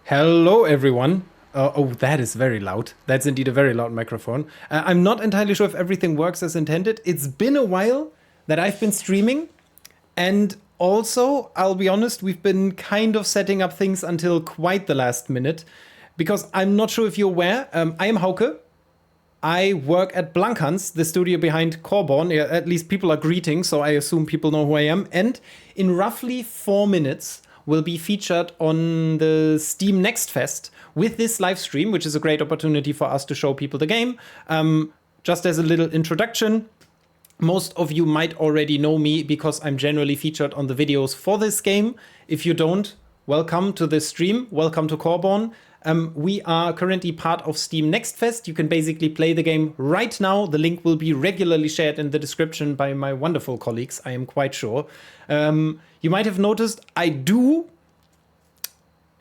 Hello, everyone. Oh, that is very loud. That's indeed a very loud microphone. I'm not entirely sure if everything works as intended. It's been a while that I've been streaming. And also, I'll be honest, we've been kind of setting up things until quite the last minute. Because I'm not sure if you're aware, I am Hauke. I work at Blankans, the studio behind Coreborn. Yeah, at least people are greeting, so I assume people know who I am. And in roughly 4 minutes, will be featured on the Steam Next Fest with this live stream, which is a great opportunity for us to show people the game. Just as a little introduction, most of you might already know me because I'm generally featured on the videos for this game. If you don't, welcome to this stream. Welcome to Coreborn. We are currently part of Steam Next Fest. You can basically play the game right now. The link will be regularly shared in the description by my wonderful colleagues, I am quite sure. You might have noticed I do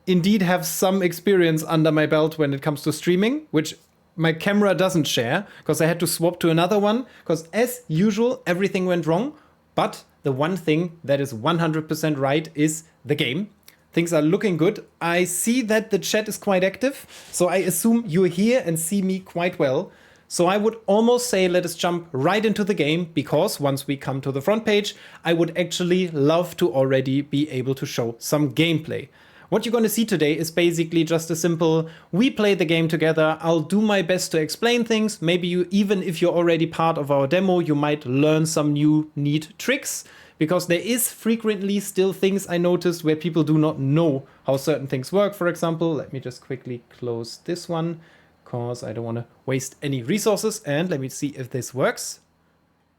indeed have some experience under my belt when it comes to streaming, which my camera doesn't share because I had to swap to another one because as usual, everything went wrong. But the one thing that is 100% right is the game. Things are looking good. I see that the chat is quite active, so I assume you're here and see me quite well. So I would almost say let us jump right into the game, because once we come to the front page, I would actually love to already be able to show some gameplay. What you're going to see today is basically just a simple, we play the game together, I'll do my best to explain things. Maybe you, even if you're already part of our demo, you might learn some new neat tricks. Because there is frequently still things I noticed where people do not know how certain things work. For example, let me just quickly close this one, because I don't want to waste any resources. And let me see if this works.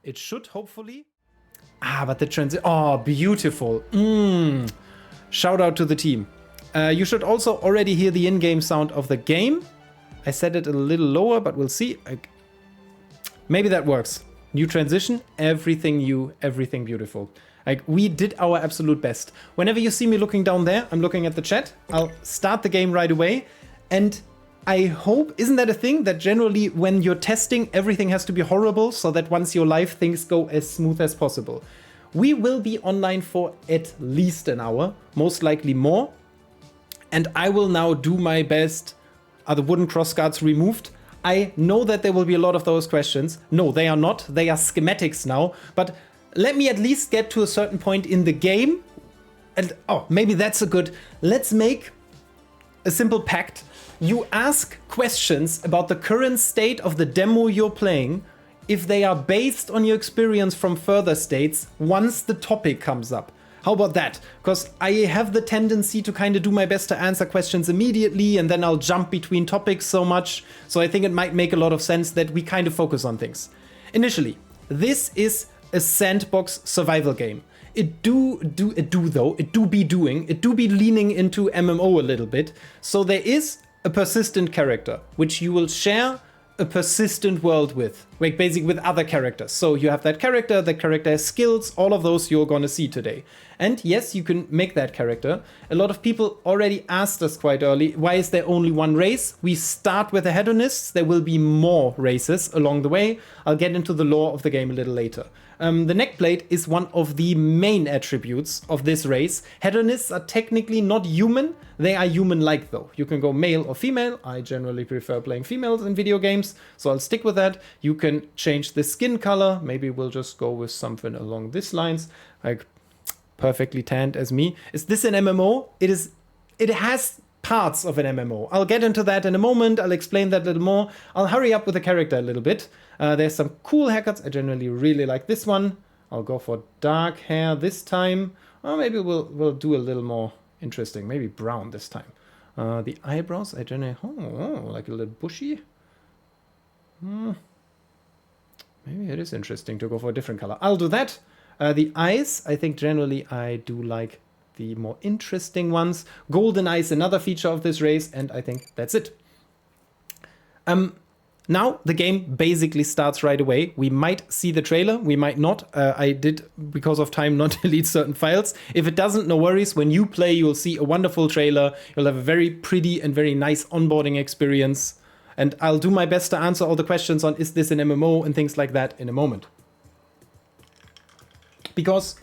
It should, hopefully. But the transition, oh, beautiful. Shout out to the team. You should also already hear the in-game sound of the game. I set it a little lower, but we'll see. Maybe that works. New transition, everything new, everything beautiful. Like, we did our absolute best. Whenever you see me looking down there, I'm looking at the chat. I'll start the game right away. And I hope, isn't that a thing that generally when you're testing, everything has to be horrible so that once you're live, things go as smooth as possible. We will be online for at least an hour, most likely more. And I will now do my best. Are the wooden crossguards removed? I know that there will be a lot of those questions. No, they are not. They are schematics now. But let me at least get to a certain point in the game. And maybe that's a good... Let's make a simple pact. You ask questions about the current state of the demo you're playing if they are based on your experience from further states once the topic comes up. How about that? Because I have the tendency to kind of do my best to answer questions immediately, and then I'll jump between topics so much. So I think it might make a lot of sense that we kind of focus on things. Initially, this is a sandbox survival game. It do be leaning into MMO a little bit. So there is a persistent character, which you will share a persistent world with, like basically with other characters. So you have that character has skills, all of those you're gonna see today. And yes, you can make that character. A lot of people already asked us quite early, why is there only one race? We start with the hedonists, there will be more races along the way. I'll get into the lore of the game a little later. The neckplate is one of the main attributes of this race. Hedonists are technically not human. They are human-like though. You can go male or female. I generally prefer playing females in video games, so I'll stick with that. You can change the skin color. Maybe we'll just go with something along these lines, like perfectly tanned as me. Is this an MMO? It has parts of an MMO. I'll get into that in a moment. I'll explain that a little more. I'll hurry up with the character a little bit. There's some cool haircuts. I generally really like this one. I'll go for dark hair this time. Or maybe we'll do a little more interesting. Maybe brown this time. The eyebrows, I generally like a little bushy. Maybe it is interesting to go for a different color. I'll do that. The eyes, I think generally I do like the more interesting ones. Golden eyes, another feature of this race, and I think that's it. Now the game basically starts right away. We might see the trailer, we might not. I did, because of time, not delete certain files. If it doesn't, no worries. When you play, you'll see a wonderful trailer. You'll have a very pretty and very nice onboarding experience. And I'll do my best to answer all the questions on is this an MMO and things like that in a moment. Because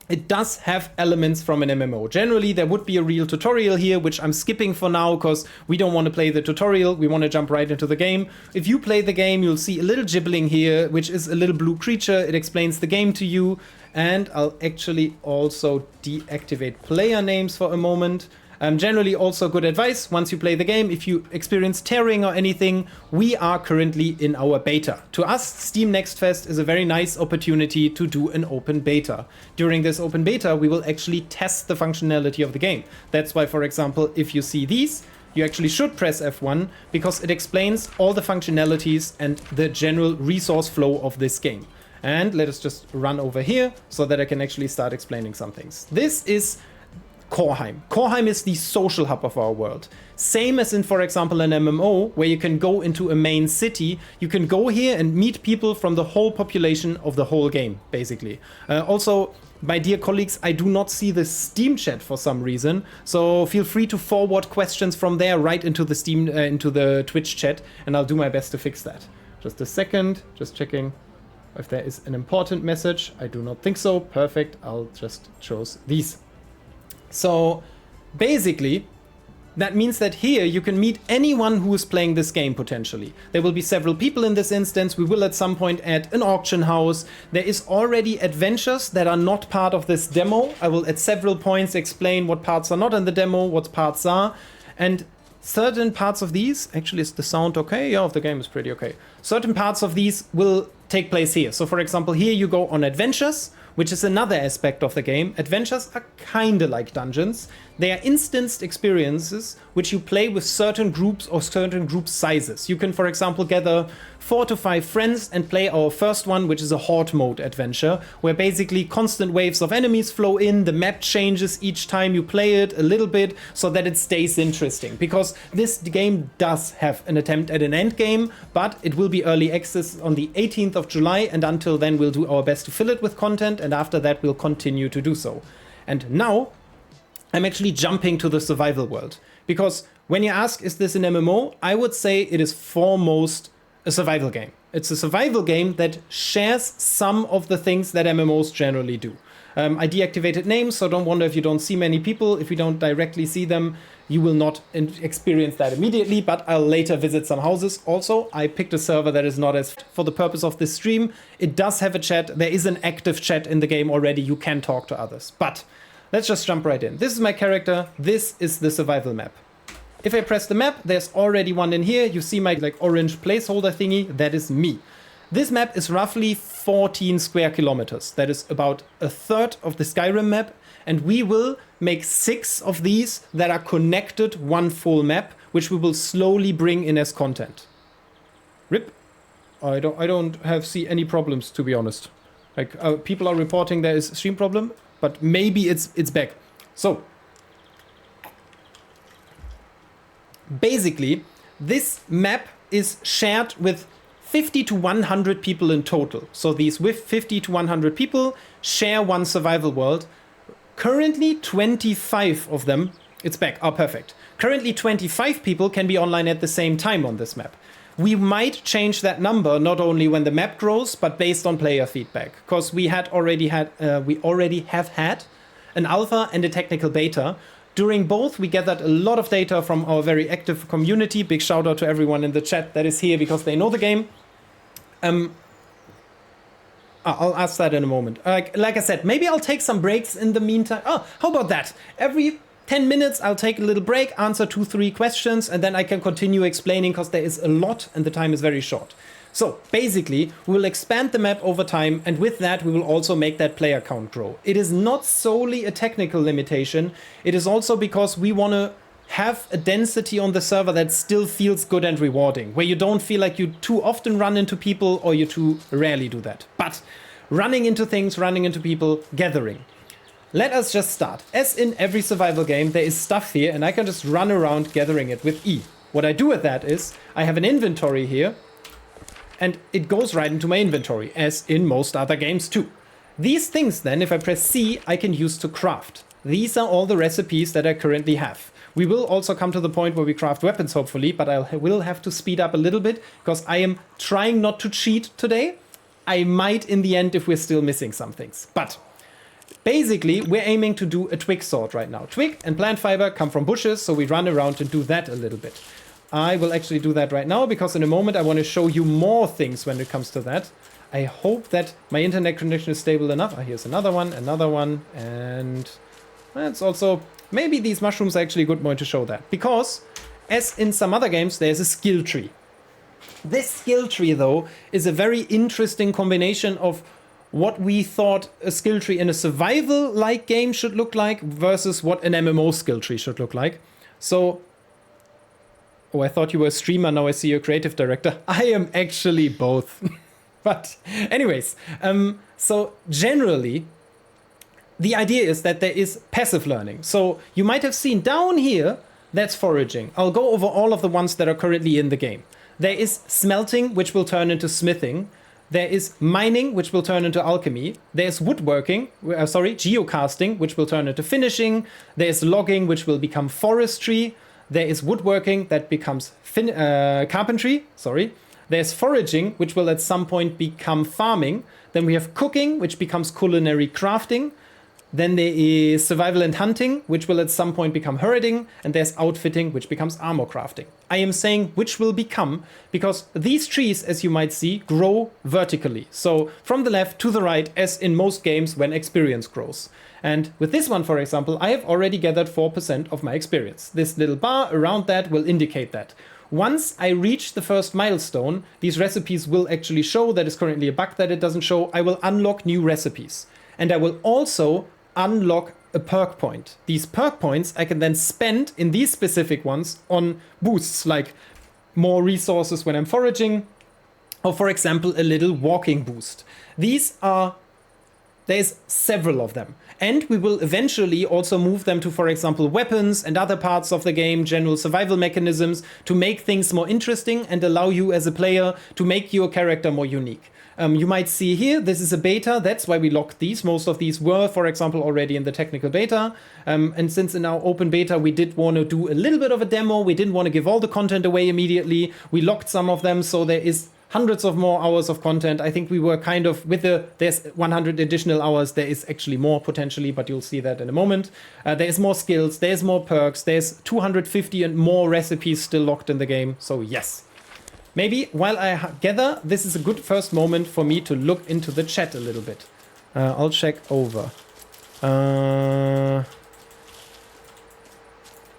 it does have elements from an MMO. Generally, there would be a real tutorial here, which I'm skipping for now because we don't want to play the tutorial. We want to jump right into the game. If you play the game, you'll see a little gibbling here, which is a little blue creature. It explains the game to you. And I'll actually also deactivate player names for a moment. Generally also good advice once you play the game. If you experience tearing or anything, we are currently in our beta. To us, Steam Next Fest is a very nice opportunity to do an open beta. During this open beta, we will actually test the functionality of the game. That's why, for example, if you see these, you actually should press F1 because it explains all the functionalities and the general resource flow of this game. And let us just run over here so that I can actually start explaining some things. This is Coreheim. Coreheim is the social hub of our world. Same as in, for example, an MMO, where you can go into a main city. You can go here and meet people from the whole population of the whole game, basically. Also, my dear colleagues, I do not see the Steam chat for some reason, so feel free to forward questions from there right into the Steam, into the Twitch chat, and I'll do my best to fix that. Just a second, just checking if there is an important message. I do not think so. Perfect. I'll just choose these. So basically, that means that here you can meet anyone who is playing this game potentially. There will be several people in this instance. We will at some point add an auction house. There is already adventures that are not part of this demo. I will at several points explain what parts are not in the demo, what parts are. And certain parts of these, actually is the sound okay? Yeah, the game is pretty okay. Certain parts of these will take place here. So for example, here you go on adventures, which is another aspect of the game. Adventures are kinda like dungeons. They are instanced experiences which you play with certain groups or certain group sizes. You can, for example, gather 4 to 5 friends and play our first one, which is a horde mode adventure, where basically constant waves of enemies flow in. The map changes each time you play it a little bit so that it stays interesting. Because this game does have an attempt at an end game, but it will be early access on the 18th of July, and until then we'll do our best to fill it with content, and after that we'll continue to do so. And now I'm actually jumping to the survival world, because when you ask, is this an MMO? I would say it is foremost a survival game. It's a survival game that shares some of the things that MMOs generally do. I deactivated names, so don't wonder if you don't see many people. If you don't directly see them, you will not experience that immediately, but I'll later visit some houses. Also, I picked a server that is not as for the purpose of this stream. It does have a chat. There is an active chat in the game already. You can talk to others, but let's just jump right in. This is my character. This is the survival map. If I press the map, there's already one in here. You see my orange placeholder thingy. That is me. This map is roughly 14 square kilometers. That is about a third of the Skyrim map. And we will make 6 of these that are connected one full map, which we will slowly bring in as content. RIP. I don't see any problems, to be honest. People are reporting there is a stream problem, but maybe it's back. So basically, this map is shared with 50 to 100 people in total. So these with 50 to 100 people share one survival world. Currently 25 of them, it's back, oh perfect. Currently 25 people can be online at the same time on this map. We might change that number not only when the map grows, but based on player feedback. Because we already have had an alpha and a technical beta. During both, we gathered a lot of data from our very active community. Big shout out to everyone in the chat that is here because they know the game. I'll ask that in a moment. Like I said, maybe I'll take some breaks in the meantime. Oh, how about that? Every 10 minutes, I'll take a little break, answer 2-3 questions, and then I can continue explaining because there is a lot and the time is very short. So basically, we will expand the map over time, and with that, we will also make that player count grow. It is not solely a technical limitation. It is also because we want to have a density on the server that still feels good and rewarding, where you don't feel like you too often run into people or you too rarely do that. But running into things, running into people, gathering. Let us just start. As in every survival game, there is stuff here, and I can just run around gathering it with E. What I do with that is, I have an inventory here, and it goes right into my inventory, as in most other games too. These things then, if I press C, I can use to craft. These are all the recipes that I currently have. We will also come to the point where we craft weapons, hopefully, but I will have to speed up a little bit, because I am trying not to cheat today. I might in the end if we're still missing some things. But Basically, we're aiming to do a twig sort right now. Twig and plant fiber come from bushes, so we run around and do that a little bit. I will actually do that right now because in a moment I want to show you more things when it comes to that. I hope that my internet connection is stable enough. Here's another one, and it's also... Maybe these mushrooms are actually a good point to show that. Because, as in some other games, there's a skill tree. This skill tree, though, is a very interesting combination of what we thought a skill tree in a survival-like game should look like versus what an MMO skill tree should look like. So... Oh, I thought you were a streamer, now I see you're a creative director. I am actually both. But anyways, so generally, the idea is that there is passive learning. So you might have seen down here, that's foraging. I'll go over all of the ones that are currently in the game. There is smelting, which will turn into smithing. There is mining, which will turn into alchemy. There's woodworking, geocasting, which will turn into finishing. There's logging, which will become forestry. There is woodworking that becomes carpentry, There's foraging, which will at some point become farming. Then we have cooking, which becomes culinary crafting. Then there is survival and hunting, which will at some point become herding. And there's outfitting, which becomes armor crafting. I am saying which will become, because these trees, as you might see, grow vertically. So from the left to the right, as in most games when experience grows. And with this one, for example, I have already gathered 4% of my experience. This little bar around that will indicate that. Once I reach the first milestone, these recipes will actually show. That is currently a bug that it doesn't show. I will unlock new recipes. And I will also unlock a perk point. These perk points I can then spend in these specific ones on boosts, like more resources when I'm foraging, or for example, a little walking boost. There's several of them. And we will eventually also move them to, for example, weapons and other parts of the game, general survival mechanisms, to make things more interesting and allow you as a player to make your character more unique. You might see here, this is a beta, that's why we locked these. Most of these were, for example, already in the technical beta. And since in our open beta, we did want to do a little bit of a demo, we didn't want to give all the content away immediately. We locked some of them, so there is hundreds of more hours of content. I think we were kind of, there's 100 additional hours, there is actually more potentially, but you'll see that in a moment. There's more skills, there's more perks, there's 250 and more recipes still locked in the game, so yes. Maybe while I gather, this is a good first moment for me to look into the chat a little bit. I'll check over.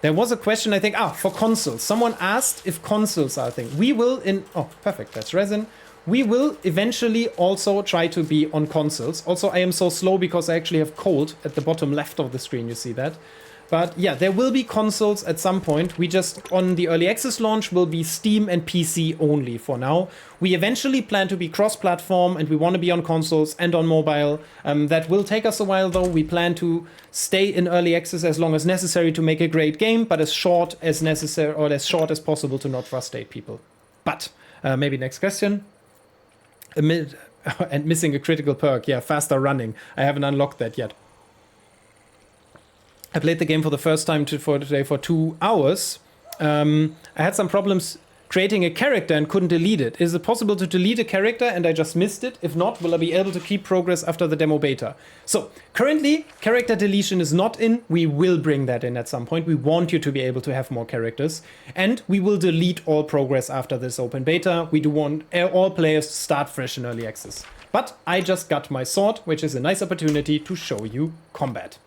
There was a question, I think, for consoles. Someone asked if consoles are a thing. We will perfect, that's resin. We will eventually also try to be on consoles. Also, I am so slow because I actually have cold at the bottom left of the screen, you see that. But yeah, there will be consoles at some point. We just, on the early access launch, will be Steam and PC only for now. We eventually plan to be cross-platform and we want to be on consoles and on mobile. That will take us a while though. We plan to stay in early access as long as necessary to make a great game, but as short as necessary or as short as possible to not frustrate people. But maybe next question. And missing a critical perk. Yeah, faster running. I haven't unlocked that yet. I played the game for the first time today for 2 hours. I had some problems creating a character and couldn't delete it. Is it possible to delete a character and I just missed it? If not, will I be able to keep progress after the demo beta? So currently, character deletion is not in. We will bring that in at some point. We want you to be able to have more characters. And we will delete all progress after this open beta. We do want all players to start fresh in early access. But I just got my sword, which is a nice opportunity to show you combat.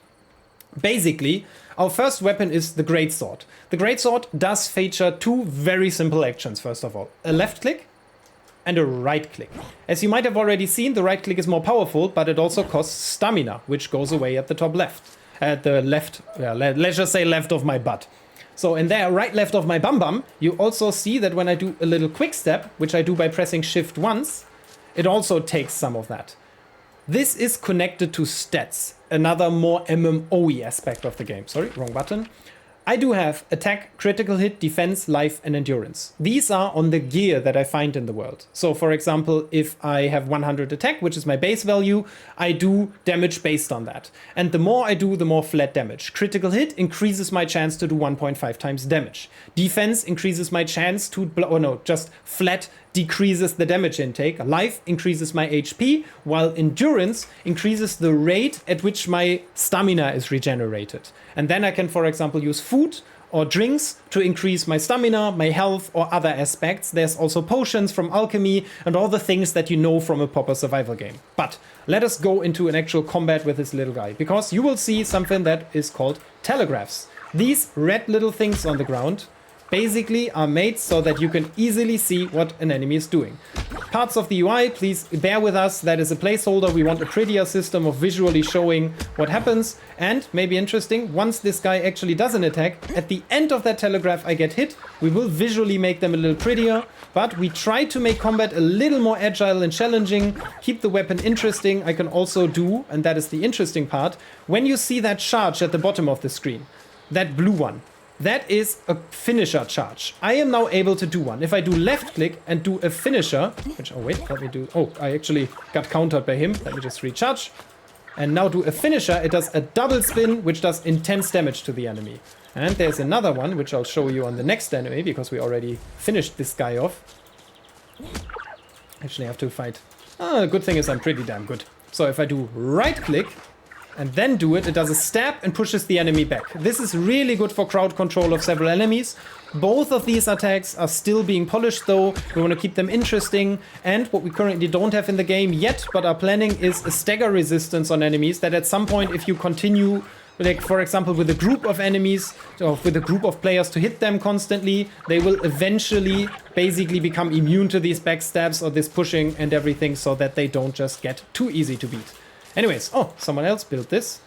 Basically, our first weapon is the greatsword. The greatsword does feature 2 very simple actions, first of all. A left click and a right click. As you might have already seen, the right click is more powerful, but it also costs stamina, which goes away at the top left. At the left, let's just say left of my butt. So in there, right left of my bum, you also see that when I do a little quick step, which I do by pressing shift once, it also takes some of that. This is connected to stats, another more MMO-y aspect of the game. Sorry, wrong button. I do have attack, critical hit, defense, life, and endurance. These are on the gear that I find in the world. So for example, if I have 100 attack, which is my base value, I do damage based on that. And the more I do, the more flat damage. Critical hit increases my chance to do 1.5 times damage. Defense increases my chance to, just flat decreases the damage intake. Life increases my HP, while endurance increases the rate at which my stamina is regenerated. And then I can, for example, use food or drinks to increase my stamina, my health, or other aspects. There's also potions from alchemy and all the things that you know from a proper survival game. But let us go into an actual combat with this little guy, because you will see something that is called telegraphs. These red little things on the ground basically are made so that you can easily see what an enemy is doing. Parts of the UI, please bear with us, that is a placeholder. We want a prettier system of visually showing what happens. And maybe interesting, once this guy actually does an attack, at the end of that telegraph I get hit. We will visually make them a little prettier, but we try to make combat a little more agile and challenging, keep the weapon interesting. I can also do, and that is the interesting part, when you see that charge at the bottom of the screen, that blue one, that is a finisher charge. I am now able to do one. If I do left click and do a finisher, which, oh wait, let me do, oh, I actually got countered by him. Let me just recharge. And now do a finisher. It does a double spin, which does intense damage to the enemy. And there's another one, which I'll show you on the next enemy, because we already finished this guy off. Actually, I have to fight. The good thing is I'm pretty damn good. So if I do right click, and then do it, it does a stab and pushes the enemy back. This is really good for crowd control of several enemies. Both of these attacks are still being polished though. We want to keep them interesting. And what we currently don't have in the game yet, but are planning, is a stagger resistance on enemies, that at some point, if you continue, like for example with a group of enemies, or with a group of players to hit them constantly, they will eventually basically become immune to these backstabs or this pushing and everything, so that they don't just get too easy to beat. Anyways, oh, someone else built this,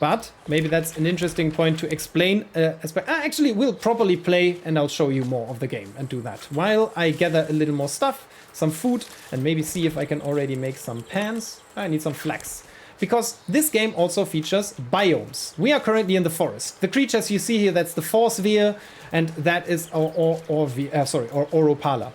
but maybe that's an interesting point to explain. Actually, we'll properly play and I'll show you more of the game and do that while I gather a little more stuff, some food, and maybe see if I can already make some pans. I need some flax, because this game also features biomes. We are currently in the forest. The creatures you see here, that's the Forsphere, and that is our Oropala.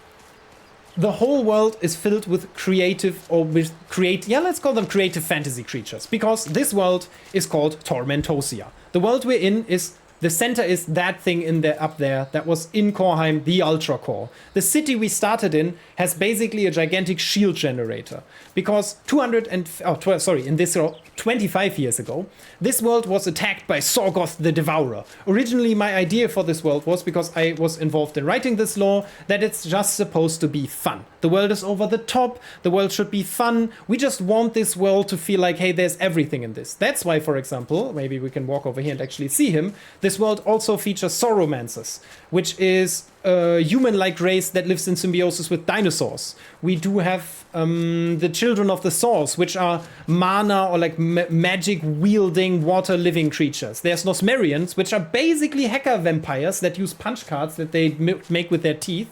The whole world is filled with let's call them creative fantasy creatures, because this world is called Tormentosia. The world we're in is, the center is that thing in there up there that was in Korheim, the Ultracore. The city we started in has basically a gigantic shield generator, because 25 years ago, this world was attacked by Sorgoth the Devourer. Originally, my idea for this world was, because I was involved in writing this lore, that it's just supposed to be fun. The world is over the top, the world should be fun. We just want this world to feel like, hey, there's everything in this. That's why, for example, maybe we can walk over here and actually see him. This world also features Sauromancers, which is a human-like race that lives in symbiosis with dinosaurs. We do have the Children of the Source, which are mana or like magic-wielding, water-living creatures. There's Nosmerians, which are basically hacker vampires that use punch cards that they make with their teeth.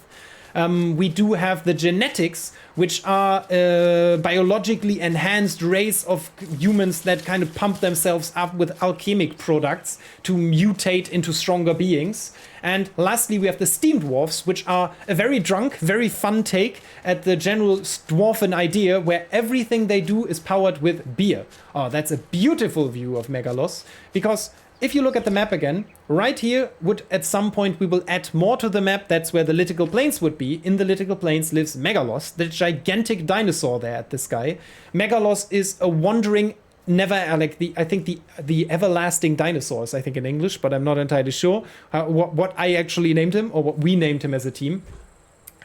We do have the Genetics, which are a biologically enhanced race of humans that kind of pump themselves up with alchemic products to mutate into stronger beings. And lastly, we have the Steam Dwarfs, which are a very drunk, very fun take at the general dwarven idea, where everything they do is powered with beer. Oh, that's a beautiful view of Megalos, because if you look at the map again, right here would at some point we will add more to the map. That's where the Litical Plains would be. In the Litical Plains lives Megalos, the gigantic dinosaur there at the sky. Megalos is a wandering, the everlasting dinosaurs, I think in English, but I'm not entirely sure what I actually named him, or what we named him as a team.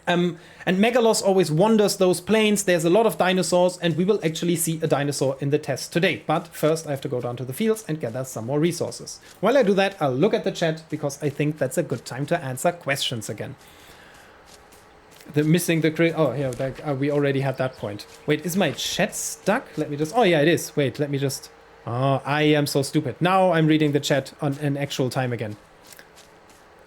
And Megalos always wanders those plains. There's a lot of dinosaurs, and we will actually see a dinosaur in the test today. But first I have to go down to the fields and gather some more resources. While I do that, I'll look at the chat, because I think that's a good time to answer questions again. We already had that point. Wait, is my chat stuck? Let me just, oh yeah, it is. Wait, let me just, I am so stupid. Now I'm reading the chat in actual time again.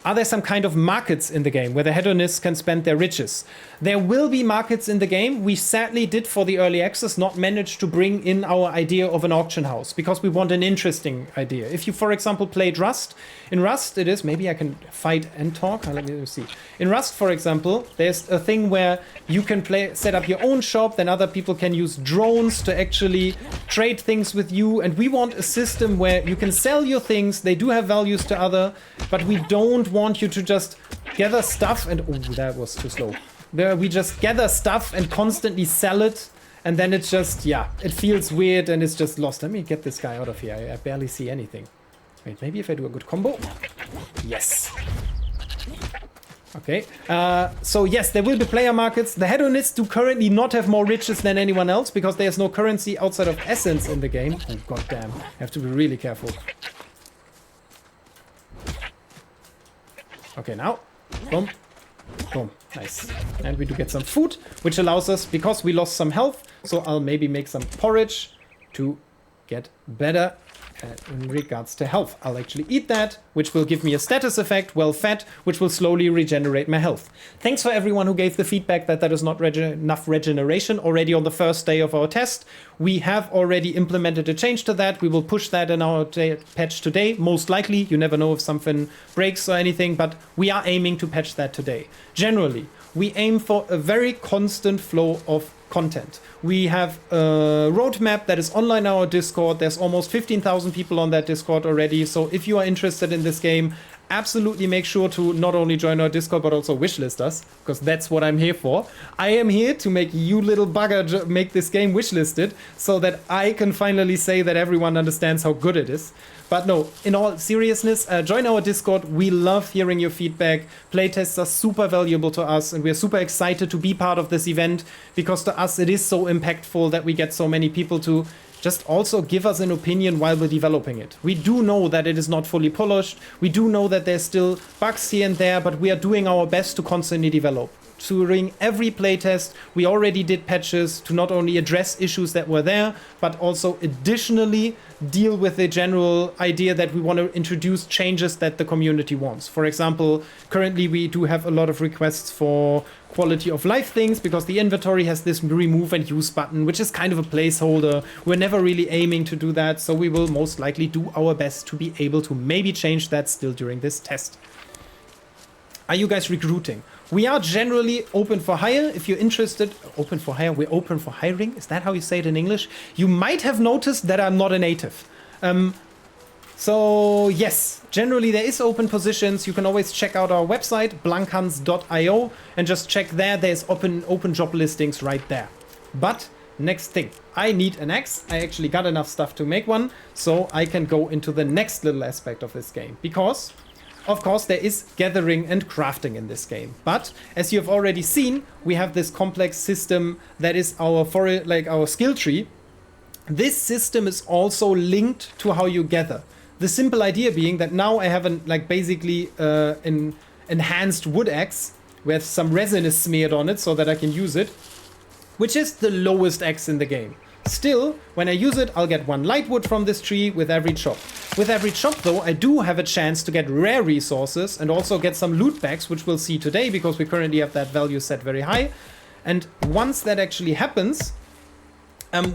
Are there some kind of markets in the game where the hedonists can spend their riches? There will be markets in the game. We sadly did, for the early access, not manage to bring in our idea of an auction house, because we want an interesting idea. If you, for example, played Rust, in Rust it is, maybe I can fight and talk. Let me see. In Rust, for example, there's a thing where you can set up your own shop, then other people can use drones to actually trade things with you, and we want a system where you can sell your things, they do have values to other, but we don't want you to just gather stuff and, oh, that was too slow. There we just gather stuff and constantly sell it. And then it's just, yeah, it feels weird and it's just lost. Let me get this guy out of here. I barely see anything. Wait, maybe if I do a good combo. Yes. Okay. So yes, there will be player markets. The hedonists do currently not have more riches than anyone else because there's no currency outside of essence in the game. Oh, goddamn. I have to be really careful. Okay, now. Boom. Boom. Nice. And we do get some food, which allows us, because we lost some health, so I'll maybe make some porridge to get better in regards to health. I'll actually eat that, which will give me a status effect, well fed, which will slowly regenerate my health. Thanks for everyone who gave the feedback that is not enough regeneration already on the first day of our test. We have already implemented a change to that. We will push that in our patch today. Most likely, you never know if something breaks or anything, but we are aiming to patch that today. Generally, we aim for a very constant flow of content. We have a roadmap that is online on our Discord. There's almost 15,000 people on that Discord already. So if you are interested in this game, absolutely make sure to not only join our Discord, but also wishlist us, because that's what I'm here for. I am here to make you little bugger make this game wishlisted so that I can finally say that everyone understands how good it is. But no, in all seriousness, join our Discord. We love hearing your feedback. Playtests are super valuable to us, and we're super excited to be part of this event, because to us it is so impactful that we get so many people to just also give us an opinion while we're developing it. We do know that it is not fully polished. We do know that there's still bugs here and there, but we are doing our best to constantly develop. During every playtest, we already did patches to not only address issues that were there, but also additionally deal with the general idea that we want to introduce changes that the community wants. For example, currently we do have a lot of requests for quality of life things, because the inventory has this remove and use button, which is kind of a placeholder. We're never really aiming to do that, so we will most likely do our best to be able to maybe change that still during this test. Are you guys recruiting? We are generally open for hire. If you're interested, open for hire, we're open for hiring. Is that how you say it in English? You might have noticed that I'm not a native. So yes, generally there is open positions. You can always check out our website, blankans.io, and just check there. There's open job listings right there. But next thing, I need an axe. I actually got enough stuff to make one, so I can go into the next little aspect of this game, because of course, there is gathering and crafting in this game. But as you have already seen, we have this complex system that is our skill tree. This system is also linked to how you gather. The simple idea being that now I have an enhanced wood axe where some resin is smeared on it so that I can use it, which is the lowest axe in the game. Still, when I use it, I'll get one light wood from this tree with every chop. With every chop, though, I do have a chance to get rare resources and also get some loot bags, which we'll see today, because we currently have that value set very high. And once that actually happens,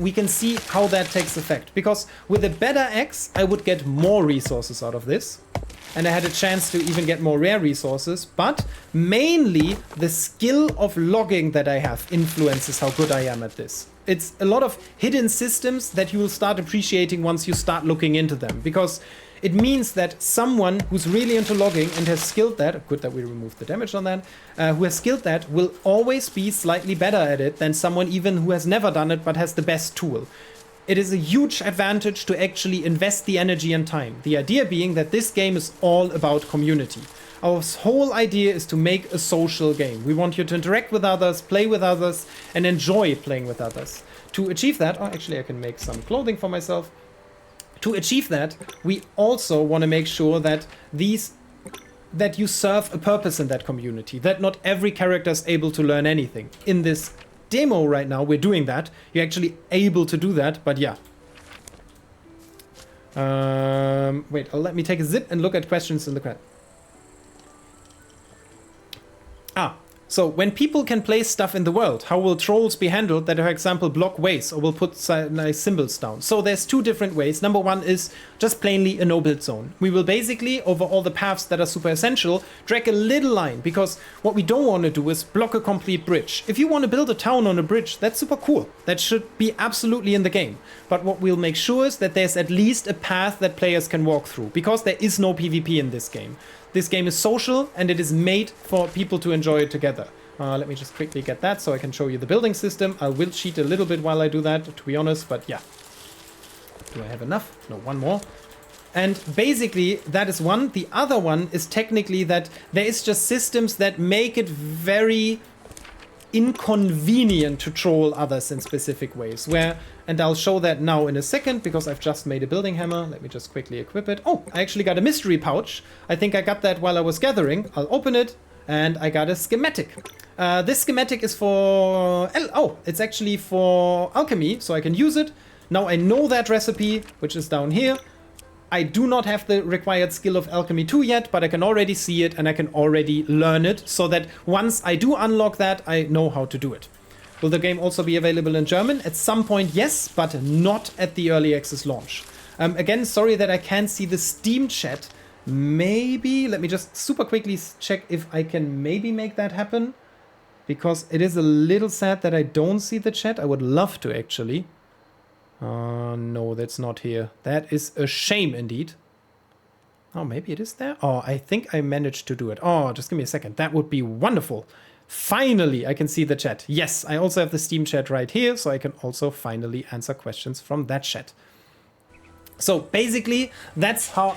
we can see how that takes effect. Because with a better axe, I would get more resources out of this. And I had a chance to even get more rare resources. But mainly, the skill of logging that I have influences how good I am at this. It's a lot of hidden systems that you will start appreciating once you start looking into them. Because it means that someone who's really into logging and has skilled that, good that we removed the damage on that, who has skilled that will always be slightly better at it than someone even who has never done it but has the best tool. It is a huge advantage to actually invest the energy and time. The idea being that this game is all about community. Our whole idea is to make a social game. We want you to interact with others, play with others, and enjoy playing with others. To achieve that, actually I can make some clothing for myself. To achieve that, we also want to make sure that that you serve a purpose in that community, that not every character is able to learn anything. In this demo right now, we're doing that. You're actually able to do that, but yeah. Wait, let me take a zip and look at questions in the chat. So when people can place stuff in the world, how will trolls be handled that, for example, block ways or will put nice symbols down? So there's two different ways. Number one is just plainly a no-build zone. We will basically, over all the paths that are super essential, drag a little line, because what we don't want to do is block a complete bridge. If you want to build a town on a bridge, that's super cool. That should be absolutely in the game. But what we'll make sure is that there's at least a path that players can walk through, because there is no PvP in this game. This game is social, and it is made for people to enjoy it together. Let me just quickly get that so I can show you the building system. I will cheat a little bit while I do that, to be honest, but yeah. Do I have enough? No, one more. And basically, that is one. The other one is technically that there is just systems that make it very inconvenient to troll others in specific ways. And I'll show that now in a second, because I've just made a building hammer. Let me just quickly equip it. Oh, I actually got a mystery pouch. I think I got that while I was gathering. I'll open it, and I got a schematic. This schematic is for... Oh, it's actually for alchemy, so I can use it. Now I know that recipe, which is down here. I do not have the required skill of Alchemy 2 yet, but I can already see it and I can already learn it, so that once I do unlock that, I know how to do it. Will the game also be available in German? At some point, yes, but not at the early access launch. Again, sorry that I can't see the Steam chat. Maybe, let me just super quickly check if I can maybe make that happen, because it is a little sad that I don't see the chat. I would love to, actually. No, that's not here. That is a shame indeed. Oh, maybe it is there? Oh, I think I managed to do it. Oh, just give me a second. That would be wonderful. Finally, I can see the chat. Yes, I also have the Steam chat right here, so I can also finally answer questions from that chat. So basically, that's how...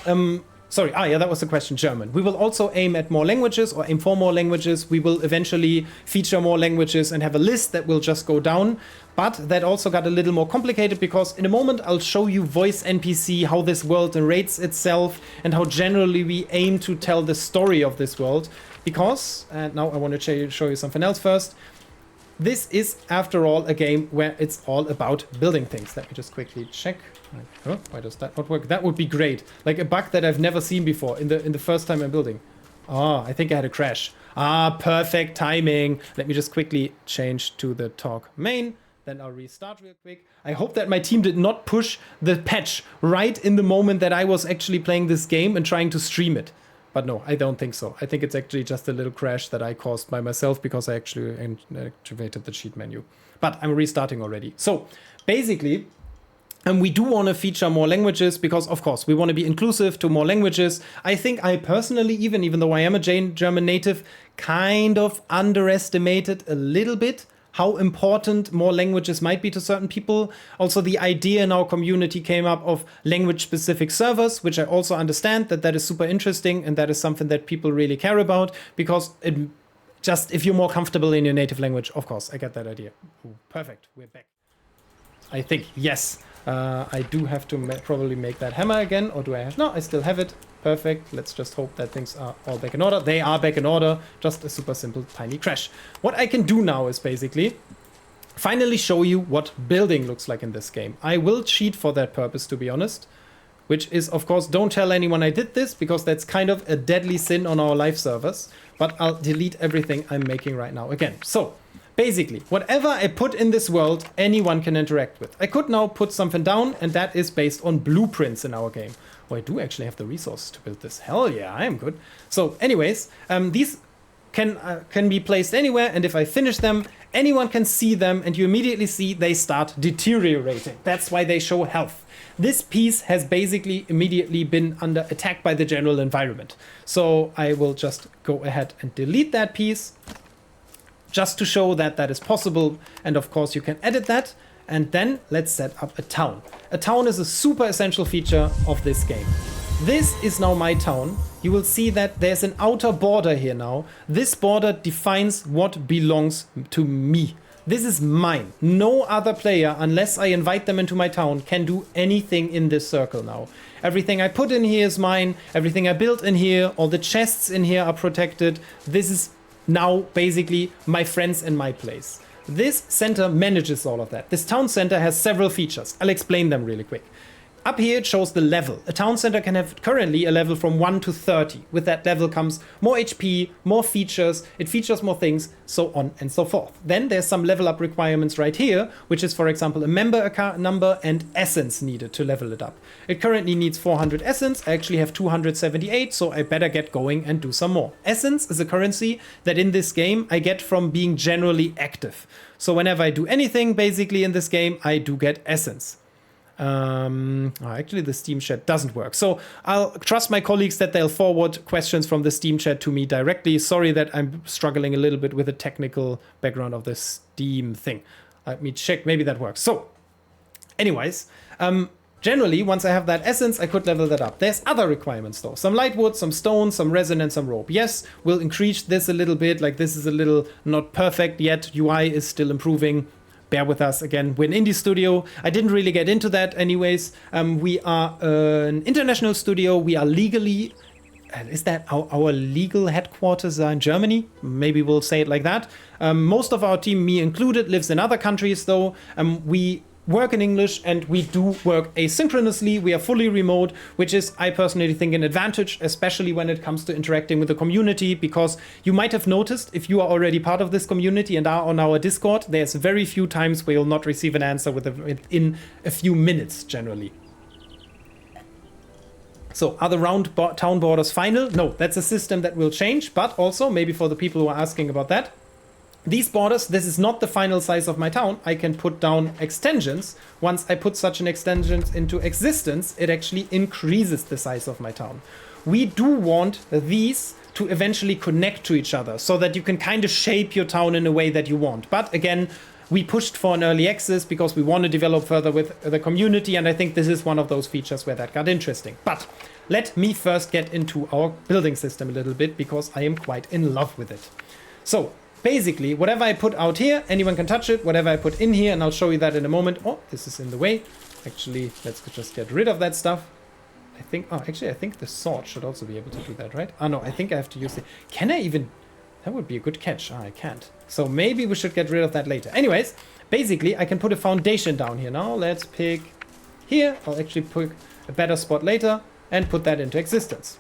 Sorry, yeah, that was the question, German. We will also aim at more languages, or aim for more languages. We will eventually feature more languages and have a list that will just go down. But that also got a little more complicated, because in a moment I'll show you voice NPC, how this world narrates itself, and how generally we aim to tell the story of this world. Because, and now I want to show you something else first. This is, after all, a game where it's all about building things. Let me just quickly check. Oh, why does that not work? That would be great. Like a bug that I've never seen before in the first time I'm building. Oh, I think I had a crash. Perfect timing. Let me just quickly change to the talk main. Then I'll restart real quick. I hope that my team did not push the patch right in the moment that I was actually playing this game and trying to stream it. But no, I don't think so. I think it's actually just a little crash that I caused by myself, because I actually activated the cheat menu. But I'm restarting already. So basically, we do want to feature more languages, because of course we want to be inclusive to more languages. I think I personally, even though I am a German native, kind of underestimated a little bit how important more languages might be to certain people. Also, the idea in our community came up of language-specific servers, which I also understand that is super interesting, and that is something that people really care about, because if you're more comfortable in your native language, of course, I get that idea. Ooh, perfect, we're back. I think, yes, I do have to probably make that hammer again, or do I have? No, I still have it. Perfect. Let's just hope that things are all back in order. They are back in order. Just a super simple, tiny crash. What I can do now is basically finally show you what building looks like in this game. I will cheat for that purpose, to be honest. Which is, of course, don't tell anyone I did this, because that's kind of a deadly sin on our live servers. But I'll delete everything I'm making right now again. So, basically, whatever I put in this world, anyone can interact with. I could now put something down, and that is based on blueprints in our game. Oh, I do actually have the resources to build this. Hell yeah, I am good. So anyways, these can be placed anywhere, and if I finish them, anyone can see them, and you immediately see they start deteriorating. That's why they show health. This piece has basically immediately been under attack by the general environment. So I will just go ahead and delete that piece, just to show that that is possible. And of course you can edit that. And then let's set up a town. A town is a super essential feature of this game. This is now my town. You will see that there's an outer border here now. This border defines what belongs to me. This is mine. No other player, unless I invite them into my town, can do anything in this circle now. Everything I put in here is mine. Everything I built in here, all the chests in here are protected. This is now basically my friends and my place. This center manages all of that. This town center has several features. I'll explain them really quick. Up here it shows the level. A town center can have currently a level from 1 to 30. With that level comes more HP, more features, it features more things, so on and so forth. Then there's some level up requirements right here, which is, for example, a member account number and essence needed to level it up. It currently needs 400 essence. I actually have 278, so I better get going and do some more. Essence is a currency that in this game I get from being generally active. So whenever I do anything basically in this game, I do get essence. Actually, the Steam chat doesn't work. So I'll trust my colleagues that they'll forward questions from the Steam chat to me directly. Sorry that I'm struggling a little bit with the technical background of the Steam thing. Let me check. Maybe that works. So anyways, generally, once I have that essence, I could level that up. There's other requirements though. Some light wood, some stone, some resin, and some rope. Yes, we'll increase this a little bit. Like this is a little not perfect yet. UI is still improving. Bear with us again. We're an indie studio. I didn't really get into that anyways. We are an international studio. We are legally... is that our legal headquarters are in Germany? Maybe we'll say it like that. Most of our team, me included, lives in other countries though. We work in English and we do work asynchronously. We are fully remote, which is, I personally think, an advantage, especially when it comes to interacting with the community, because you might have noticed if you are already part of this community and are on our Discord, there's very few times where you'll not receive an answer within a few minutes generally. So are the round town borders final? No, that's a system that will change, but also maybe for the people who are asking about that, these borders, this is not the final size of my town. I can put down extensions. Once I put such an extension into existence, it actually increases the size of my town. We do want these to eventually connect to each other so that you can kind of shape your town in a way that you want. But again, we pushed for an early access because we want to develop further with the community, and I think this is one of those features where that got interesting. But let me first get into our building system a little bit because I am quite in love with it. So basically, whatever I put out here, anyone can touch it. Whatever I put in here, and I'll show you that in a moment. Oh, this is in the way. Actually, let's just get rid of that stuff. I think the sword should also be able to do that, right? Oh, no, I think I have to use it. Can I even... That would be a good catch. I can't. So maybe we should get rid of that later. Anyways, basically, I can put a foundation down here now. Let's pick here. I'll actually pick a better spot later and put that into existence.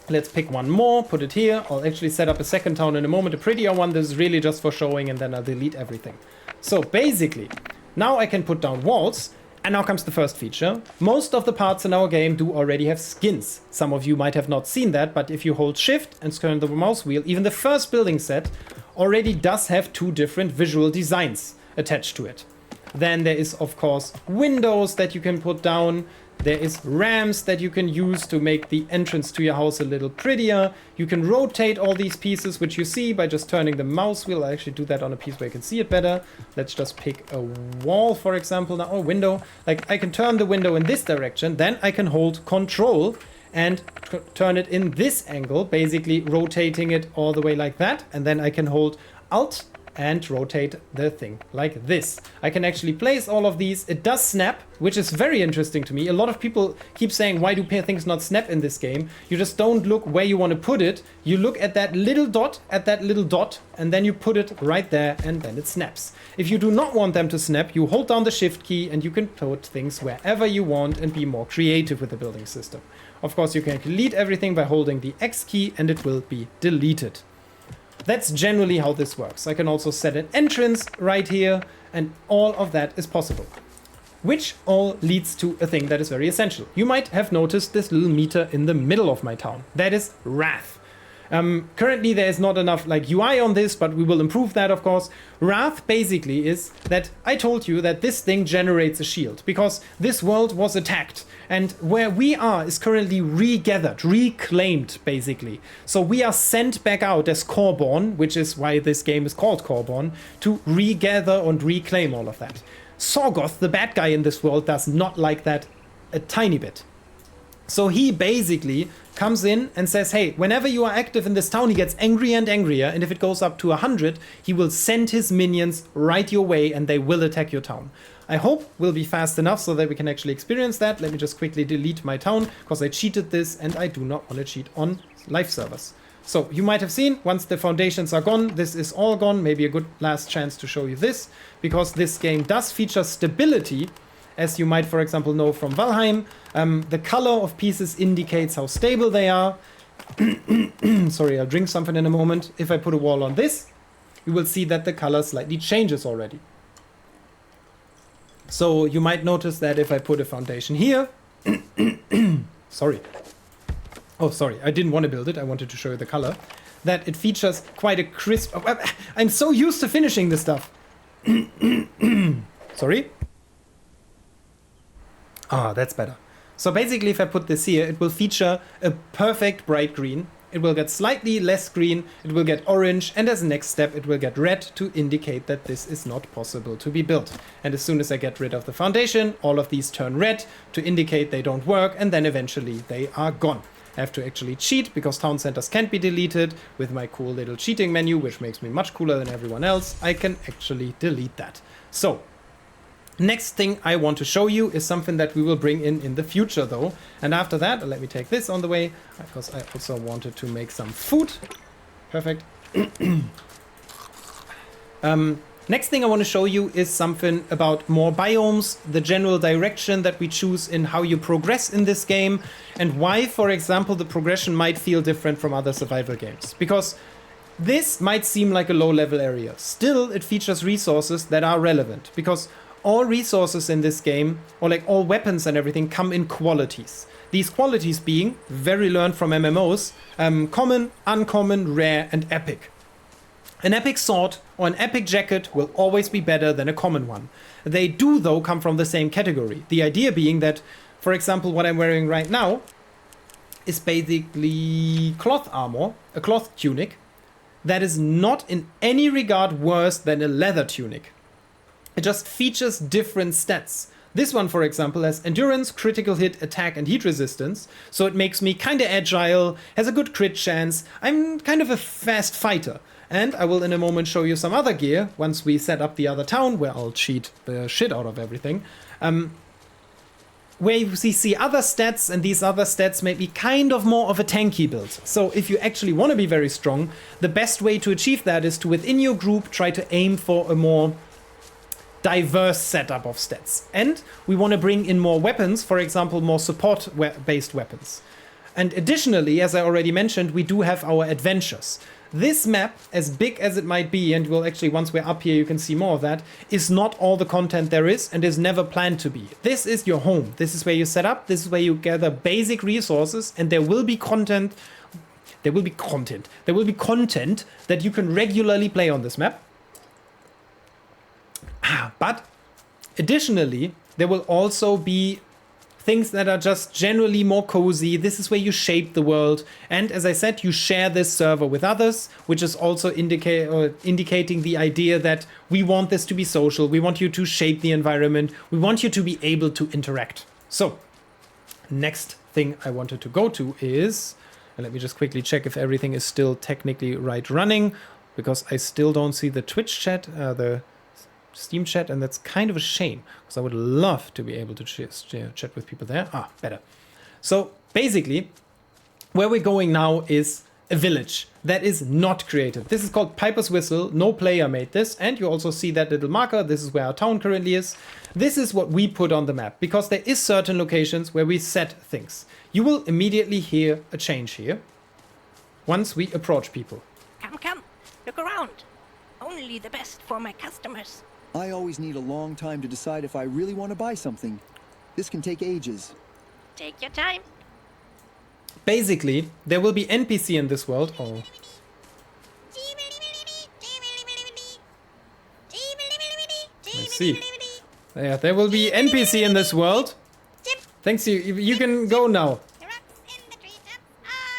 Let's pick one more, put it here. I'll actually set up a second town in a moment, a prettier one. This is really just for showing, and then I'll delete everything. So basically, now I can put down walls, and now comes the first feature. Most of the parts in our game do already have skins. Some of you might have not seen that, but if you hold shift and turn the mouse wheel, even the first building set already does have two different visual designs attached to it. Then there is, of course, windows that you can put down. There is ramps that you can use to make the entrance to your house a little prettier. You can rotate all these pieces, which you see by just turning the mouse wheel. I actually do that on a piece where you can see it better. Let's just pick a wall, for example, now, or window. Like I can turn the window in this direction, then I can hold control and turn it in this angle, basically rotating it all the way like that. And then I can hold Alt and rotate the thing like this. I can actually place all of these. It does snap, which is very interesting to me. A lot of people keep saying, why do things not snap in this game? You just don't look where you want to put it. You look at that little dot, and then you put it right there, and then it snaps. If you do not want them to snap, you hold down the shift key and you can put things wherever you want and be more creative with the building system. Of course, you can delete everything by holding the X key and it will be deleted. That's generally how this works. I can also set an entrance right here, and all of that is possible. Which all leads to a thing that is very essential. You might have noticed this little meter in the middle of my town. That is Wrath. Currently there is not enough UI on this, but we will improve that, of course. Wrath basically is that I told you that this thing generates a shield because this world was attacked, and where we are is currently regathered, reclaimed basically. So we are sent back out as Coreborn, which is why this game is called Coreborn, to regather and reclaim all of that. Sorgoth, the bad guy in this world, does not like that a tiny bit. So he basically comes in and says, hey, whenever you are active in this town, he gets angrier and angrier. And if it goes up to 100, he will send his minions right your way and they will attack your town. I hope we'll be fast enough so that we can actually experience that. Let me just quickly delete my town because I cheated this and I do not want to cheat on live servers. So you might have seen once the foundations are gone, this is all gone. Maybe a good last chance to show you this because this game does feature stability. As you might, for example, know from Valheim, the color of pieces indicates how stable they are. Sorry, I'll drink something in a moment. If I put a wall on this, you will see that the color slightly changes already. So you might notice that if I put a foundation here, sorry. Oh, sorry, I didn't want to build it. I wanted to show you the color. That it features quite a crisp... I'm so used to finishing this stuff. Sorry. Ah, that's better. So basically, if I put this here, it will feature a perfect bright green. It will get slightly less green, it will get orange, and as a next step, it will get red to indicate that this is not possible to be built. And as soon as I get rid of the foundation, all of these turn red to indicate they don't work, and then eventually they are gone. I have to actually cheat, because town centers can't be deleted. With my cool little cheating menu, which makes me much cooler than everyone else, I can actually delete that. So, next thing I want to show you is something that we will bring in the future though. And after that, let me take this on the way, because I also wanted to make some food. Perfect. Next thing I want to show you is something about more biomes, the general direction that we choose in how you progress in this game, and why, for example, the progression might feel different from other survival games. Because this might seem like a low-level area. Still, it features resources that are relevant, because all resources in this game, or like all weapons and everything, come in qualities. These qualities being, very learned from MMOs, common, uncommon, rare, and epic. An epic sword or an epic jacket will always be better than a common one. They do, though, come from the same category. The idea being that, for example, what I'm wearing right now is basically cloth armor, a cloth tunic, that is not in any regard worse than a leather tunic. It just features different stats. This one, for example, has endurance, critical hit, attack, and heat resistance, so it makes me kinda agile, has a good crit chance, I'm kind of a fast fighter. And I will in a moment show you some other gear, once we set up the other town, where I'll cheat the shit out of everything. Where you see other stats, and these other stats make me kind of more of a tanky build. So if you actually want to be very strong, the best way to achieve that is to, within your group, try to aim for a more diverse setup of stats. And we want to bring in more weapons, for example, more support-based weapons. And additionally, as I already mentioned, we do have our adventures. This map, as big as it might be, and we'll actually, once we're up here, you can see more of that, is not all the content there is and is never planned to be. This is your home. This is where you set up. This is where you gather basic resources, and there will be content. There will be content. There will be content that you can regularly play on this map. But additionally, there will also be things that are just generally more cozy. This is where you shape the world. And as I said, you share this server with others, which is also indicating the idea that we want this to be social. We want you to shape the environment. We want you to be able to interact. So, next thing I wanted to go to is, and let me just quickly check if everything is still technically running, because I still don't see the Twitch chat, the Steam chat, and that's kind of a shame, because I would love to be able to chat with people there. Better. So basically, where we're going now is a village that is not created. This is called Piper's Whistle. No player made this, and you also see that little marker. This is where our town currently is. This is what we put on the map, because there is certain locations where we set things. You will immediately hear a change here once we approach people. Come, look around. Only the best for my customers. I always need a long time to decide if I really want to buy something. This can take ages. Take your time. Basically, there will be NPC in this world. Oh. I see. Yeah, there will be NPC in this world. Thanks, you can go now.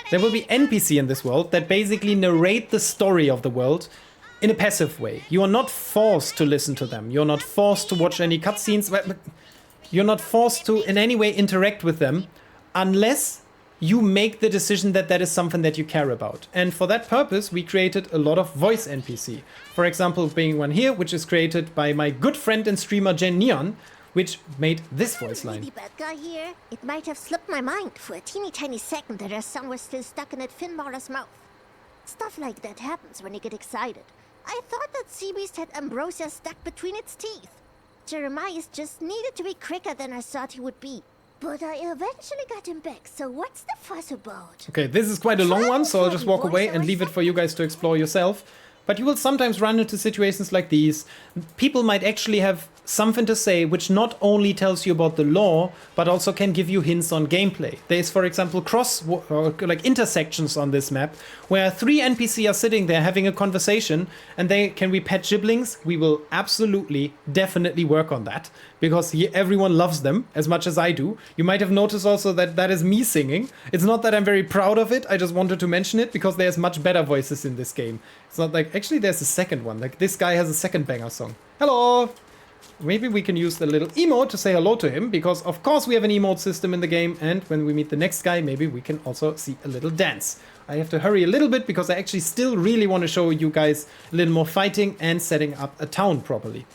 There will be NPC in this world that basically narrate the story of the world in a passive way. You are not forced to listen to them. You're not forced to watch any cutscenes. You're not forced to in any way interact with them unless you make the decision that that is something that you care about. And for that purpose, we created a lot of voice NPC. For example, being one here, which is created by my good friend and streamer Jen Neon, which made this voice line. Really bad guy here. It might have slipped my mind for a teeny tiny second that our son was still stuck in that Finmar's mouth. Stuff like that happens when you get excited. I thought that sea beast had ambrosia stuck between its teeth. Jeremias just needed to be quicker than I thought he would be. But I eventually got him back, so what's the fuss about? Okay, this is quite a long one, so I'll just walk away and leave it for you guys to explore yourself. But you will sometimes run into situations like these. People might actually have something to say which not only tells you about the lore, but also can give you hints on gameplay. There's, for example, intersections on this map where 3 NPC are sitting there having a conversation, and can we pet giblings? We will absolutely, definitely work on that, because everyone loves them as much as I do. You might have noticed also that that is me singing. It's not that I'm very proud of it, I just wanted to mention it because there's much better voices in this game. It's not like, actually there's a second one, like this guy has a second banger song. Hello! Maybe we can use the little emote to say hello to him, because of course we have an emote system in the game, and when we meet the next guy, maybe we can also see a little dance. I have to hurry a little bit because I actually still really want to show you guys a little more fighting and setting up a town properly.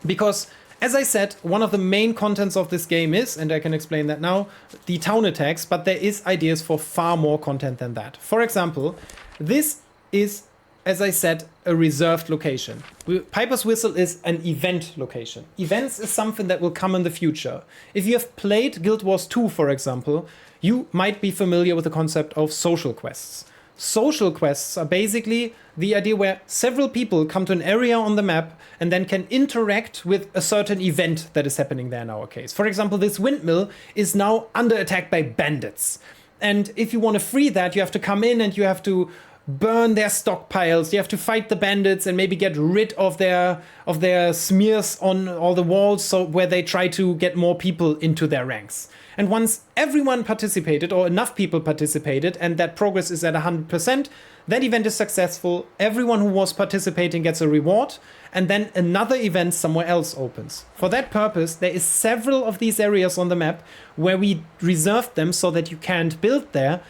Because, as I said, one of the main contents of this game is, and I can explain that now, the town attacks, but there is ideas for far more content than that. For example, this is, as I said, a reserved location. Piper's Whistle is an event location. Events is something that will come in the future. If you have played Guild Wars 2, for example, you might be familiar with the concept of social quests. Social quests are basically the idea where several people come to an area on the map and then can interact with a certain event that is happening there in our case. For example, this windmill is now under attack by bandits. And if you want to free that, you have to come in and you have to burn their stockpiles, you have to fight the bandits and maybe get rid of their smears on all the walls, so where they try to get more people into their ranks. And once everyone participated, or enough people participated, and that progress is at 100%, that event is successful, everyone who was participating gets a reward, and then another event somewhere else opens. For that purpose, there is several of these areas on the map where we reserved them so that you can't build there,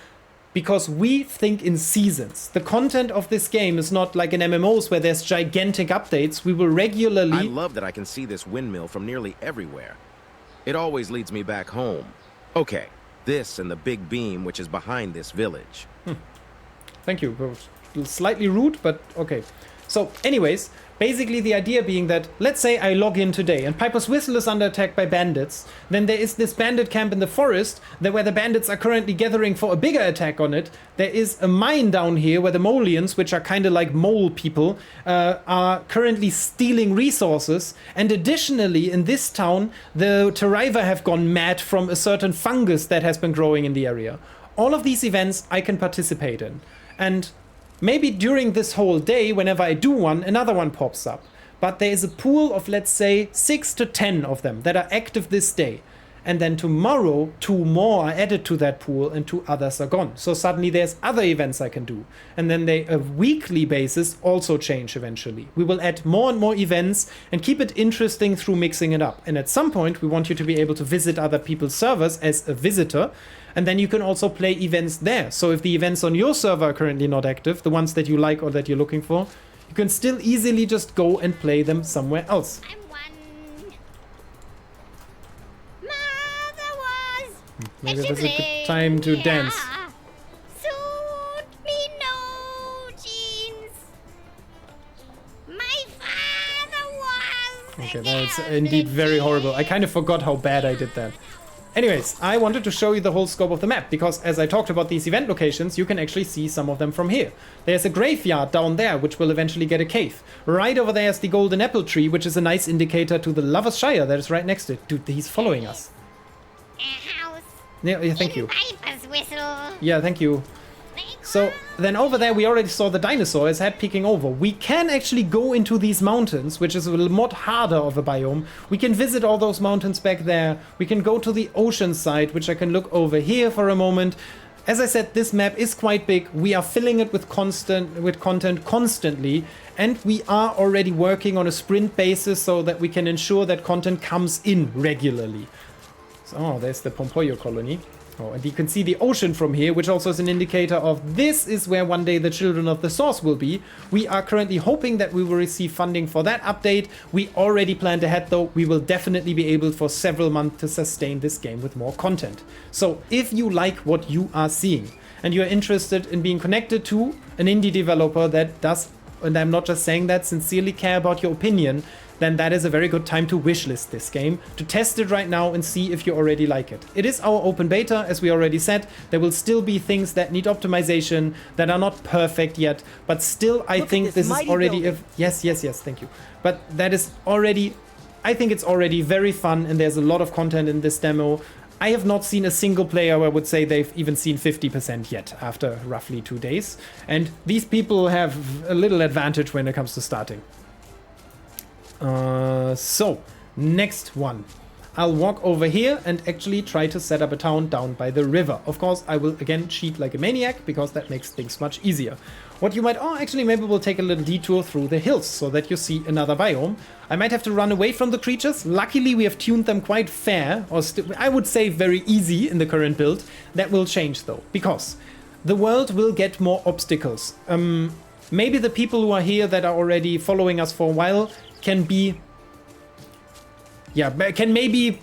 because we think in seasons. The content of this game is not like in MMOs where there's gigantic updates. We will regularly... I love that I can see this windmill from nearly everywhere. It always leads me back home. Okay, this and the big beam which is behind this village. Thank you. Slightly rude, but okay. So anyways, basically the idea being that, let's say I log in today and Piper's Whistle is under attack by bandits. Then there is this bandit camp in the forest where the bandits are currently gathering for a bigger attack on it. There is a mine down here where the Mullions, which are kind of like mole people, are currently stealing resources. And additionally, in this town, the Terriva have gone mad from a certain fungus that has been growing in the area. All of these events I can participate in. And maybe during this whole day, whenever I do one, another one pops up. But there is a pool of, let's say, 6 to 10 of them that are active this day. And then tomorrow, 2 more are added to that pool and 2 others are gone. So suddenly there's other events I can do. And then they, a weekly basis, also change eventually. We will add more and more events and keep it interesting through mixing it up. And at some point, we want you to be able to visit other people's servers as a visitor. And then you can also play events there. So if the events on your server are currently not active, the ones that you like or that you're looking for, you can still easily just go and play them somewhere else. I'm one. Mother was Maybe this is a good time to dance. Suit me no jeans. My father was. Okay, that's indeed very horrible. I kind of forgot how bad I did that. Anyways, I wanted to show you the whole scope of the map, because as I talked about these event locations, you can actually see some of them from here. There's a graveyard down there, which will eventually get a cave. Right over there is the golden apple tree, which is a nice indicator to the Lover's Shire that is right next to it. Dude, he's following us. A house. Yeah, thank you. Piper's Whistle. Yeah, thank you. So then over there we already saw the dinosaur his head peeking over. We can actually go into these mountains, which is a lot harder of a biome. We can visit all those mountains back there. We can go to the ocean side, which I can look over here for a moment. As I said, this map is quite big. We are filling it with content constantly, and we are already working on a sprint basis so that we can ensure that content comes in regularly. So, there's the Pompoyo colony. Oh, and you can see the ocean from here, which also is an indicator of this is where one day the Children of the Source will be. We are currently hoping that we will receive funding for that update. We already planned ahead, though. We will definitely be able for several months to sustain this game with more content. So if you like what you are seeing and you're interested in being connected to an indie developer that does, and I'm not just saying that, sincerely care about your opinion, then that is a very good time to wishlist this game, to test it right now and see if you already like it. It is our open beta, as we already said. There will still be things that need optimization, that are not perfect yet, but still I think this is already yes, thank you. But that is already, I think it's already very fun, and there's a lot of content in this demo. I have not seen a single player where I would say they've even seen 50% yet after roughly 2 days. And these people have a little advantage when it comes to starting. So, next one. I'll walk over here and actually try to set up a town down by the river. Of course, I will again cheat like a maniac because that makes things much easier. What you might, actually maybe we'll take a little detour through the hills so that you see another biome. I might have to run away from the creatures. Luckily, we have tuned them quite fair, or I would say very easy in the current build. That will change though, because the world will get more obstacles. Maybe the people who are here that are already following us for a while can maybe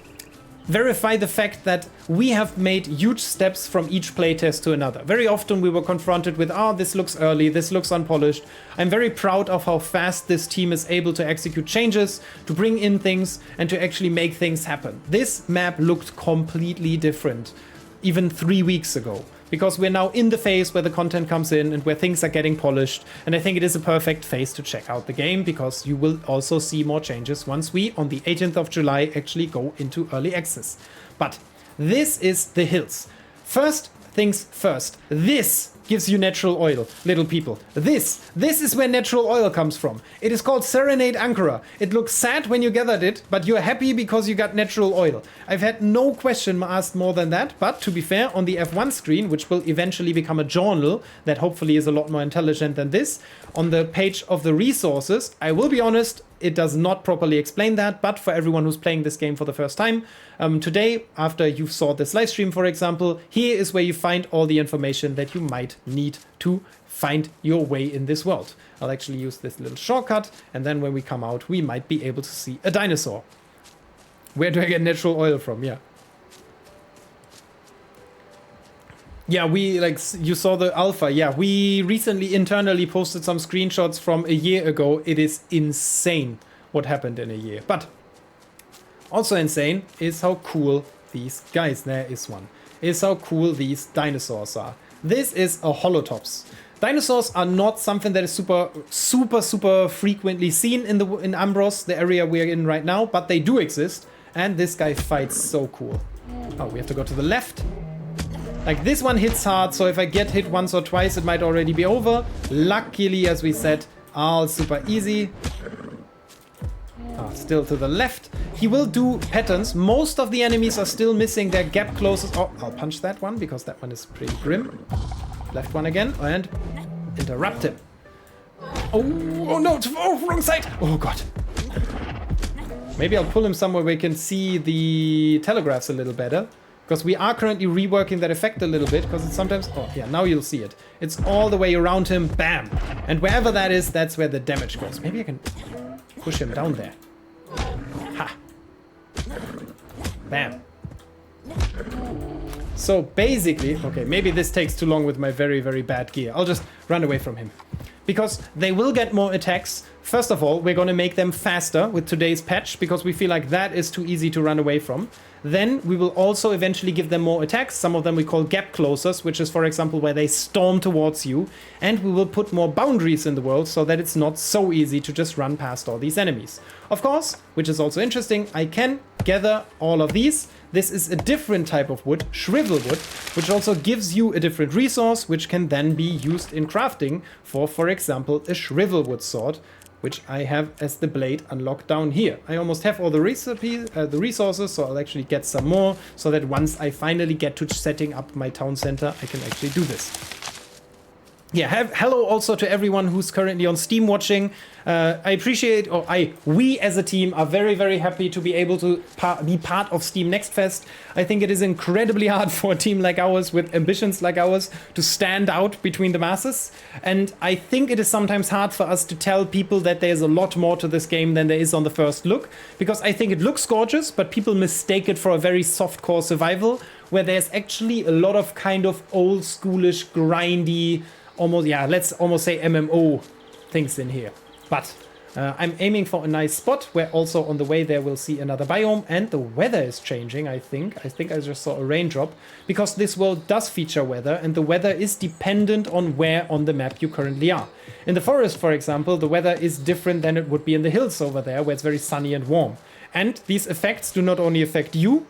verify the fact that we have made huge steps from each playtest to another. Very often we were confronted with, this looks early, this looks unpolished. I'm very proud of how fast this team is able to execute changes, to bring in things, and to actually make things happen. This map looked completely different even 3 weeks ago, because we're now in the phase where the content comes in and where things are getting polished, and I think it is a perfect phase to check out the game, because you will also see more changes once we, on the 18th of July, actually go into early access. But this is the hills. First things first, this gives you natural oil, little people. This is where natural oil comes from. It is called Serenade Ankara. It looks sad when you gathered it, but you're happy because you got natural oil. I've had no question asked more than that, but to be fair, on the F1 screen, which will eventually become a journal that hopefully is a lot more intelligent than this, on the page of the resources, I will be honest, it does not properly explain that, but for everyone who's playing this game for the first time, today, after you saw this live stream, for example, here is where you find all the information that you might need to find your way in this world. I'll actually use this little shortcut, and then when we come out, we might be able to see a dinosaur. Where do I get natural oil from? Yeah. Yeah, you saw the alpha. Yeah, we recently internally posted some screenshots from a year ago. It is insane what happened in a year. But also insane is how cool these guys, there is one, is how cool these dinosaurs are. This is a holotops. Dinosaurs are not something that is super frequently seen in Ambros, the area we're in right now, but they do exist. And this guy fights so cool. Oh, we have to go to the left. Like, this one hits hard, so if I get hit once or twice, it might already be over. Luckily, as we said, all super easy. Still to the left. He will do patterns. Most of the enemies are still missing their gap closest. Oh, I'll punch that one, because that one is pretty grim. Left one again, and interrupt him. Oh no, wrong side. Oh, God. Maybe I'll pull him somewhere where we can see the telegraphs a little better. Because we are currently reworking that effect a little bit, because it's sometimes... Oh, yeah, now you'll see it. It's all the way around him. Bam! And wherever that is, that's where the damage goes. Maybe I can push him down there. Ha! Bam! So basically... Okay, maybe this takes too long with my very bad gear. I'll just run away from him. Because they will get more attacks. First of all, we're going to make them faster with today's patch, because we feel like that is too easy to run away from. Then we will also eventually give them more attacks. Some of them we call gap closers, which is, for example, where they storm towards you. And we will put more boundaries in the world so that it's not so easy to just run past all these enemies. Of course, which is also interesting, I can gather all of these. This is a different type of wood, shrivel wood, which also gives you a different resource, which can then be used in crafting for example, a shrivel wood sword, which I have as the blade unlocked down here. I almost have all the resources, so I'll actually get some more, so that once I finally get to setting up my town center, I can actually do this. Yeah, hello also to everyone who's currently on Steam watching. I appreciate, we as a team are very happy to be able to be part of Steam Next Fest. I think it is incredibly hard for a team like ours with ambitions like ours to stand out between the masses. And I think it is sometimes hard for us to tell people that there's a lot more to this game than there is on the first look. Because I think it looks gorgeous, but people mistake it for a very softcore survival, where there's actually a lot of kind of old schoolish, grindy, let's almost say MMO things in here. But I'm aiming for a nice spot where also on the way there we'll see another biome, and the weather is changing, I think. I think I just saw a raindrop, because this world does feature weather, and the weather is dependent on where on the map you currently are. In the forest, for example, the weather is different than it would be in the hills over there, where it's very sunny and warm. And these effects do not only affect you,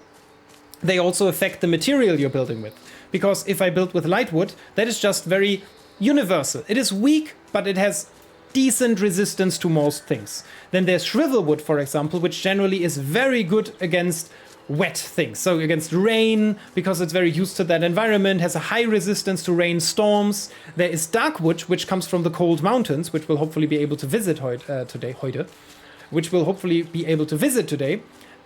they also affect the material you're building with. Because if I build with lightwood, that is just very universal. It is weak, but it has decent resistance to most things. Then there's shrivelwood, for example, which generally is very good against wet things. So against rain, because it's very used to that environment, has a high resistance to rainstorms. There is darkwood, which comes from the cold mountains, which we'll hopefully be able to visit today.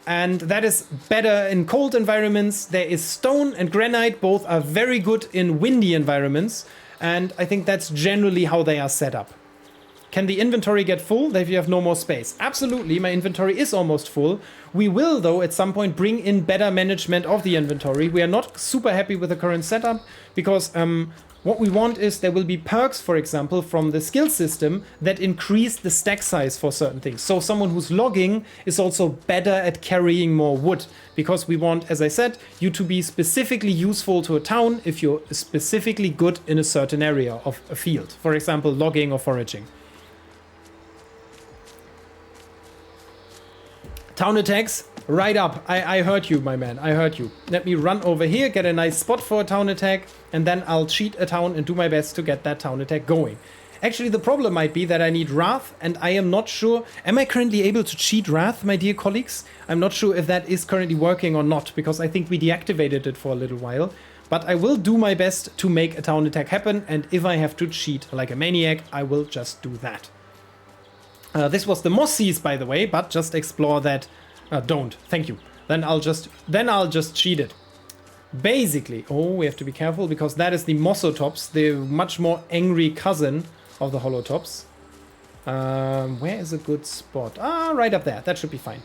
And that is better in cold environments. There is stone and granite, both are very good in windy environments. And I think that's generally how they are set up. Can the inventory get full if you have no more space? Absolutely, my inventory is almost full. We will, though, at some point bring in better management of the inventory. We are not super happy with the current setup because what we want is there will be perks, for example, from the skill system that increase the stack size for certain things. So someone who's logging is also better at carrying more wood, because we want, as I said, you to be specifically useful to a town if you're specifically good in a certain area of a field. For example, logging or foraging. Town attacks, right up. I heard you, my man. I heard you. Let me run over here, get a nice spot for a town attack, and then I'll cheat a town and do my best to get that town attack going. Actually, the problem might be that I need Wrath, and I am not sure. Am I currently able to cheat Wrath, my dear colleagues? I'm not sure if that is currently working or not, because I think we deactivated it for a little while. But I will do my best to make a town attack happen, and if I have to cheat like a maniac, I will just do that. This was the Mossies, by the way, but just explore that. Don't. Thank you. Then I'll just cheat it. Basically, we have to be careful because that is the Mossotops, the much more angry cousin of the Holotops. Where is a good spot? Right up there. That should be fine.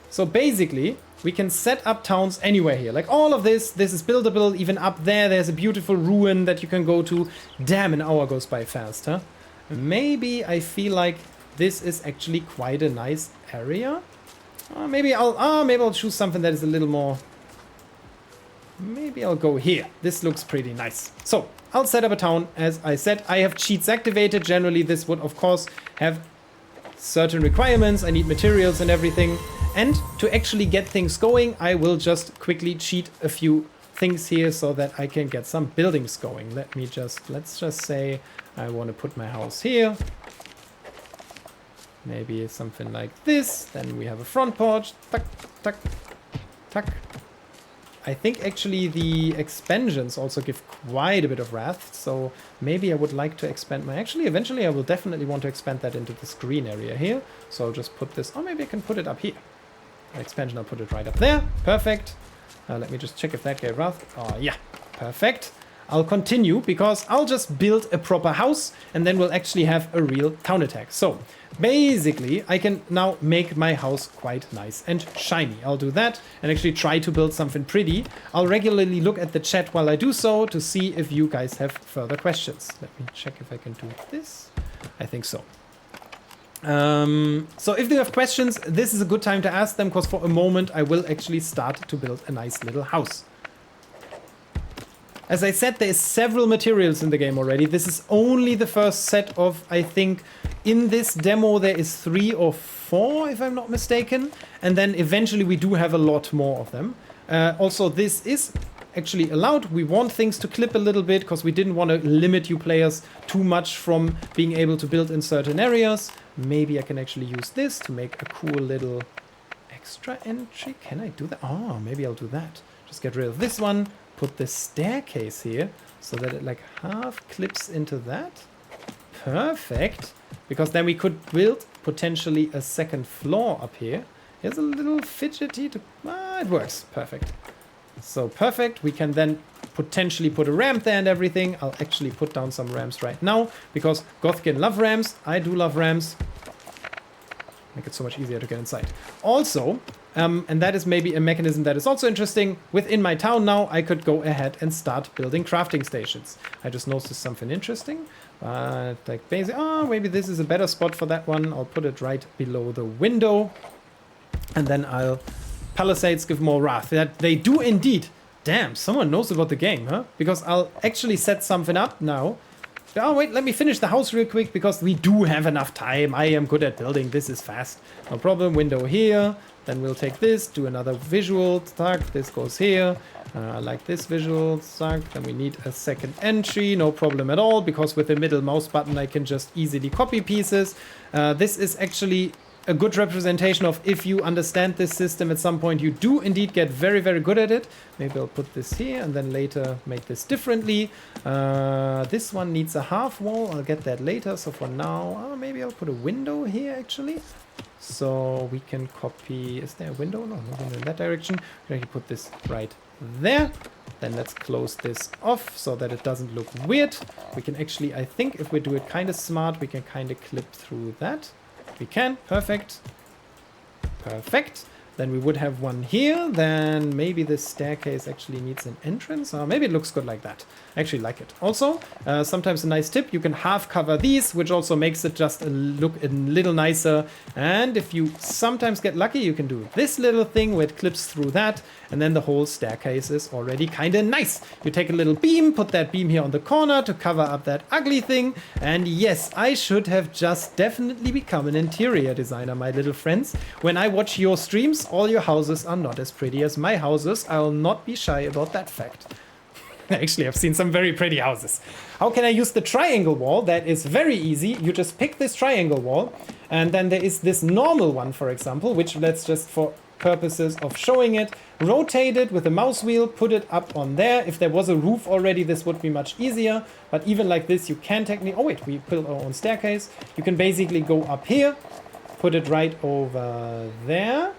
So basically, we can set up towns anywhere here. Like all of this is buildable. Even up there, there's a beautiful ruin that you can go to. Damn, an hour goes by fast, huh? Maybe I feel like this is actually quite a nice area. Maybe I'll choose something that is a little more. Maybe I'll go here. This looks pretty nice. So I'll set up a town. As I said, I have cheats activated. Generally, this would of course have certain requirements. I need materials and everything. And to actually get things going, I will just quickly cheat a few things here so that I can get some buildings going. Let's just say I want to put my house here. Maybe something like this. Then we have a front porch. Tuck, tuck, tuck. I think actually the expansions also give quite a bit of wrath. So maybe I would like to expand my... Actually, eventually I will definitely want to expand that into this green area here. So I'll just put this... maybe I can put it up here. Expansion, I'll put it right up there. Perfect. Let me just check if that gave wrath. Yeah. Perfect. I'll continue because I'll just build a proper house and then we'll actually have a real town attack. So basically I can now make my house quite nice and shiny. I'll do that and actually try to build something pretty. I'll regularly look at the chat while I do so to see if you guys have further questions. Let me check if I can do this. I think so. So if you have questions, this is a good time to ask them because for a moment I will actually start to build a nice little house. As I said, there is several materials in the game already. This is only the first set of, I think, in this demo there is 3 or 4, if I'm not mistaken. And then eventually we do have a lot more of them. Also, this is actually allowed. We want things to clip a little bit because we didn't want to limit you players too much from being able to build in certain areas. Maybe I can actually use this to make a cool little extra entry. Can I do that? Maybe I'll do that. Just get rid of this one. Put this staircase here so that it like half clips into that. Perfect. Because then we could build potentially a second floor up here. Here's a little fidgety to... it works. Perfect. So perfect. We can then potentially put a ramp there and everything. I'll actually put down some ramps right now because Gothkin love ramps. I do love ramps. Make it so much easier to get inside. Also, And that is maybe a mechanism that is also interesting. Within my town now, I could go ahead and start building crafting stations. I just noticed something interesting. Like basic, maybe this is a better spot for that one. I'll put it right below the window. And then Palisades give more wrath. That they do indeed. Damn, someone knows about the game, huh? Because I'll actually set something up now. Oh, wait, let me finish the house real quick because we do have enough time. I am good at building. This is fast. No problem. Window here. Then we'll take this, do another visual. Stuck. This goes here. Like this visual. Stuck. Then we need a second entry. No problem at all because with the middle mouse button, I can just easily copy pieces. This is actually a good representation of if you understand this system at some point, you do indeed get very, very good at it. Maybe I'll put this here and then later make this differently. This one needs a half wall. I'll get that later. So for now, maybe I'll put a window here actually. So we can copy, is there a window? No, no window in that direction. We can put this right there. Then let's close this off so that it doesn't look weird. We can actually, I think if we do it kind of smart, we can kind of clip through that. We can. Perfect. Perfect. Then we would have one here. Then maybe this staircase actually needs an entrance. Or maybe it looks good like that. I actually like it. Also, sometimes a nice tip, you can half cover these, which also makes it just look a little nicer. And if you sometimes get lucky, you can do this little thing where it clips through that. And then the whole staircase is already kind of nice. You take a little beam, put that beam here on the corner to cover up that ugly thing. And yes, I should have just definitely become an interior designer, my little friends. When I watch your streams, all your houses are not as pretty as my houses. I will not be shy about that fact. Actually, I've seen some very pretty houses. How can I use the triangle wall? That is very easy. You just pick this triangle wall. And then there is this normal one, for example, which let's just for purposes of showing it, rotate it with a mouse wheel, put it up on there. If there was a roof already, this would be much easier. But even like this, you can technically... Oh, wait, we built our own staircase. You can basically go up here, put it right over there.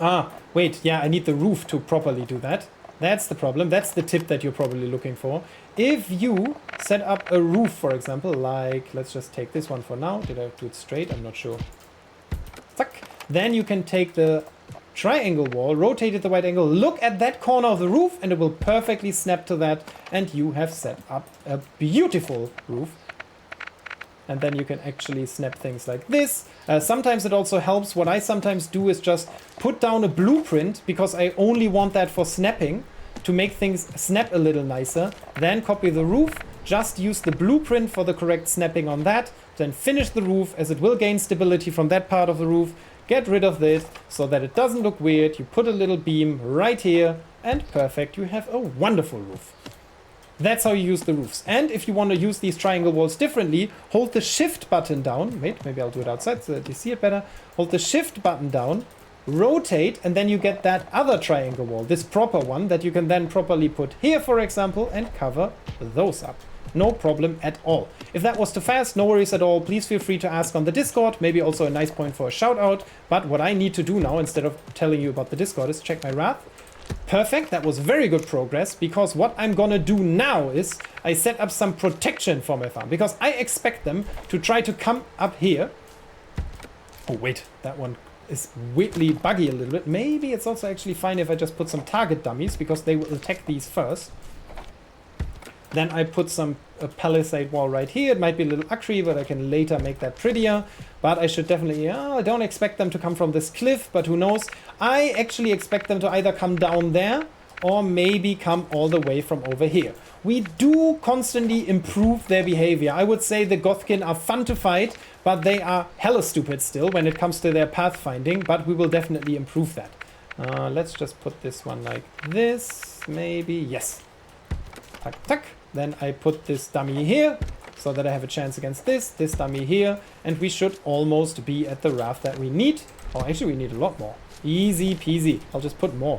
Ah, wait, yeah, I need the roof to properly do that. That's the problem. That's the tip that you're probably looking for. If you set up a roof, for example, like, let's just take this one for now. Did I do it straight? I'm not sure. Zack. Then you can take the triangle wall, rotate it the right angle, look at that corner of the roof, and it will perfectly snap to that. And you have set up a beautiful roof. And then you can actually snap things like this. Sometimes it also helps. What I sometimes do is just put down a blueprint because I only want that for snapping to make things snap a little nicer. Then copy the roof, just use the blueprint for the correct snapping on that. Then finish the roof as it will gain stability from that part of the roof. Get rid of this so that it doesn't look weird. You put a little beam right here and perfect. You have a wonderful roof. That's how you use the roofs. And if you want to use these triangle walls differently, hold the shift button down. Wait, maybe I'll do it outside so that you see it better. Hold the shift button down, rotate, and then you get that other triangle wall, this proper one that you can then properly put here, for example, and cover those up. No problem at all. If that was too fast, no worries at all. Please feel free to ask on the Discord. Maybe also a nice point for a shout out. But what I need to do now, instead of telling you about the Discord, is check my wrath. Perfect, that was very good progress, because what I'm gonna do now is I set up some protection for my farm, because I expect them to try to come up here. Oh wait, that one is weirdly buggy a little bit. Maybe it's also actually fine if I just put some target dummies, because they will attack these first. Then I put some palisade wall right here. It might be a little ugly, but I can later make that prettier. But I should definitely, I don't expect them to come from this cliff, but who knows. I actually expect them to either come down there or maybe come all the way from over here. We do constantly improve their behavior. I would say the Gothkin are fun to fight, but they are hella stupid still when it comes to their pathfinding, but we will definitely improve that. Let's just put this one like this, maybe, yes. Tuck, tuck. Then I put this dummy here, so that I have a chance against this dummy here, and we should almost be at the wrath that we need. Oh, actually we need a lot more. Easy peasy. I'll just put more.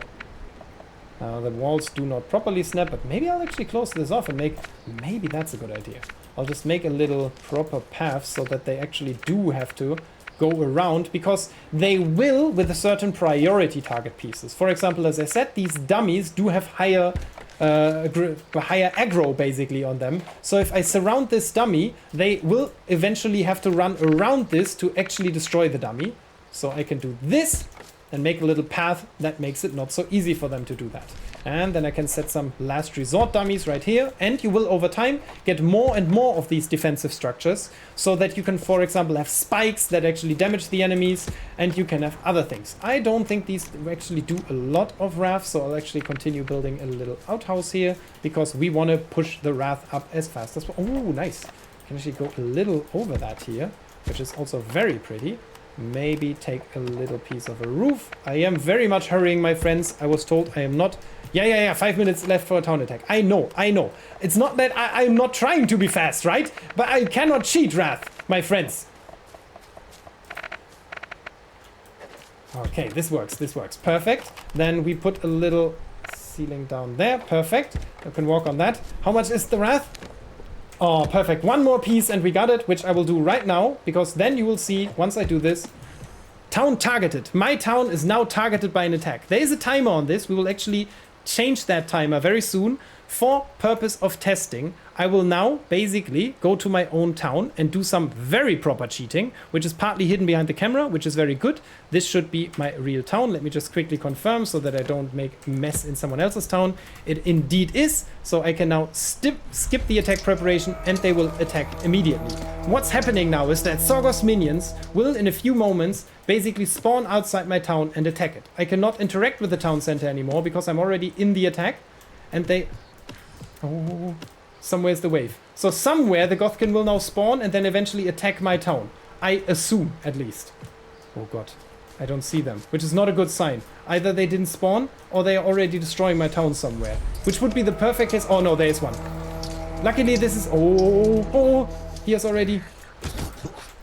The walls do not properly snap, but maybe I'll actually close this off and make... Maybe that's a good idea. I'll just make a little proper path so that they actually do have to go around, because they will with a certain priority target pieces. For example, as I said, these dummies do have higher aggro basically on them. So if I surround this dummy, they will eventually have to run around this to actually destroy the dummy. So I can do this, and make a little path that makes it not so easy for them to do that. And then I can set some last resort dummies right here, and you will over time get more and more of these defensive structures so that you can, for example, have spikes that actually damage the enemies, and you can have other things. I don't think these actually do a lot of wrath, so I'll actually continue building a little outhouse here because we want to push the wrath up as fast as possible. Oh, nice. Can actually go a little over that here, which is also very pretty. Maybe take a little piece of a roof. I am very much hurrying, my friends. I was told I am not. Yeah. 5 minutes left for a town attack. I know. It's not that I'm not trying to be fast, right? But I cannot cheat wrath, my friends. Okay, this works. Perfect. Then we put a little ceiling down there. Perfect. I can walk on that. How much is the wrath? Oh, perfect. One more piece and we got it, which I will do right now, because then you will see, once I do this, town targeted. My town is now targeted by an attack. There is a timer on this. We will actually change that timer very soon for purpose of testing. I will now basically go to my own town and do some very proper cheating, which is partly hidden behind the camera, which is very good. This should be my real town. Let me just quickly confirm so that I don't make a mess in someone else's town. It indeed is. So I can now skip the attack preparation and they will attack immediately. What's happening now is that Sorgoth minions will in a few moments basically spawn outside my town and attack it. I cannot interact with the town center anymore because I'm already in the attack and they... Oh... Somewhere's the wave. So somewhere the Gothkin will now spawn and then eventually attack my town. I assume, at least. Oh god. I don't see them, which is not a good sign. Either they didn't spawn or they are already destroying my town somewhere. Which would be the perfect case. Oh no, there is one. Luckily this is... Oh, he has already...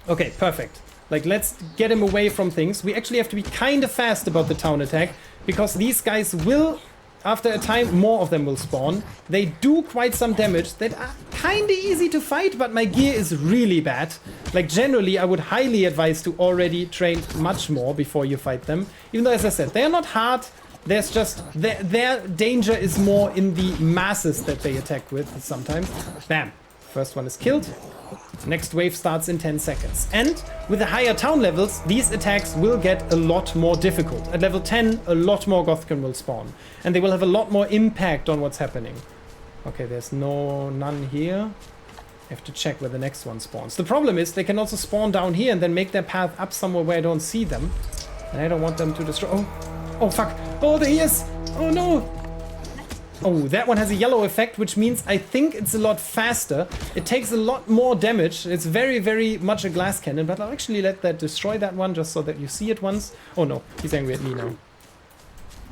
Okay, perfect. Like, let's get him away from things. We actually have to be kind of fast about the town attack because these guys will... After a time, more of them will spawn. They do quite some damage that are kind of easy to fight, but my gear is really bad. Like, generally, I would highly advise to already train much more before you fight them. Even though, as I said, they are not hard. There's just... Their danger is more in the masses that they attack with sometimes. Bam. First one is killed. Next wave starts in 10 seconds. And with the higher town levels, these attacks will get a lot more difficult. At level 10, a lot more Gothkin will spawn. And they will have a lot more impact on what's happening. Okay, there's none here. I have to check where the next one spawns. The problem is they can also spawn down here and then make their path up somewhere where I don't see them. And I don't want them to destroy... Oh, fuck. Oh, there he is. Oh, no. Oh, that one has a yellow effect, which means I think it's a lot faster. It takes a lot more damage. It's very, very much a glass cannon, but I'll actually let that destroy that one just so that you see it once. Oh no, he's angry at me now.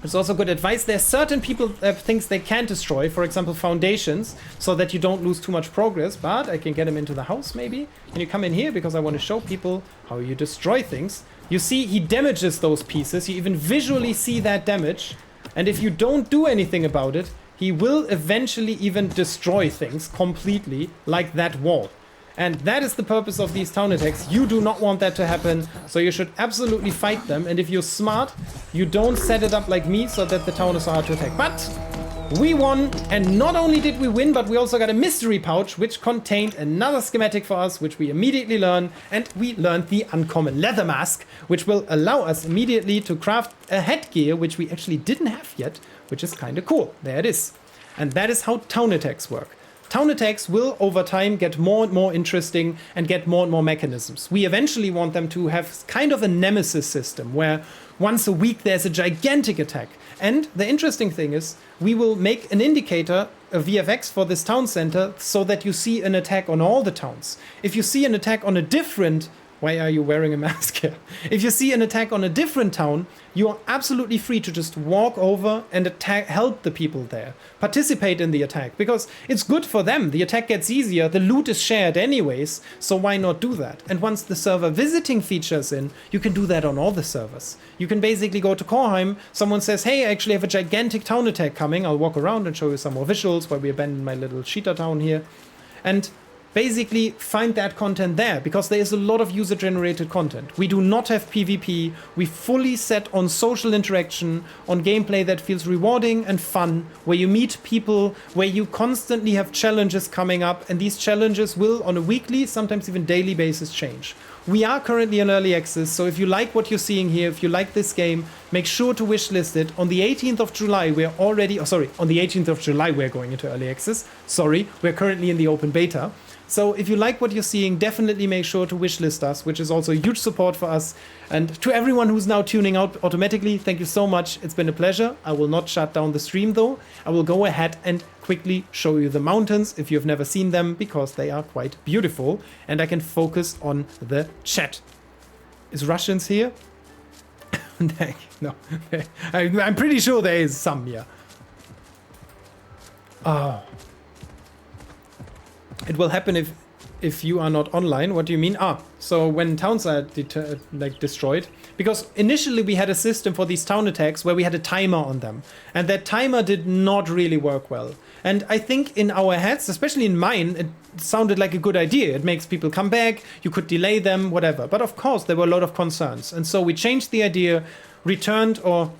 It's also good advice. There's certain people things they can destroy, for example, foundations, so that you don't lose too much progress, but I can get him into the house maybe. Can you come in here? Because I want to show people how you destroy things. You see, he damages those pieces. You even visually see that damage. And if you don't do anything about it, he will eventually even destroy things completely, like that wall. And that is the purpose of these town attacks. You do not want that to happen, so you should absolutely fight them. And if you're smart, you don't set it up like me so that the town is so hard to attack. But we won, and not only did we win, but we also got a mystery pouch, which contained another schematic for us, which we immediately learned. And we learned the uncommon leather mask, which will allow us immediately to craft a headgear, which we actually didn't have yet, which is kind of cool. There it is. And that is how town attacks work. Town attacks will, over time, get more and more interesting and get more and more mechanisms. We eventually want them to have kind of a nemesis system, where once a week there's a gigantic attack. And the interesting thing is, we will make an indicator, a VFX for this town center, so that you see an attack on all the towns. If you see an attack on a different... Why are you wearing a mask here? If you see an attack on a different town, you are absolutely free to just walk over and help the people there. Participate in the attack, because it's good for them. The attack gets easier, the loot is shared anyways, so why not do that? And once the server visiting features in, you can do that on all the servers. You can basically go to Korheim, someone says, hey, I actually have a gigantic town attack coming, I'll walk around and show you some more visuals while we abandon my little cheater town here. And basically find that content there, because there is a lot of user-generated content. We do not have PvP. We fully set on social interaction, on gameplay that feels rewarding and fun, where you meet people, where you constantly have challenges coming up, and these challenges will, on a weekly, sometimes even daily basis, change. We are currently in early access, so if you like what you're seeing here, if you like this game, make sure to wishlist it. On the 18th of July, we're already, on the 18th of July, we're going into early access. Sorry, we're currently in the open beta. So if you like what you're seeing, definitely make sure to wishlist us, which is also huge support for us. And to everyone who's now tuning out automatically, thank you so much. It's been a pleasure. I will not shut down the stream though. I will go ahead and quickly show you the mountains if you've never seen them, because they are quite beautiful. And I can focus on the chat. Is Russians here? No. I'm pretty sure there is some here. Oh. It will happen if you are not online. What do you mean? So when towns are destroyed, because initially we had a system for these town attacks where we had a timer on them, and that timer did not really work well. And I think in our heads, especially in mine, it sounded like a good idea. It makes people come back, you could delay them, whatever. But of course there were a lot of concerns, and so we changed the idea, returned or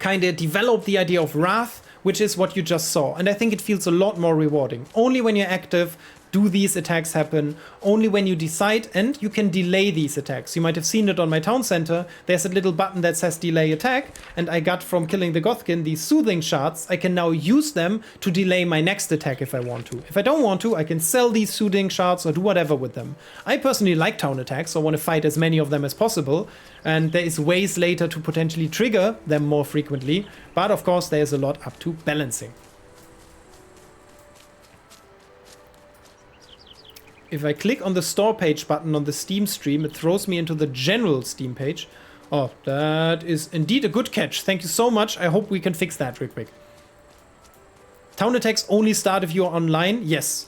kind of developed the idea of Wrath, which is what you just saw. And I think it feels a lot more rewarding. Only when you're active do these attacks happen. Only when you decide, and you can delay these attacks. You might have seen it on my town center. There's a little button that says delay attack, and I got from killing the Gothkin these soothing shards. I can now use them to delay my next attack if I want to. If I don't want to, I can sell these soothing shards or do whatever with them. I personally like town attacks, so I want to fight as many of them as possible, and there is ways later to potentially trigger them more frequently, but of course there's a lot up to balancing. If I click on the store page button on the Steam stream, it throws me into the general Steam page. Oh, that is indeed a good catch. Thank you so much. I hope we can fix that real quick. Town attacks only start if you're online? Yes.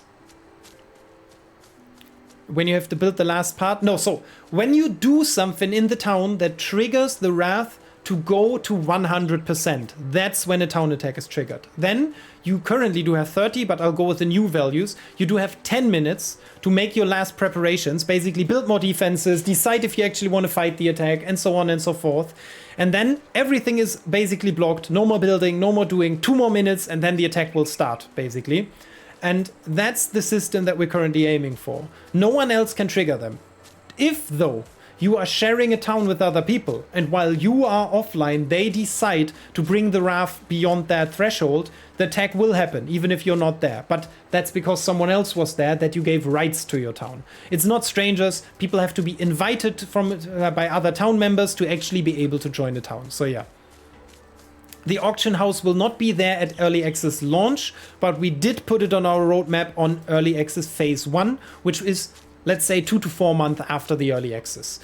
When you have to build the last part? No, so when you do something in the town that triggers the Wrath to go to 100%, that's when a town attack is triggered. Then you currently do have 30, but I'll go with the new values. You do have 10 minutes to make your last preparations, basically build more defenses, decide if you actually want to fight the attack, and so on and so forth. And then everything is basically blocked. No more building, no more doing, 2 more minutes, and then the attack will start, basically. And that's the system that we're currently aiming for. No one else can trigger them. If, though, you are sharing a town with other people, and while you are offline, they decide to bring the Wrath beyond that threshold, the attack will happen, even if you're not there. But that's because someone else was there that you gave rights to your town. It's not strangers. People have to be invited by other town members to actually be able to join the town. So yeah. The auction house will not be there at early access launch, but we did put it on our roadmap on early access phase 1, which is, let's say, 2 to 4 months after the early access.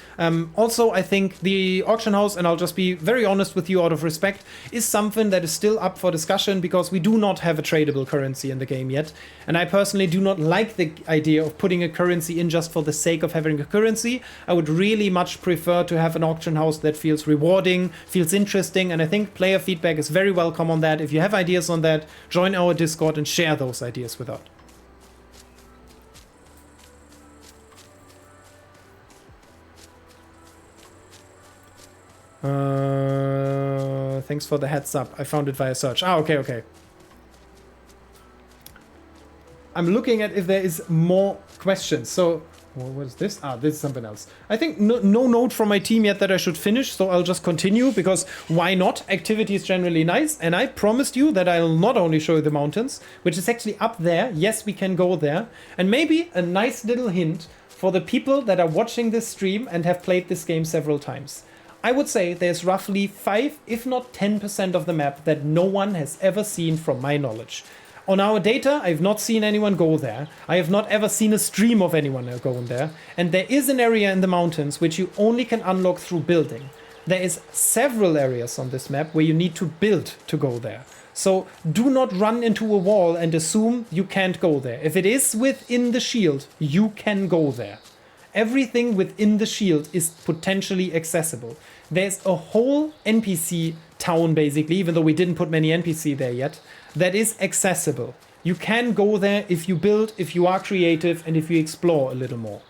Also, I think the auction house, and I'll just be very honest with you out of respect, is something that is still up for discussion because we do not have a tradable currency in the game yet. And I personally do not like the idea of putting a currency in just for the sake of having a currency. I would really much prefer to have an auction house that feels rewarding, feels interesting, and I think player feedback is very welcome on that. If you have ideas on that, join our Discord and share those ideas with us. Thanks for the heads up. I found it via search. Okay. I'm looking at if there is more questions. So, what is this? This is something else. I think no note from my team yet that I should finish, so I'll just continue because why not? Activity is generally nice, and I promised you that I'll not only show you the mountains, which is actually up there. Yes, we can go there. And maybe a nice little hint for the people that are watching this stream and have played this game several times. I would say there's roughly 5, if not 10% of the map that no one has ever seen from my knowledge. On our data, I've not seen anyone go there. I have not ever seen a stream of anyone going there. And there is an area in the mountains which you only can unlock through building. There is several areas on this map where you need to build to go there. So do not run into a wall and assume you can't go there. If it is within the shield, you can go there. Everything within the shield is potentially accessible. There's a whole NPC town, basically, even though we didn't put many NPC there yet, that is accessible. You can go there if you build, if you are creative, and if you explore a little more.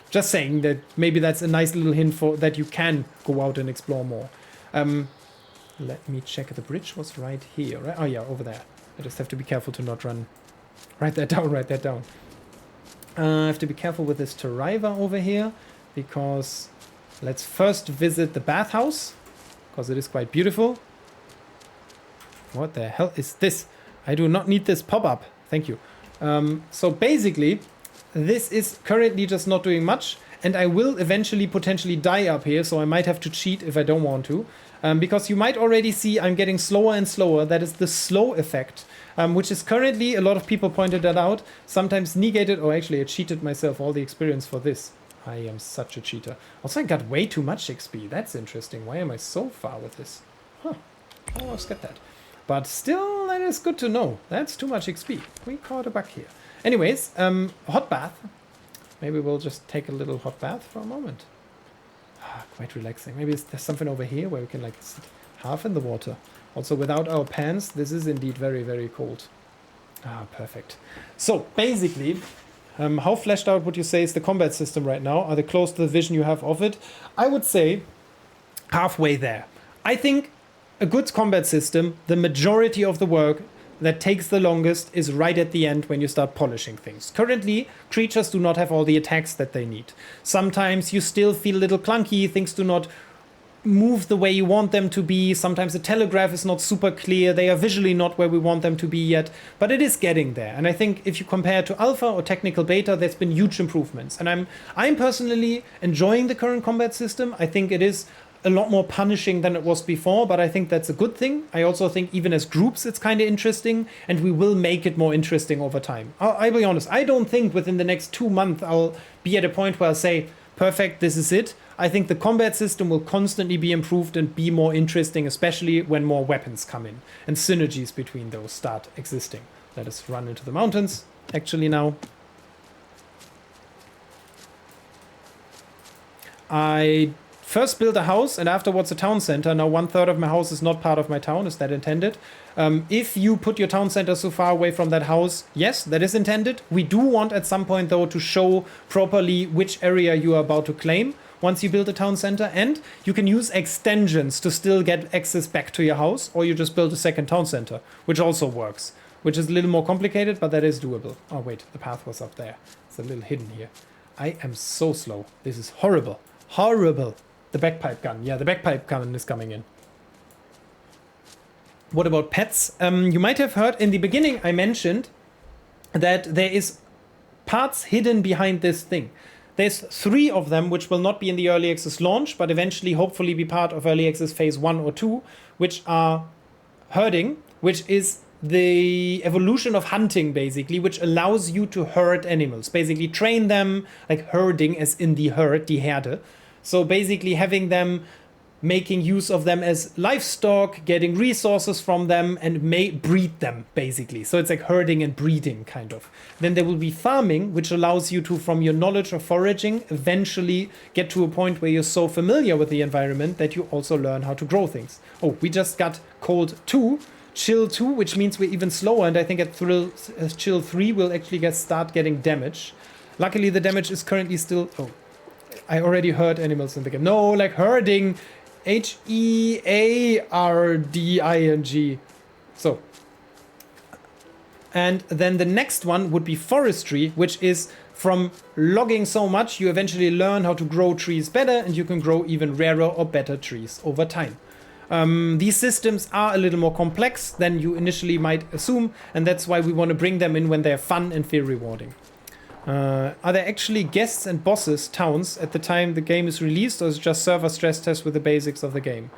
Just saying that maybe that's a nice little hint for that you can go out and explore more. Let me check. The bridge was right here, right? Oh yeah, over there. I just have to be careful to not run. Write that down. I have to be careful with this Taraiva over here, because let's first visit the bathhouse. because it is quite beautiful. What the hell is this? I do not need this pop-up. Thank you. So basically, this is currently just not doing much, and I will eventually potentially die up here, so I might have to cheat if I don't want to. Because you might already see I'm getting slower and slower. That is the slow effect, which is currently, a lot of people pointed that out, sometimes negated. Oh, actually, I cheated myself all the experience for this. I am such a cheater. Also, I got way too much XP. That's interesting. Why am I so far with this? Huh. I almost get that. But still, that is good to know. That's too much XP. We caught a bug here. Anyways, hot bath. Maybe we'll just take a little hot bath for a moment. Quite relaxing. Maybe there's something over here where we can like sit half in the water. Also, without our pants, this is indeed very, very cold. Perfect. So, basically, how fleshed out would you say is the combat system right now? Are they close to the vision you have of it? I would say halfway there. I think a good combat system, the majority of the work that takes the longest is right at the end when you start polishing things. Currently, creatures do not have all the attacks that they need. Sometimes you still feel a little clunky, things do not move the way you want them to be. Sometimes the telegraph is not super clear, they are visually not where we want them to be yet, but it is getting there. And I think if you compare to alpha or technical beta, there's been huge improvements. And I'm personally enjoying the current combat system. I think it is a lot more punishing than it was before, but I think that's a good thing. I also think even as groups it's kind of interesting, and we will make it more interesting over time. I'll be honest, I don't think within the next 2 months I'll be at a point where I'll say, perfect, this is it. I think the combat system will constantly be improved and be more interesting, especially when more weapons come in and synergies between those start existing. Let us run into the mountains, actually now. I first built a house and afterwards a town center. Now 1/3 of my house is not part of my town. Is that intended? If you put your town center so far away from that house, yes, that is intended. We do want at some point though to show properly which area you are about to claim once you build a town center, and you can use extensions to still get access back to your house, or you just build a second town center, which also works, which is a little more complicated, but that is doable. Oh wait, the path was up there. It's a little hidden here. I am so slow. This is horrible. Horrible. The bagpipe gun. Yeah, the bagpipe gun is coming in. What about pets? You might have heard in the beginning I mentioned that there is parts hidden behind this thing. There's 3 of them which will not be in the early access launch, but eventually hopefully be part of early access phase 1 or 2, which are herding, which is the evolution of hunting basically, which allows you to herd animals, basically train them, like herding as in the herd, die Herde. So basically having them, making use of them as livestock, getting resources from them, and breed them basically. So it's like herding and breeding kind of. Then there will be farming, which allows you to, from your knowledge of foraging, eventually get to a point where you're so familiar with the environment that you also learn how to grow things. Oh, we just got cold 2, chill 2, which means we're even slower, and I think at chill 3 we'll actually start getting damage. Luckily the damage is currently still... Oh, I already heard animals in the game. No, like herding. Hearding. So. And then the next one would be forestry, which is from logging so much, you eventually learn how to grow trees better, and you can grow even rarer or better trees over time. These systems are a little more complex than you initially might assume, and that's why we want to bring them in when they're fun and feel rewarding. Are there actually guests and bosses, towns, at the time the game is released, or is it just server stress test with the basics of the game?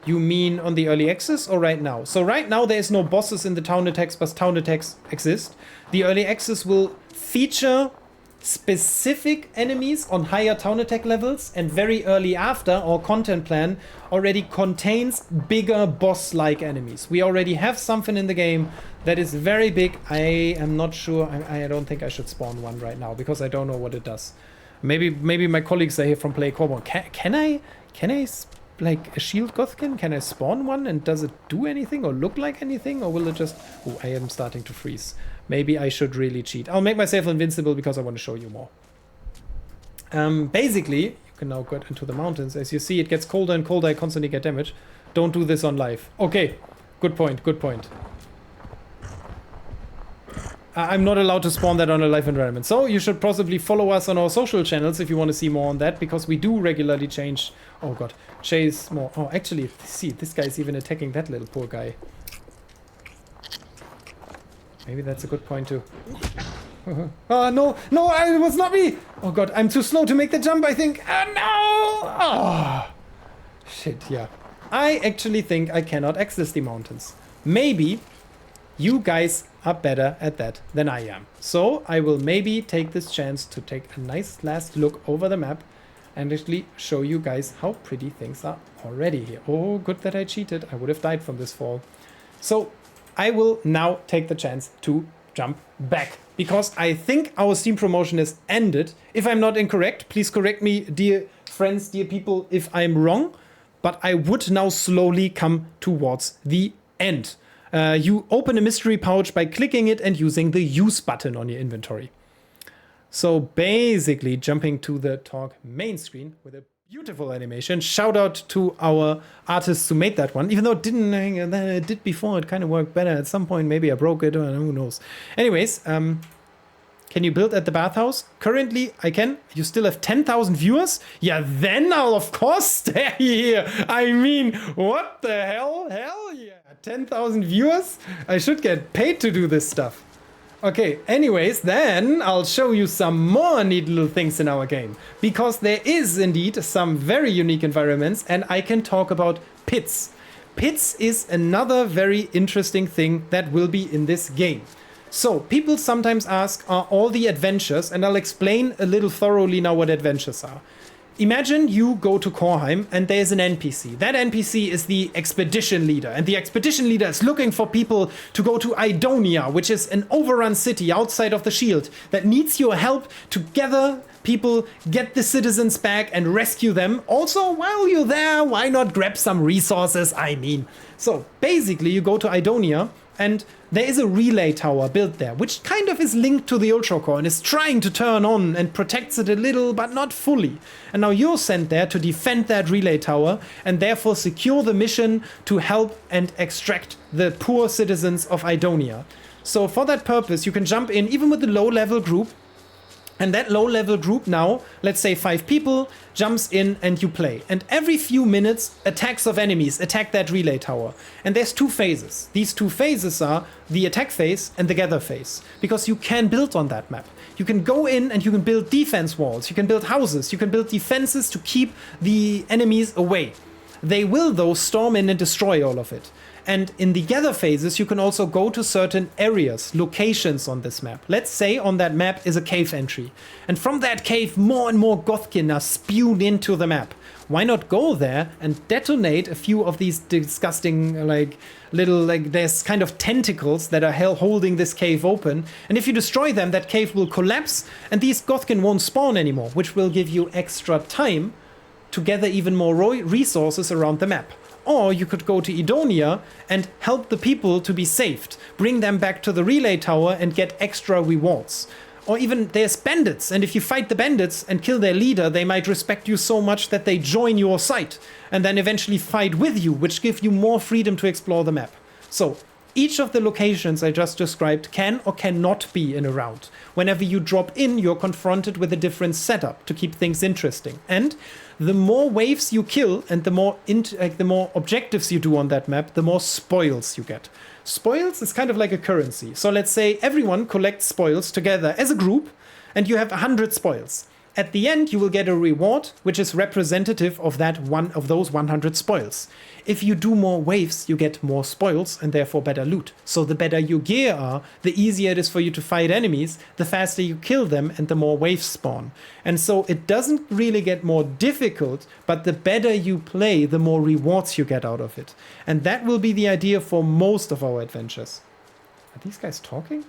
You mean on the early access or right now? So right now there is no bosses in the town attacks, but town attacks exist. The early access will feature specific enemies on higher town attack levels, and very early after, our content plan already contains bigger boss-like enemies. We already have something in the game that is very big. I am not sure. I don't think I should spawn one right now because I don't know what it does. Maybe my colleagues are here from Play Coreborn. Can I like a shield gothkin? Can I spawn one, and does it do anything or look like anything, or will it just... Oh, I am starting to freeze. Maybe I should really cheat. I'll make myself invincible because I want to show you more. Basically, you can now get into the mountains. As you see, it gets colder and colder. I constantly get damage. Don't do this on live. Okay, good point, good point. I'm not allowed to spawn that on a live environment. So you should possibly follow us on our social channels if you want to see more on that, because we do regularly change. Oh god, chase more. Oh, actually, see, this guy's even attacking that little poor guy. Maybe that's a good point too. Oh no, no, it was not me. Oh god, I'm too slow to make the jump, I think. Oh no! Oh, shit, yeah. I actually think I cannot access the mountains. Maybe you guys are better at that than I am. So I will maybe take this chance to take a nice last look over the map and actually show you guys how pretty things are already here. Oh, good that I cheated. I would have died from this fall. So I will now take the chance to jump back, because I think our Steam promotion is ended. If I'm not incorrect, please correct me, dear friends, dear people, if I'm wrong. But I would now slowly come towards the end. You open a mystery pouch by clicking it and using the use button on your inventory. So basically jumping to the talk main screen with a beautiful animation. Shout out to our artists who made that one. Even though it didn't, it did before, it kind of worked better. At some point, maybe I broke it, or who knows. Anyways, can you build at the bathhouse? Currently, I can. You still have 10,000 viewers? Yeah, then I'll of course stay here. I mean, what the hell? Hell yeah. 10,000 viewers? I should get paid to do this stuff. Okay, anyways, then I'll show you some more neat little things in our game. Because there is indeed some very unique environments, and I can talk about pits. Pits is another very interesting thing that will be in this game. So, people sometimes ask, are all the adventures, and I'll explain a little thoroughly now what adventures are. Imagine you go to Korheim and there's an NPC. That NPC is the expedition leader, and the expedition leader is looking for people to go to Idonia, which is an overrun city outside of the Shield that needs your help to gather people, get the citizens back and rescue them. Also, while you're there, why not grab some resources? I mean, so basically you go to Idonia, and there is a relay tower built there, which kind of is linked to the Ultracore and is trying to turn on and protects it a little, but not fully. And now you're sent there to defend that relay tower and therefore secure the mission to help and extract the poor citizens of Idonia. So for that purpose, you can jump in even with a low-level group. And that low-level group now, let's say 5 people, jumps in and you play. And every few minutes, attacks of enemies attack that relay tower. And there's 2 phases. These 2 phases are the attack phase and the gather phase. Because you can build on that map. You can go in and you can build defense walls. You can build houses. You can build defenses to keep the enemies away. They will, though, storm in and destroy all of it. And in the gather phases, you can also go to certain areas, locations on this map. Let's say on that map is a cave entry. And from that cave, more and more Gothkin are spewed into the map. Why not go there and detonate a few of these disgusting, there's kind of tentacles that are holding this cave open. And if you destroy them, that cave will collapse and these Gothkin won't spawn anymore, which will give you extra time to gather even more resources around the map. Or you could go to Idonia and help the people to be saved, bring them back to the relay tower and get extra rewards. Or even there's bandits, and if you fight the bandits and kill their leader, they might respect you so much that they join your side and then eventually fight with you, which gives you more freedom to explore the map. So each of the locations I just described can or cannot be in a round. Whenever you drop in, you're confronted with a different setup to keep things interesting. And the more waves you kill and the more objectives you do on that map, the more spoils you get. Spoils is kind of like a currency. So let's say everyone collects spoils together as a group and you have 100 spoils. At the end, you will get a reward, which is representative of those 100 spoils. If you do more waves, you get more spoils and therefore better loot. So the better your gear are, the easier it is for you to fight enemies, the faster you kill them and the more waves spawn. And so it doesn't really get more difficult, but the better you play, the more rewards you get out of it. And that will be the idea for most of our adventures. Are these guys talking?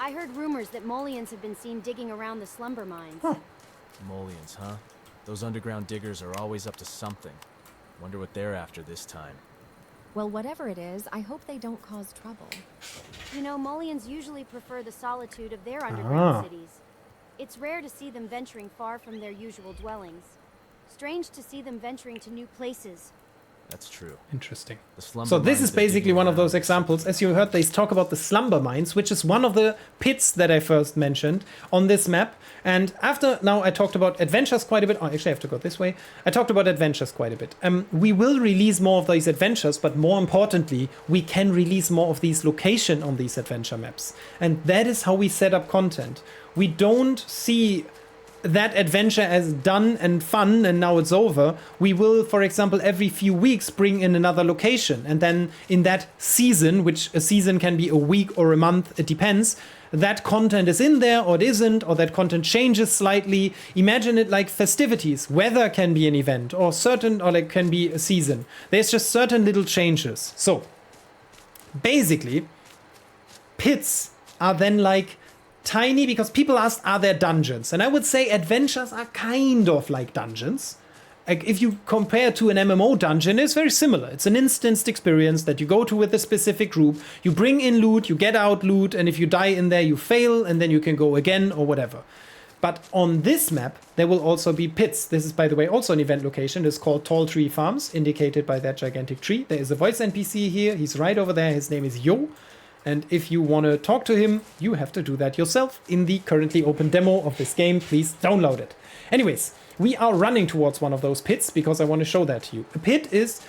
I heard rumors that Mullions have been seen digging around the slumber mines. Huh. Mullions, huh? Those underground diggers are always up to something. Wonder what they're after this time. Well, whatever it is, I hope they don't cause trouble. You know, Mullions usually prefer the solitude of their underground cities. It's rare to see them venturing far from their usual dwellings. Strange to see them venturing to new places. That's true. Interesting. The slumber So this mines is they're basically digging one of around those are examples. super As you heard, they talk about the slumber mines, which is one of the pits that I first mentioned on this map. And after now I talked about adventures quite a bit. Oh, actually, I have to go this way. I talked about adventures quite a bit. We will release more of these adventures, but more importantly, we can release more of these location on these adventure maps. And that is how we set up content. We don't see that adventure as done and fun and now it's over. We will, for example, every few weeks bring in another location, and then in that season, which a season can be a week or a month, it depends, that content is in there or it isn't, or that content changes slightly. Imagine it like festivities. Weather can be an event or like can be a season. There's just certain little changes. So basically pits are then like tiny, because people asked, are there dungeons? And I would say adventures are kind of like dungeons. Like if you compare to an MMO dungeon, it's very similar. It's an instanced experience that you go to with a specific group. You bring in loot, you get out loot, and if you die in there, you fail, and then you can go again or whatever. But on this map, there will also be pits. This is, by the way, also an event location. It's called Tall Tree Farms, indicated by that gigantic tree. There is a voice NPC here. He's right over there. His name is Yo. And if you want to talk to him, you have to do that yourself in the currently open demo of this game. Please download it. Anyways, we are running towards one of those pits because I want to show that to you. A pit is,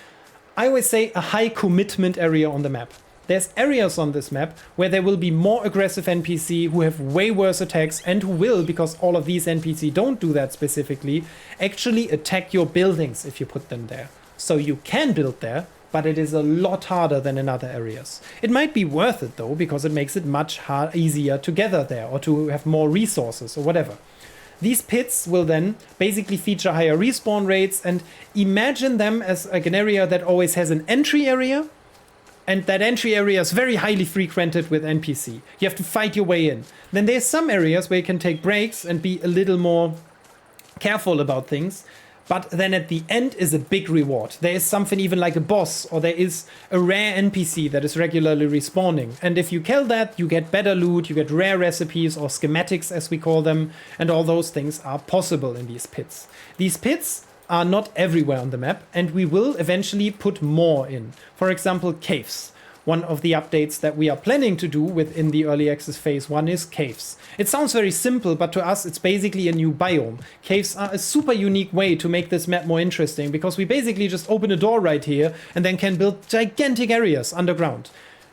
I always say, a high commitment area on the map. There's areas on this map where there will be more aggressive NPC who have way worse attacks and who will, because all of these NPC don't do that specifically, actually attack your buildings if you put them there. So you can build there, but it is a lot harder than in other areas. It might be worth it though, because it makes it much easier to gather there or to have more resources or whatever. These pits will then basically feature higher respawn rates, and imagine them as like an area that always has an entry area, and that entry area is very highly frequented with NPC. You have to fight your way in. Then there's some areas where you can take breaks and be a little more careful about things. But then at the end is a big reward. There is something even like a boss, or there is a rare NPC that is regularly respawning. And if you kill that, you get better loot, you get rare recipes or schematics as we call them, and all those things are possible in these pits. These pits are not everywhere on the map, and we will eventually put more in. For example, caves. One of the updates that we are planning to do within the Early Access Phase 1 is caves. It sounds very simple, but to us it's basically a new biome. Caves are a super unique way to make this map more interesting, because we basically just open a door right here and then can build gigantic areas underground.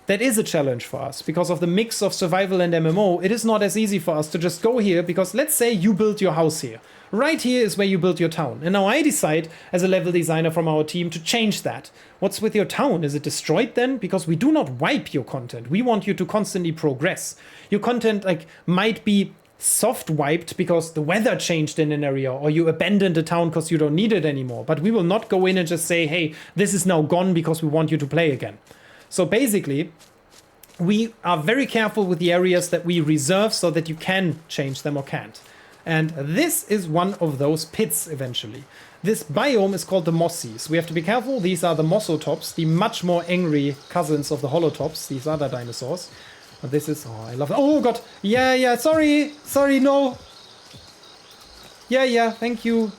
That is a challenge for us, because of the mix of survival and MMO. It is not as easy for us to just go here, because let's say you build your house here. Right here is where you build your town. And now I decide, as a level designer from our team, to change that. What's with your town? Is it destroyed then? Because we do not wipe your content. We want you to constantly progress. Your content might be soft wiped because the weather changed in an area, or you abandoned a town because you don't need it anymore. But we will not go in and just say, hey, this is now gone because we want you to play again. So basically, we are very careful with the areas that we reserve so that you can change them or can't. And this is one of those pits eventually. This biome is called the Mossies. We have to be careful. These are the Mossotops, the much more angry cousins of the Holotops, these other dinosaurs. But this is, oh, I love it. Oh god, yeah, sorry, no. Yeah, thank you.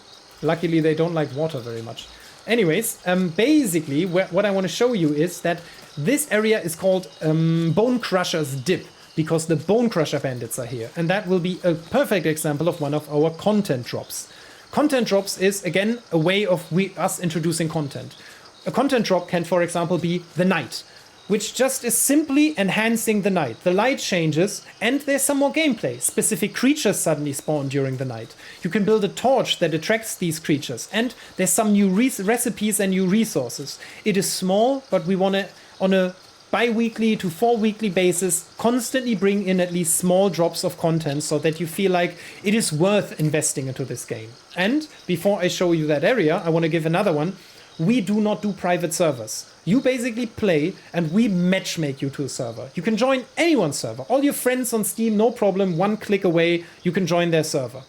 Luckily they don't like water very much. Anyways, basically what I want to show you is that this area is called Bone Crusher's Dip, because the Bone Crusher bandits are here. And that will be a perfect example of one of our content drops. Content drops is, again, a way of us introducing content. A content drop can, for example, be the night, which just is simply enhancing the night. The light changes, and there's some more gameplay. Specific creatures suddenly spawn during the night. You can build a torch that attracts these creatures, and there's some new recipes and new resources. It is small, but we want to, on a bi-weekly to 4-weekly basis, constantly bring in at least small drops of content so that you feel like it is worth investing into this game. And before I show you that area, I want to give another one. We do not do private servers. You basically play and we matchmake you to a server. You can join anyone's server. All your friends on Steam, no problem, one click away, you can join their server.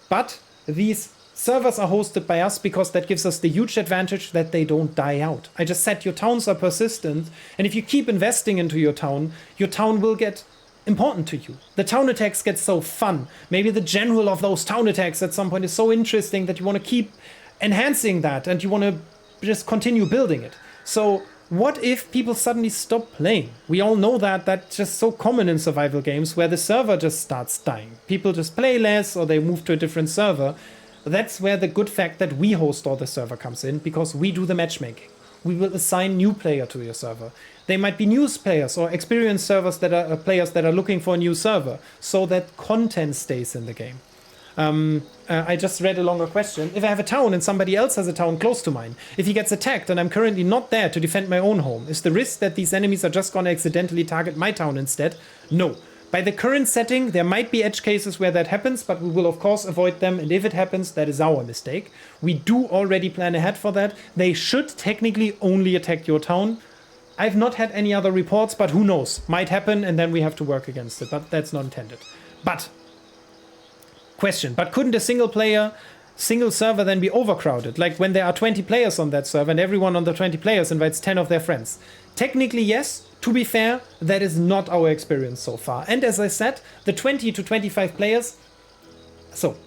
But these servers are hosted by us because that gives us the huge advantage that they don't die out. I just said your towns are persistent, and if you keep investing into your town will get important to you. The town attacks get so fun. Maybe the general of those town attacks at some point is so interesting that you want to keep enhancing that, and you want to just continue building it. So what if people suddenly stop playing? We all know that that's just so common in survival games where the server just starts dying. People just play less or they move to a different server. That's where the good fact that we host all the server comes in, because we do the matchmaking. We will assign new player to your server. They might be news players or experienced servers that are players that are looking for a new server, so that content stays in the game. I just read a longer question. If I have a town and somebody else has a town close to mine, if he gets attacked and I'm currently not there to defend my own home, is the risk that these enemies are just going to accidentally target my town instead? No. By the current setting, there might be edge cases where that happens, but we will of course avoid them, and if it happens, that is our mistake. We do already plan ahead for that. They should technically only attack your town. I've not had any other reports, but who knows? Might happen, and then we have to work against it, but that's not intended. But question, but couldn't a single server then be overcrowded? Like when there are 20 players on that server and everyone on the 20 players invites 10 of their friends. Technically, yes. To be fair, that is not our experience so far. And as I said, the 20 to 25 players, so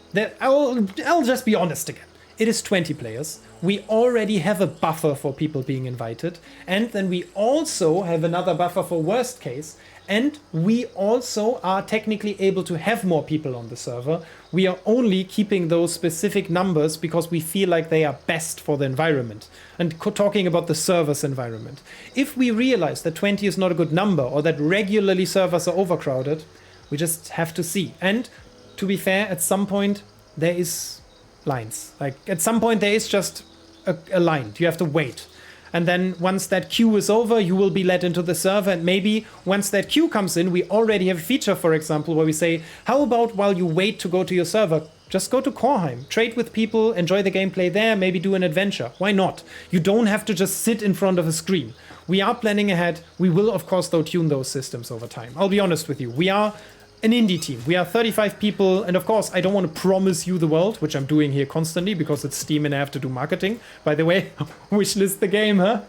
I'll just be honest again. It is 20 players. We already have a buffer for people being invited. And then we also have another buffer for worst case. And we also are technically able to have more people on the server. We are only keeping those specific numbers because we feel like they are best for the environment. And talking about the server's environment. If we realize that 20 is not a good number, or that regularly servers are overcrowded, we just have to see. And to be fair, at some point there is lines. Like at some point there is just a line. You have to wait. And then once that queue is over, you will be let into the server. And maybe once that queue comes in, we already have a feature, for example, where we say, how about while you wait to go to your server, just go to Coreheim, trade with people, enjoy the gameplay there, maybe do an adventure. Why not? You don't have to just sit in front of a screen. We are planning ahead. We will, of course, though, tune those systems over time. I'll be honest with you. We are an indie team. We are 35 people, and of course, I don't want to promise you the world, which I'm doing here constantly because it's Steam and I have to do marketing. By the way, wishlist the game, huh?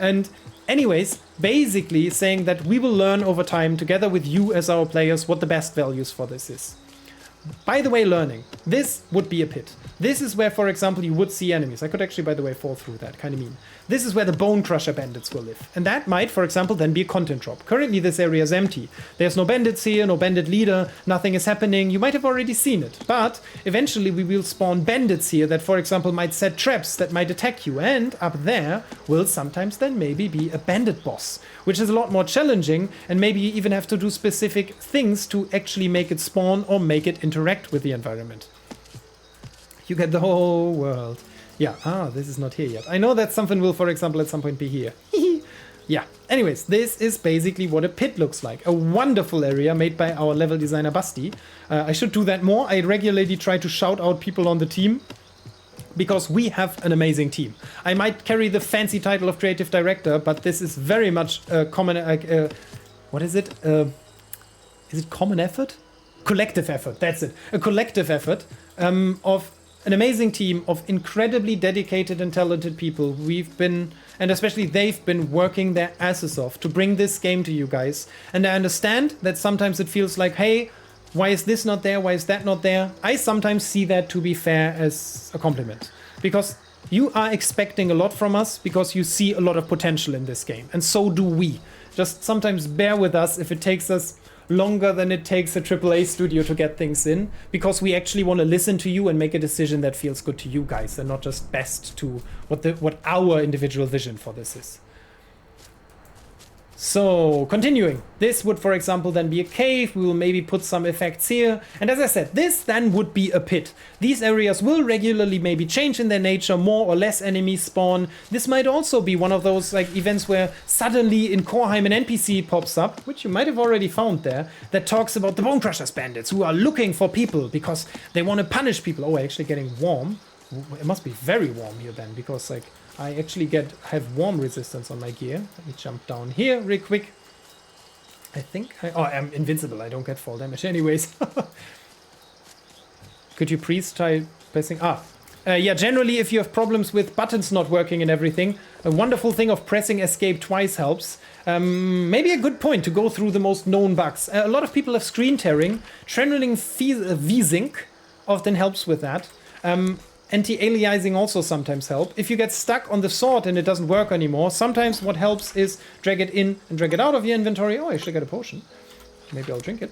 And anyways, basically saying that we will learn over time together with you as our players what the best values for this is. By the way, learning. This would be a pit. This is where, for example, you would see enemies. I could actually, by the way, fall through that. Kind of mean. This is where the Bone Crusher bandits will live. And that might, for example, then be a content drop. Currently, this area is empty. There's no bandits here, no bandit leader, nothing is happening. You might have already seen it. But eventually, we will spawn bandits here that, for example, might set traps that might attack you. And up there will sometimes then maybe be a bandit boss, which is a lot more challenging. And maybe you even have to do specific things to actually make it spawn or make it interact with the environment. You get the whole world. Yeah, this is not here yet. I know that something will, for example, at some point be here. Yeah, anyways, this is basically what a pit looks like. A wonderful area made by our level designer Basti. I should do that more. I regularly try to shout out people on the team because we have an amazing team. I might carry the fancy title of creative director, but this is very much a common... what is it? Is it common effort? Collective effort, that's it. A collective effort of an amazing team of incredibly dedicated and talented people. We've been, and especially they've been working their asses off to bring this game to you guys. And I understand that sometimes it feels like, hey, why is this not there? Why is that not there? I sometimes see that, to be fair, as a compliment. Because you are expecting a lot from us because you see a lot of potential in this game. And so do we. Just sometimes bear with us if it takes us longer than it takes a AAA studio to get things in, because we actually want to listen to you and make a decision that feels good to you guys and not just best to what our individual vision for this is. So, continuing. This would, for example, then be a cave. We will maybe put some effects here. And as I said, this then would be a pit. These areas will regularly maybe change in their nature, more or less enemies spawn. This might also be one of those like events where suddenly in Coreheim an NPC pops up, which you might have already found there, that talks about the Bone Crushers bandits who are looking for people because they want to punish people. Oh, actually getting warm. It must be very warm here then, because like I actually have warm resistance on my gear. Let me jump down here real quick. I think I'm invincible. I don't get fall damage anyways. Could you please try pressing? Yeah, generally if you have problems with buttons not working and everything, a wonderful thing of pressing escape twice helps. Maybe a good point to go through the most known bugs. A lot of people have screen tearing. Channeling V-Sync often helps with that. anti-aliasing also sometimes help. If you get stuck on the sword and it doesn't work anymore, sometimes what helps is drag it in and drag it out of your inventory. Oh, I should get a potion. Maybe I'll drink it.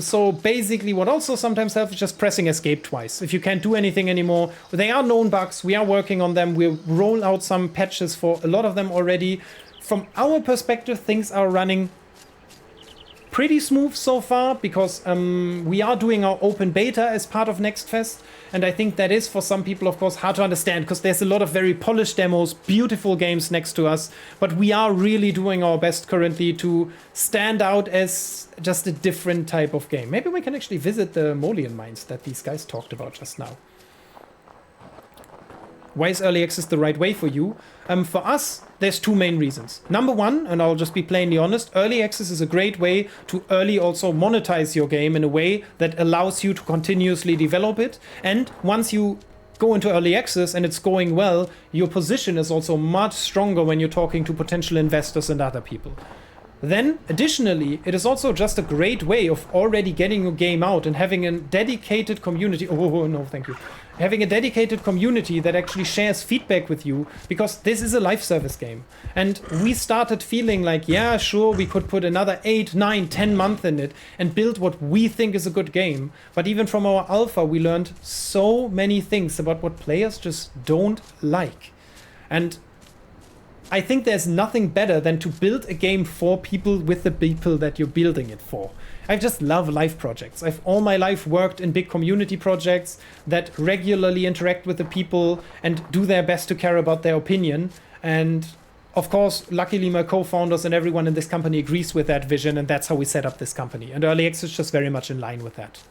So basically what also sometimes helps is just pressing escape twice. If you can't do anything anymore, they are known bugs. We are working on them. We'll roll out some patches for a lot of them already. From our perspective, things are running pretty smooth so far because we are doing our open beta as part of Next Fest. And I think that is for some people, of course, hard to understand because there's a lot of very polished demos, beautiful games next to us. But we are really doing our best currently to stand out as just a different type of game. Maybe we can actually visit the Mullion mines that these guys talked about just now. Why is early access the right way for you? For us, there's two main reasons. Number one, and I'll just be plainly honest, early access is a great way to early also monetize your game in a way that allows you to continuously develop it. And once you go into early access and it's going well, your position is also much stronger when you're talking to potential investors and other people. Then, additionally, it is also just a great way of already getting your game out and having a dedicated community. Oh, no, thank you. Having a dedicated community that actually shares feedback with you, because this is a live service game. And we started feeling like, yeah, sure, we could put another 8, 9, 10 months in it and build what we think is a good game. But even from our alpha, we learned so many things about what players just don't like. And I think there's nothing better than to build a game for people with the people that you're building it for. I just love live projects. I've all my life worked in big community projects that regularly interact with the people and do their best to care about their opinion. And of course, luckily my co-founders and everyone in this company agrees with that vision, and that's how we set up this company. And early access is just very much in line with that.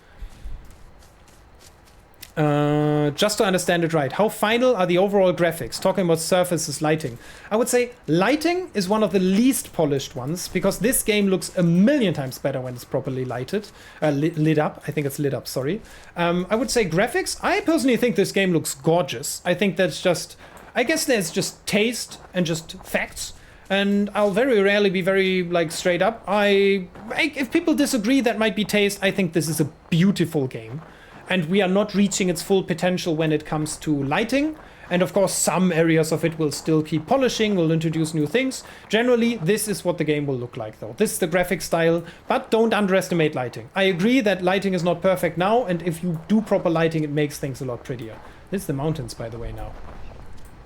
Just to understand it right, how final are the overall graphics? Talking about surfaces, lighting. I would say lighting is one of the least polished ones because this game looks a million times better when it's properly lighted, lit up. I think it's lit up, sorry. I would say graphics. I personally think this game looks gorgeous. I think that's just, I guess there's just taste and just facts. And I'll very rarely be very like straight up. If people disagree, that might be taste. I think this is a beautiful game. And we are not reaching its full potential when it comes to lighting. And of course, some areas of it will still keep polishing, will introduce new things. Generally, this is what the game will look like, though. This is the graphic style, but don't underestimate lighting. I agree that lighting is not perfect now, and if you do proper lighting, it makes things a lot prettier. This is the mountains, by the way, now.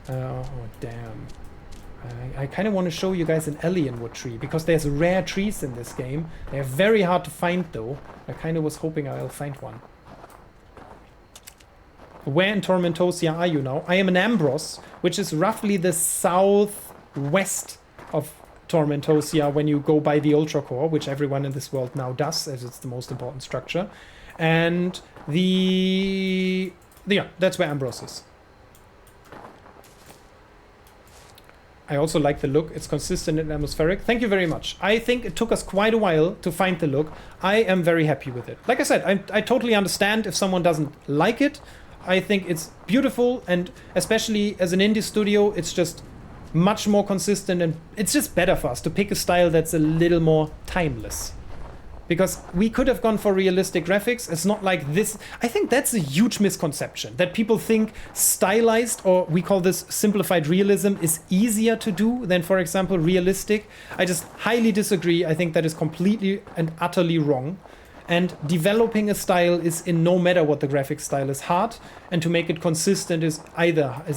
Oh, damn. I kind of want to show you guys an alien wood tree, because there's rare trees in this game. They're very hard to find, though. I kind of was hoping I'll find one. Where in Tormentosia are you now? I am in Ambros, which is roughly the southwest of Tormentosia when you go by the Ultracore, which everyone in this world now does, as it's the most important structure. And yeah, that's where Ambros is. I also like the look. It's consistent and atmospheric. Thank you very much. I think it took us quite a while to find the look. I am very happy with it. Like I said, I totally understand if someone doesn't like it. I think it's beautiful, and especially as an indie studio, it's just much more consistent, and it's just better for us to pick a style that's a little more timeless. Because we could have gone for realistic graphics. It's not like this. I think that's a huge misconception, that people think stylized, or we call this simplified realism, is easier to do than, for example, realistic. I just highly disagree. I think that is completely and utterly wrong. And developing a style is, in no matter what the graphic style, is hard, and to make it consistent is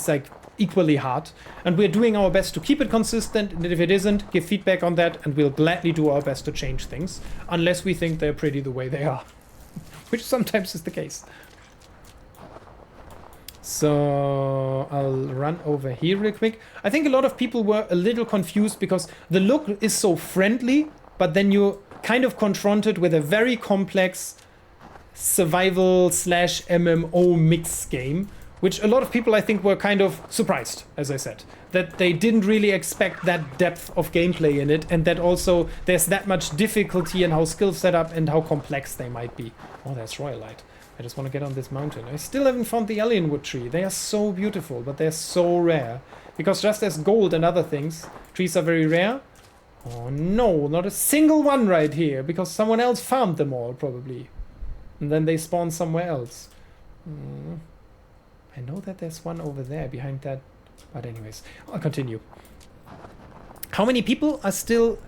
like equally hard. And we're doing our best to keep it consistent, and if it isn't, give feedback on that, and we'll gladly do our best to change things, unless we think they're pretty the way they are, which sometimes is the case. So I'll run over here real quick. I think a lot of people were a little confused because the look is so friendly, but then you're kind of confronted with a very complex survival / MMO mix game, which a lot of people I think were kind of surprised, as I said, that they didn't really expect that depth of gameplay in it, and that also there's that much difficulty in how skills set up and how complex they might be. Oh, there's Royalite. I just want to get on this mountain. I still haven't found the alien wood tree. They are so beautiful, but they're so rare. Because just as gold and other things, trees are very rare. Oh no, not a single one right here, because someone else farmed them all, probably. And then they spawn somewhere else. I know that there's one over there behind that. But anyways, I'll continue. How many people are still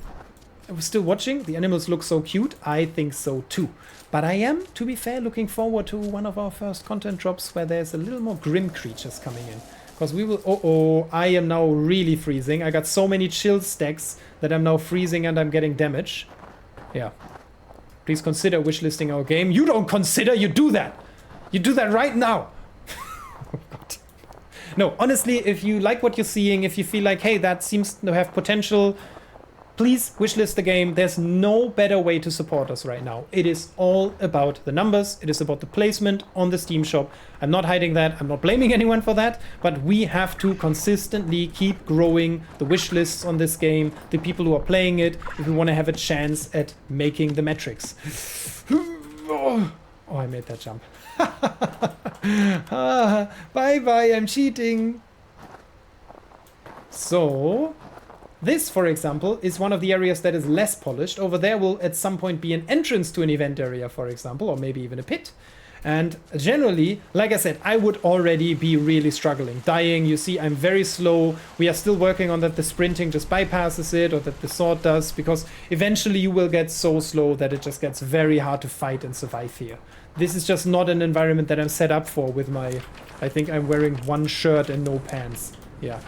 watching? The animals look so cute. I think so too. But I am, to be fair, looking forward to one of our first content drops where there's a little more grim creatures coming in. Because we will... Oh, I am now really freezing. I got so many chill stacks that I'm now freezing and I'm getting damage. Yeah. Please consider wishlisting our game. You don't consider, you do that! You do that right now! Oh god. No, honestly, if you like what you're seeing, if you feel like, hey, that seems to have potential, please wishlist the game. There's no better way to support us right now. It is all about the numbers. It is about the placement on the Steam shop. I'm not hiding that. I'm not blaming anyone for that. But we have to consistently keep growing the wishlists on this game, the people who are playing it, if we want to have a chance at making the metrics. Oh, I made that jump. Bye-bye, I'm cheating. So... this, for example, is one of the areas that is less polished. Over there will at some point be an entrance to an event area, for example, or maybe even a pit. And generally, like I said, I would already be really struggling. Dying, you see, I'm very slow. We are still working on that the sprinting just bypasses it, or that the sword does, because eventually you will get so slow that it just gets very hard to fight and survive here. This is just not an environment that I'm set up for with my... I think I'm wearing one shirt and no pants. Yeah.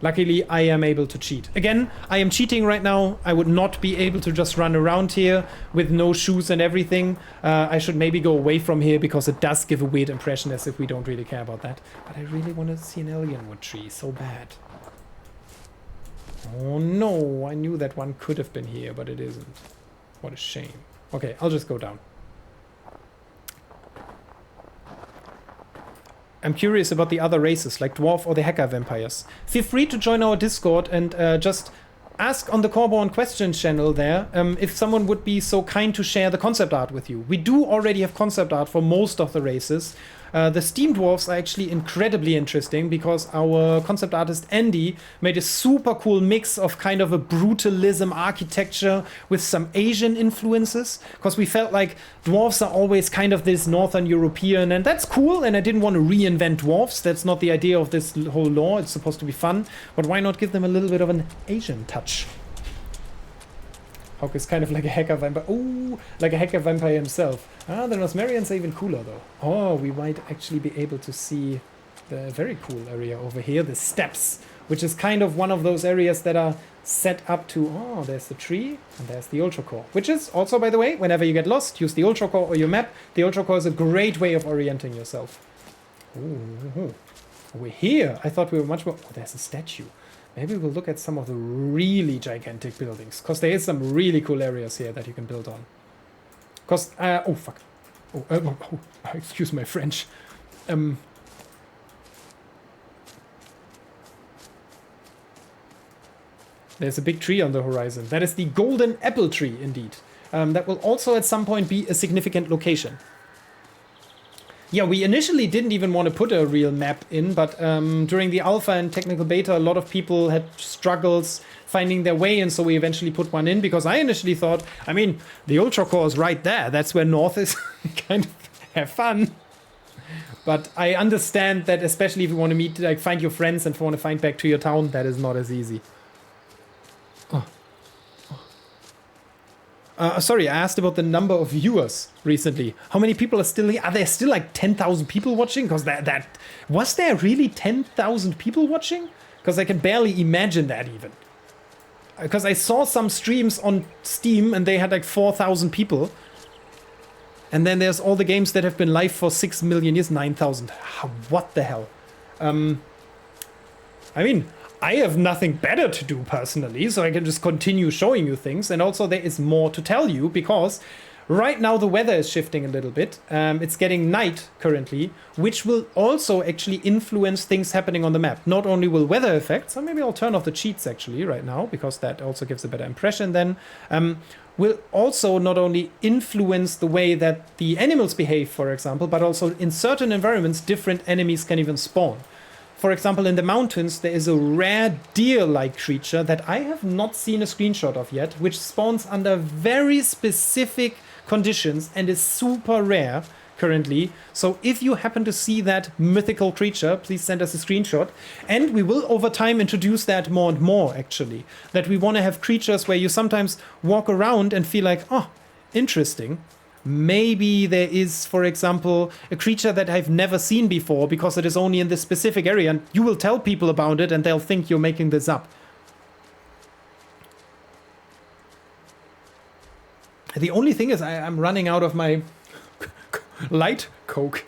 Luckily, I am able to cheat. Again, I am cheating right now. I would not be able to just run around here with no shoes and everything. I should maybe go away from here because it does give a weird impression as if we don't really care about that. But I really want to see an alien wood tree so bad. Oh no, I knew that one could have been here, but it isn't. What a shame. Okay, I'll just go down. I'm curious about the other races, like dwarf or the hacker vampires. Feel free to join our Discord and just ask on the Coreborn questions channel there if someone would be so kind to share the concept art with you. We do already have concept art for most of the races. The Steam Dwarfs are actually incredibly interesting because our concept artist Andy made a super cool mix of kind of a brutalism architecture with some Asian influences, because we felt like dwarfs are always kind of this Northern European, and that's cool, and I didn't want to reinvent dwarfs. That's not the idea of this whole lore. It's supposed to be fun, but why not give them a little bit of an Asian touch? Hauke is kind of like a hacker vampire. Ooh, like a hacker vampire himself. Ah, the Nosmerians are even cooler though. Oh, we might actually be able to see the very cool area over here, the steps, which is kind of one of those areas that are set up to... Oh, there's the tree and there's the Ultracore, which is also, by the way, whenever you get lost, use the Ultracore or your map. The Ultracore is a great way of orienting yourself. Ooh, we're here. I thought we were much more... Oh, there's a statue. Maybe we'll look at some of the really gigantic buildings, because there is some really cool areas here that you can build on. Because, oh fuck. Oh, excuse my French. There's a big tree on the horizon. That is the golden apple tree, indeed. That will also at some point be a significant location. Yeah, we initially didn't even want to put a real map in, but during the alpha and technical beta, a lot of people had struggles finding their way, and so we eventually put one in, because I initially thought, I mean, the Ultracore is right there. That's where North is. Kind of have fun. But I understand that, especially if you want to meet, like, find your friends and want to find back to your town, that is not as easy. Sorry, I asked about the number of viewers recently. How many people are still here? Are there still like 10,000 people watching? Because that was there really 10,000 people watching? Because I can barely imagine that even. Because I saw some streams on Steam and they had like 4,000 people. And then there's all the games that have been live for 6 million years, 9,000. What the hell? I mean... I have nothing better to do personally, so I can just continue showing you things. And also there is more to tell you, because right now the weather is shifting a little bit. It's getting night currently, which will also actually influence things happening on the map. Not only will weather affect, so maybe I'll turn off the cheats actually right now, because that also gives a better impression then. Will also not only influence the way that the animals behave, for example, but also in certain environments, different enemies can even spawn. For example, in the mountains, there is a rare deer-like creature that I have not seen a screenshot of yet, which spawns under very specific conditions and is super rare currently. So if you happen to see that mythical creature, please send us a screenshot. And we will over time introduce that more and more, actually. That we want to have creatures where you sometimes walk around and feel like, oh, interesting. Maybe there is, for example, a creature that I've never seen before because it is only in this specific area, and you will tell people about it and they'll think you're making this up. The only thing is I'm running out of my light coke.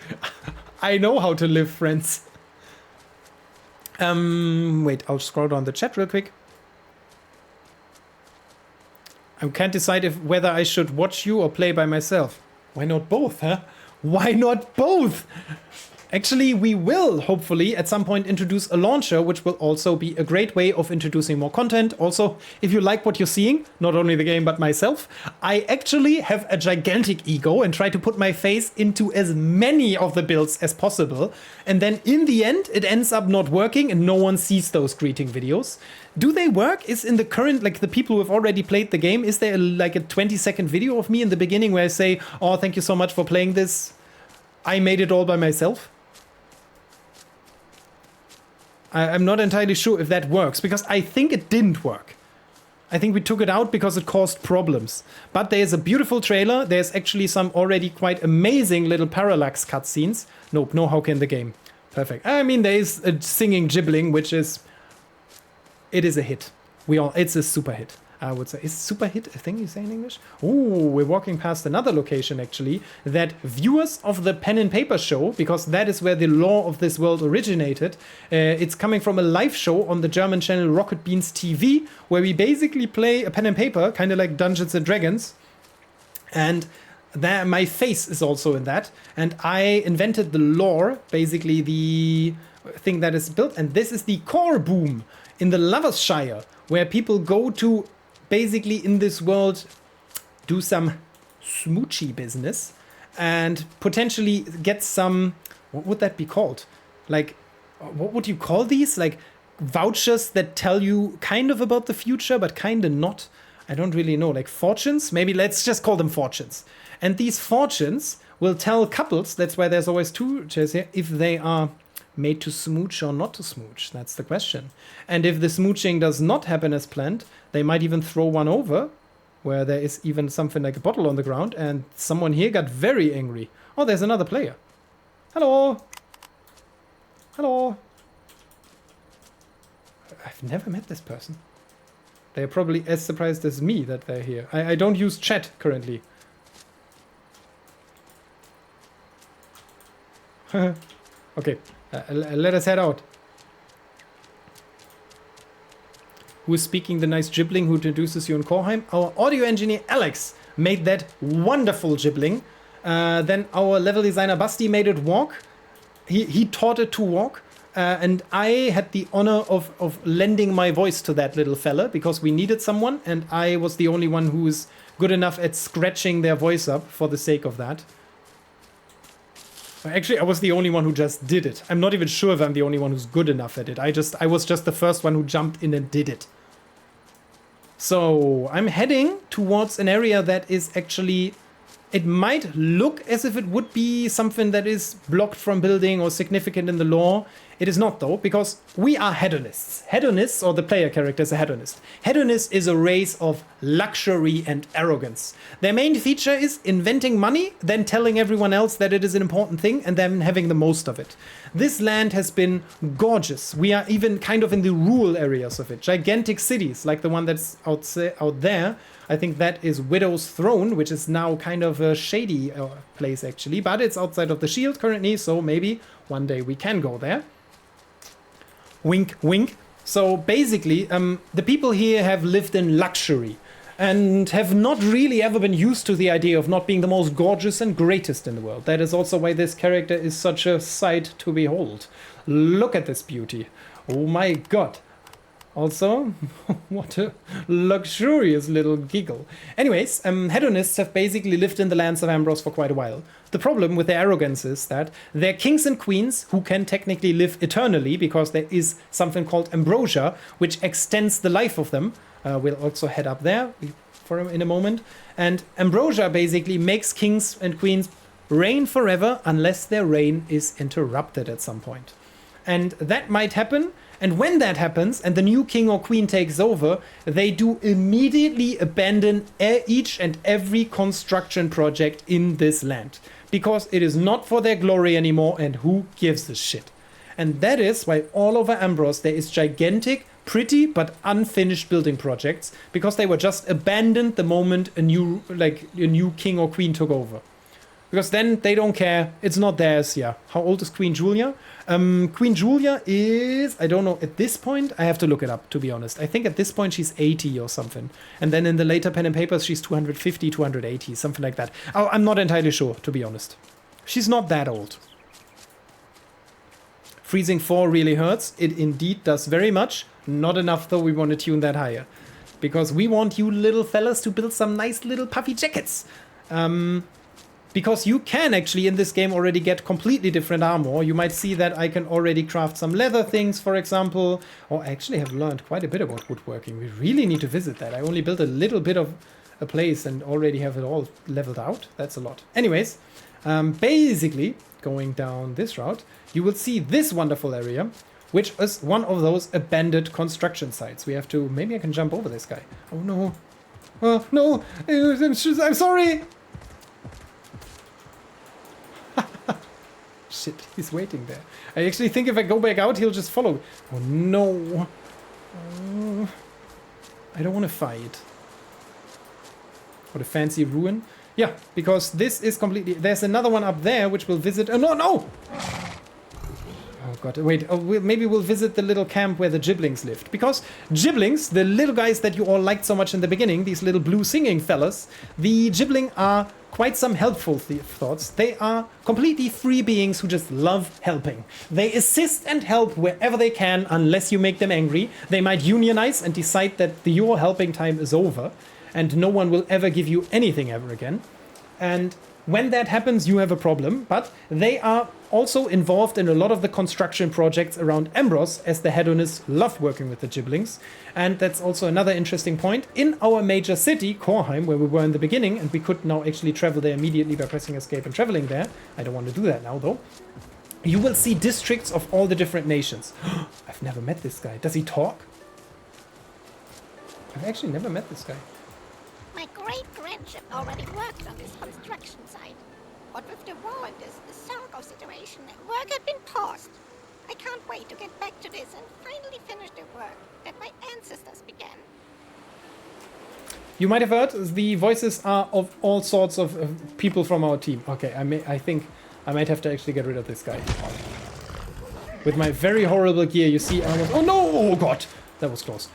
I know how to live, friends. Wait, I'll scroll down the chat real quick. I can't decide whether I should watch you or play by myself. Why not both, huh? Why not both? Actually, we will hopefully at some point introduce a launcher, which will also be a great way of introducing more content. Also, if you like what you're seeing, not only the game but myself, I actually have a gigantic ego and try to put my face into as many of the builds as possible. And then in the end, it ends up not working and no one sees those greeting videos. Do they work? Is in the current, like the people who have already played the game, is there like a 20-second video of me in the beginning where I say, oh, thank you so much for playing this. I made it all by myself. I'm not entirely sure if that works, because I think it didn't work. I think we took it out because it caused problems. But there's a beautiful trailer. There's actually some already quite amazing little parallax cutscenes. Nope, no Hauke in the game. Perfect. I mean, there is a singing gibbling, which is... It is a hit. It's a super hit, I would say. Is super hit a thing you say in English? Ooh, we're walking past another location, actually, that viewers of the Pen and Paper show, because that is where the lore of this world originated, it's coming from a live show on the German channel Rocket Beans TV, where we basically play a pen and paper, kind of like Dungeons and Dragons. And there, my face is also in that. And I invented the lore, basically the thing that is built. And this is the Coreborn in the Lovers Shire, where people go to basically in this world do some smoochy business and potentially get some, what would that be called? Like, what would you call these? Like vouchers that tell you kind of about the future, but kind of not. I don't really know. Like fortunes? Maybe let's just call them fortunes. And these fortunes will tell couples, that's why there's always two chairs here, if they are made to smooch or not to smooch. That's the question. And if the smooching does not happen as planned, they might even throw one over, where there is even something like a bottle on the ground, and someone here got very angry. Oh, there's another player. Hello. Hello. I've never met this person. They're probably as surprised as me that they're here. I don't use chat currently. Okay. Let us head out. Who is speaking the nice gibbling who introduces you in Korheim? Our audio engineer Alex made that wonderful gibbling. Then our level designer Basti made it walk. He taught it to walk. And I had the honor of lending my voice to that little fella because we needed someone. And I was the only one who was good enough at scratching their voice up for the sake of that. Actually, I was the only one who just did it. I'm not even sure if I'm the only one who's good enough at it. I was just the first one who jumped in and did it. So I'm heading towards an area that is actually... It might look as if it would be something that is blocked from building or significant in the lore. It is not, though, because we are hedonists. Hedonists, or the player character is a hedonist. Hedonist is a race of luxury and arrogance. Their main feature is inventing money, then telling everyone else that it is an important thing, and then having the most of it. This land has been gorgeous. We are even kind of in the rural areas of it. Gigantic cities, like the one that's out there. I think that is Widow's Throne, which is now kind of a shady place, actually. But it's outside of the shield currently, so maybe one day we can go there. Wink, wink. So basically, the people here have lived in luxury and have not really ever been used to the idea of not being the most gorgeous and greatest in the world. That is also why this character is such a sight to behold. Look at this beauty. Oh my god. Also, what a luxurious little giggle. Anyways, hedonists have basically lived in the lands of Ambrose for quite a while. The problem with their arrogance is that they're kings and queens who can technically live eternally because there is something called ambrosia, which extends the life of them. We'll also head up there in a moment. And ambrosia basically makes kings and queens reign forever unless their reign is interrupted at some point. And that might happen. And when that happens and the new king or queen takes over, they do immediately abandon each and every construction project in this land. Because it is not for their glory anymore, and who gives a shit? And that is why all over Ambros there is gigantic, pretty but unfinished building projects, because they were just abandoned the moment a new king or queen took over. Because then they don't care, it's not theirs. Yeah. How old is Queen Julia? Queen Julia is, I don't know, at this point, I have to look it up, to be honest. I think at this point she's 80 or something. And then in the later pen and papers, she's 250, 280, something like that. Oh, I'm not entirely sure, to be honest. She's not that old. Freezing 4 really hurts. It indeed does very much. Not enough, though, we want to tune that higher. Because we want you little fellas to build some nice little puffy jackets. Because you can actually in this game already get completely different armor. You might see that I can already craft some leather things, for example. Or I actually have learned quite a bit about woodworking. We really need to visit that. I only built a little bit of a place and already have it all leveled out. That's a lot. Anyways, basically, going down this route, you will see this wonderful area, which is one of those abandoned construction sites. We have to... Maybe I can jump over this guy. Oh, no. Oh, no. I'm sorry. Shit, he's waiting there. I actually think if I go back out, he'll just follow. Oh, no. I don't want to fight. What a fancy ruin. Yeah, because this is completely... There's another one up there which will visit... Oh, no, no! Oh, God. Wait, maybe we'll visit the little camp where the Giblings lived. Because Giblings, the little guys that you all liked so much in the beginning, these little blue singing fellas, the Gibling are quite some helpful thoughts. They are completely free beings who just love helping. They assist and help wherever they can unless you make them angry. They might unionize and decide that your helping time is over and no one will ever give you anything ever again. And when that happens, you have a problem. But they are also involved in a lot of the construction projects around Ambros, as the hedonists love working with the Giblings. And that's also another interesting point. In our major city, Korheim, where we were in the beginning, and we could now actually travel there immediately by pressing escape and traveling there. I don't want to do that now, though. You will see districts of all the different nations. I've never met this guy. Does he talk? I've actually never met this guy. My great-grandchip already worked on this construction site. But with the war and the Sorgoth situation, work had been paused. I can't wait to get back to this and finally finish the work that my ancestors began. You might have heard the voices are of all sorts of people from our team. Okay, I think I might have to actually get rid of this guy. With my very horrible gear, you see I was... Oh no! Oh God! That was close.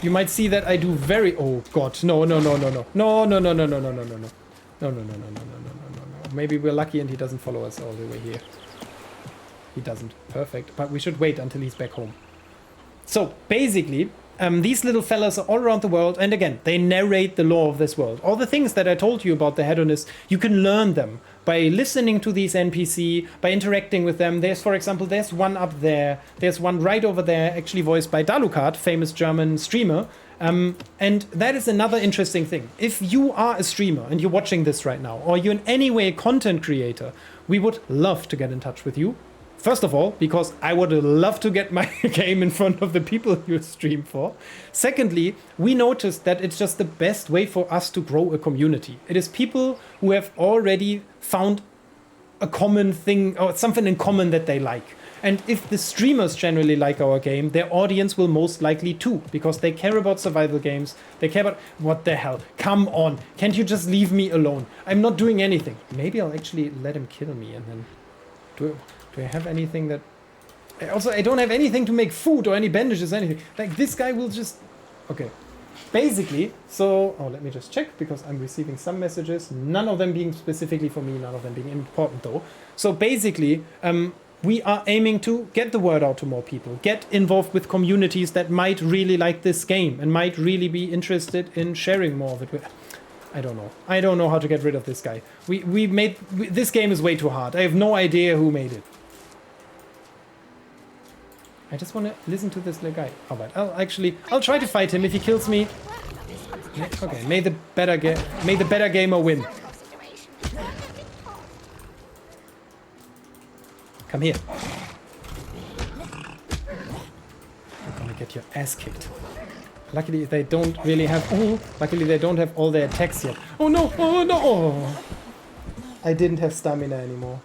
You might see that I do very... Oh God, no, no, no, no, no. No, no, no, no, no, no, no, no, no. No, no, no, no, no, no, no, no, no. Maybe we're lucky and he doesn't follow us all the way here. He doesn't. Perfect. But we should wait until he's back home. So, basically, these little fellas are all around the world, and again, they narrate the lore of this world. All the things that I told you about the hedonists, you can learn them by listening to these NPC, by interacting with them. There's, for example, there's one up there. There's one right over there, actually voiced by Dalukat, famous German streamer. And that is another interesting thing. If you are a streamer and you're watching this right now, or you're in any way a content creator, we would love to get in touch with you. First of all, because I would love to get my game in front of the people you stream for. Secondly, we noticed that it's just the best way for us to grow a community. It is people who have already found a common thing or something in common that they like. And if the streamers generally like our game, their audience will most likely too, because they care about survival games. They care about... What the hell? Come on. Can't you just leave me alone? I'm not doing anything. Maybe I'll actually let him kill me and then... Do I have anything that... Also, I don't have anything to make food or any bandages or anything. Like, this guy will just... Okay. Basically, so... Oh, let me just check, because I'm receiving some messages. None of them being specifically for me, none of them being important, though. So, basically, we are aiming to get the word out to more people. Get involved with communities that might really like this game and might really be interested in sharing more of it with... I don't know. I don't know how to get rid of this guy. This game is way too hard. I have no idea who made it. I just want to listen to this little guy. Alright, I'll try to fight him if he kills me. Okay, may the better gamer win. Come here. You're gonna get your ass kicked. Luckily, they don't really have... Oh, luckily, they don't have all their attacks yet. Oh, no! Oh, no! Oh. I didn't have stamina anymore.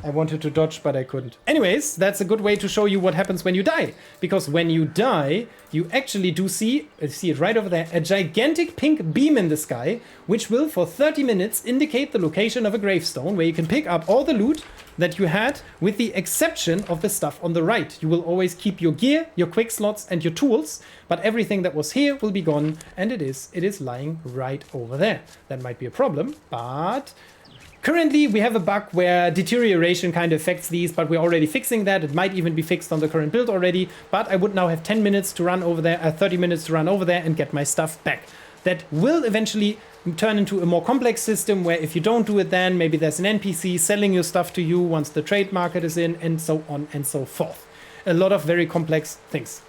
I wanted to dodge, but I couldn't. Anyways, that's a good way to show you what happens when you die. Because when you die, you actually do see it right over there, a gigantic pink beam in the sky, which will, for 30 minutes, indicate the location of a gravestone, where you can pick up all the loot that you had, with the exception of the stuff on the right. You will always keep your gear, your quick slots, and your tools, but everything that was here will be gone, and it is lying right over there. That might be a problem, but... Currently, we have a bug where deterioration kind of affects these, but we're already fixing that. It might even be fixed on the current build already, but I would now have 10 minutes to run over there, 30 minutes to run over there and get my stuff back. That will eventually turn into a more complex system where if you don't do it then, maybe there's an NPC selling your stuff to you once the trade market is in, and so on and so forth. A lot of very complex things.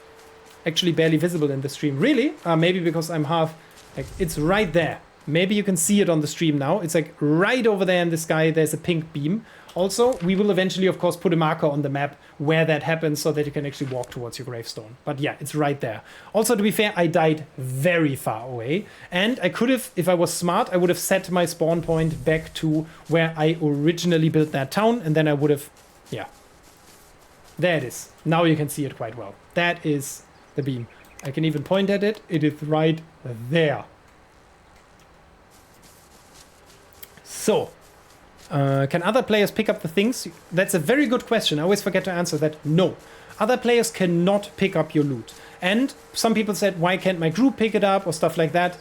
Actually barely visible in the stream. Really? Maybe because I'm half... Like, it's right there. Maybe you can see it on the stream now. It's like right over there in the sky, there's a pink beam. Also, we will eventually, of course, put a marker on the map where that happens so that you can actually walk towards your gravestone. But yeah, it's right there. Also, to be fair, I died very far away. And I could have, if I was smart, I would have set my spawn point back to where I originally built that town. And then I would have, yeah. There it is. Now you can see it quite well. That is the beam. I can even point at it. It is right there. So, can other players pick up the things? That's a very good question. I always forget to answer that. No. Other players cannot pick up your loot. And some people said, why can't my group pick it up or stuff like that?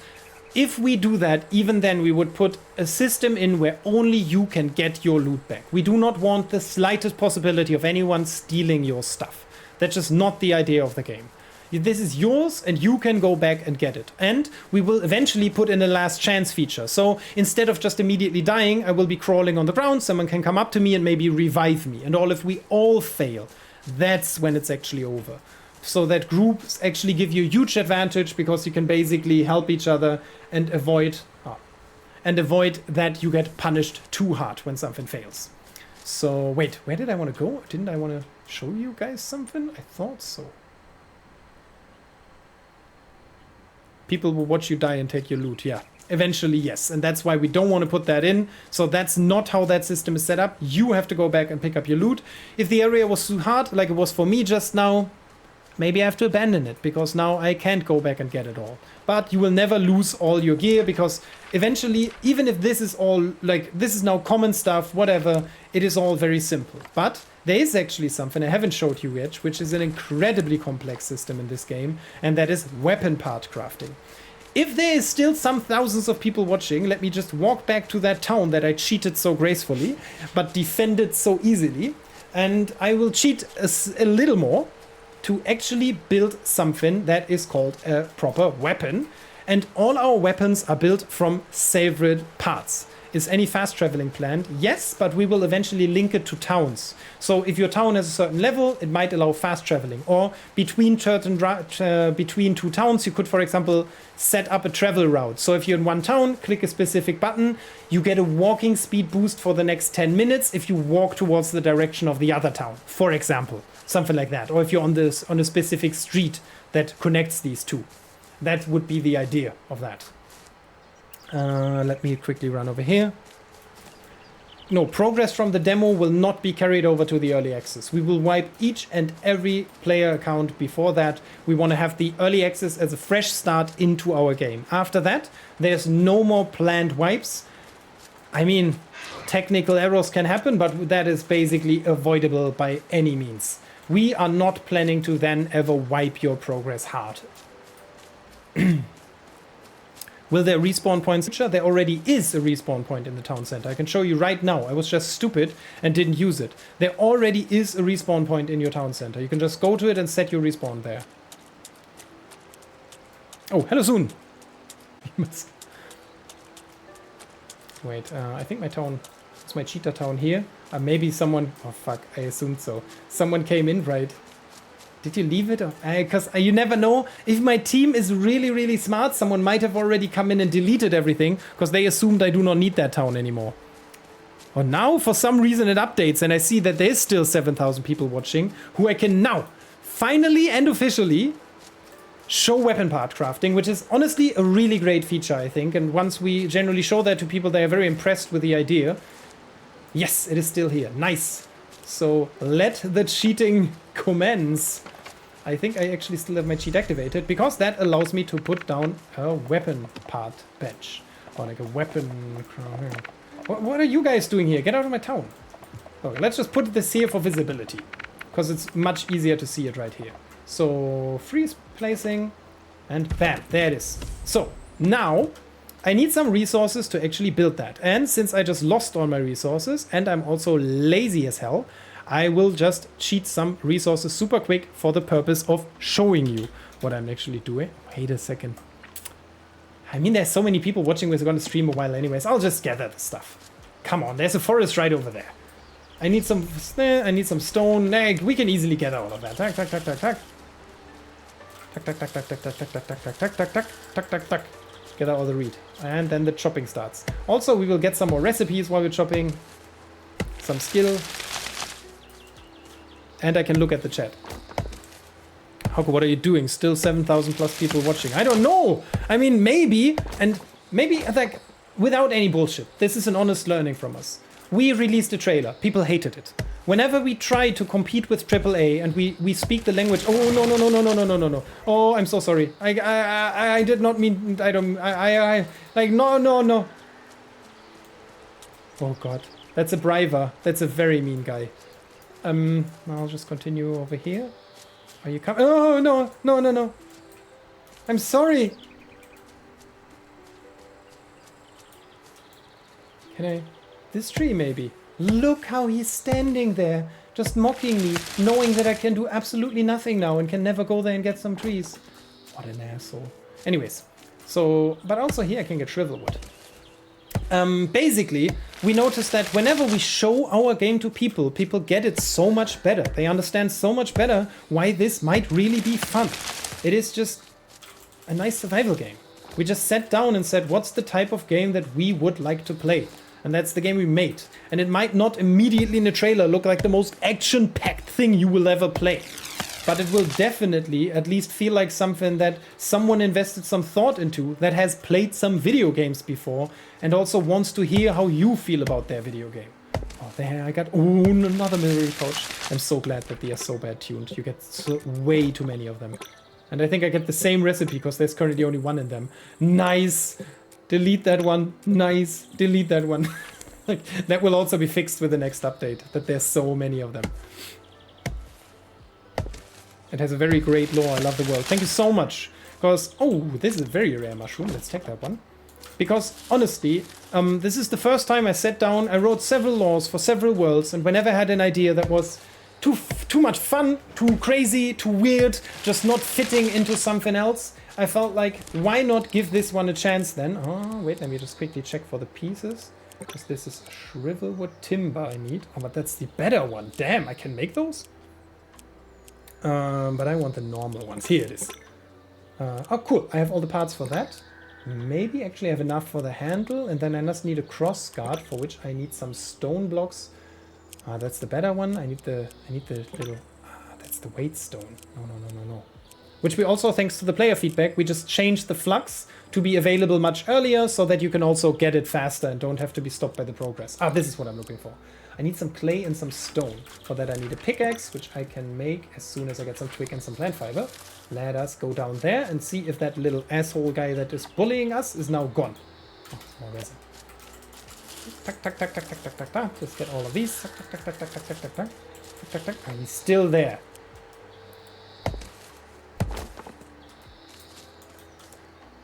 If we do that, even then we would put a system in where only you can get your loot back. We do not want the slightest possibility of anyone stealing your stuff. That's just not the idea of the game. This is yours and you can go back and get it. And we will eventually put in a last chance feature. So instead of just immediately dying, I will be crawling on the ground. Someone can come up to me and maybe revive me. And if we all fail, that's when it's actually over. So that groups actually give you a huge advantage because you can basically help each other and avoid that you get punished too hard when something fails. So wait, where did I want to go? Didn't I want to show you guys something? I thought so. People will watch you die and take your loot, yeah. Eventually, yes. And that's why we don't want to put that in. So that's not how that system is set up. You have to go back and pick up your loot. If the area was too hard, like it was for me just now, maybe I have to abandon it, because now I can't go back and get it all. But you will never lose all your gear, because eventually, even if this is all, like, this is now common stuff, whatever, it is all very simple. But there is actually something I haven't showed you yet, which is an incredibly complex system in this game, and that is weapon part crafting. If there is still some thousands of people watching, let me just walk back to that town that I cheated so gracefully, but defended so easily, and I will cheat a little more to actually build something that is called a proper weapon. And all our weapons are built from sacred parts. Is any fast traveling planned? Yes, but we will eventually link it to towns. So if your town has a certain level, it might allow fast traveling. Or between two towns, you could, for example, set up a travel route. So if you're in one town, click a specific button, you get a walking speed boost for the next 10 minutes if you walk towards the direction of the other town, for example. Something like that. Or if you're on a specific street that connects these two. That would be the idea of that. Let me quickly run over here. No, progress from the demo will not be carried over to the early access. We will wipe each and every player account before that. We want to have the early access as a fresh start into our game. After that, there's no more planned wipes. I mean, technical errors can happen, but that is basically avoidable by any means. We are not planning to then ever wipe your progress hard. Will there respawn points? There already is a respawn point in the town center. I can show you right now. I was just stupid and didn't use it. There already is a respawn point in your town center. You can just go to it and set your respawn there. Oh, hello soon. Wait, I think my town... It's my cheetah town here. Maybe someone... Oh, fuck. I assumed so. Someone came in, right? Did you leave it? Because you never know. If my team is really, really smart, someone might have already come in and deleted everything because they assumed I do not need that town anymore. Oh, now for some reason it updates and I see that there's still 7,000 people watching who I can now finally and officially show weapon part crafting, which is honestly a really great feature, I think. And once we generally show that to people, they are very impressed with the idea. Yes, it is still here. Nice. So let the cheating commence. I think I actually still have my cheat activated because that allows me to put down a weapon part bench. Or like a weapon... What are you guys doing here? Get out of my town. Okay, let's just put this here for visibility. Because it's much easier to see it right here. So freeze placing and bam, there it is. So now I need some resources to actually build that. And since I just lost all my resources and I'm also lazy as hell, I will just cheat some resources super quick for the purpose of showing you what I'm actually doing. Wait a second. I mean, there's so many people watching who's going to stream a while anyways. I'll just gather the stuff. Come on, there's a forest right over there. I need some stone. We can easily get all of that. Tack, tack, tack, tack, tack. Tack, tack, tack, tack, tack, tack, tack, tack, tack, tack, tack, tack, tack, tack, tack. Get out all the reed. And then the chopping starts. Also, we will get some more recipes while we're chopping. Some skill. And I can look at the chat. Hauke, what are you doing? Still 7,000 plus people watching. I don't know. I mean, maybe, like, without any bullshit. This is an honest learning from us. We released a trailer. People hated it. Whenever we try to compete with AAA and we speak the language, oh no. Oh, I'm so sorry. I did not mean. No. Oh God, that's a briver. That's a very mean guy. I'll just continue over here. Are you coming? Oh no. I'm sorry. Can I? This tree maybe. Look how he's standing there, just mocking me, knowing that I can do absolutely nothing now and can never go there and get some trees. What an asshole. Anyways, so, but also here I can get shrivel wood. Basically, we noticed that whenever we show our game to people, people get it so much better. They understand so much better why this might really be fun. It is just a nice survival game. We just sat down and said, what's the type of game that we would like to play? And that's the game we made. And it might not immediately in the trailer look like the most action-packed thing you will ever play. But it will definitely at least feel like something that someone invested some thought into, that has played some video games before, and also wants to hear how you feel about their video game. Oh, there I got... Oh, another military pouch. I'm so glad that they are so bad tuned. You get way too many of them. And I think I get the same recipe, because there's currently only one in them. Nice! Delete that one. Nice. Delete that one. That will also be fixed with the next update, that there's so many of them. It has a very great lore. I love the world. Thank you so much. Because, oh, this is a very rare mushroom. Let's take that one. Because, honestly, this is the first time I sat down, I wrote several lores for several worlds, and whenever I had an idea that was too much fun, too crazy, too weird, just not fitting into something else, I felt like, why not give this one a chance then? Oh, wait, let me just quickly check for the pieces. Because this is shrivelwood timber I need. Oh, but that's the better one. Damn, I can make those? But I want the normal ones. Here it is. Oh, cool. I have all the parts for that. Maybe actually I have enough for the handle. And then I just need a cross guard, for which I need some stone blocks. That's the better one. I need the little... that's the weight stone. No. Which we also, thanks to the player feedback, we just changed the flux to be available much earlier so that you can also get it faster and don't have to be stopped by the progress. This is what I'm looking for. I need some clay and some stone. For that I need a pickaxe, which I can make as soon as I get some twig and some plant fiber. Let us go down there and see if that little asshole guy that is bullying us is now gone. Oh, more resin. Tack. Just get all of these. Tack. And he's still there.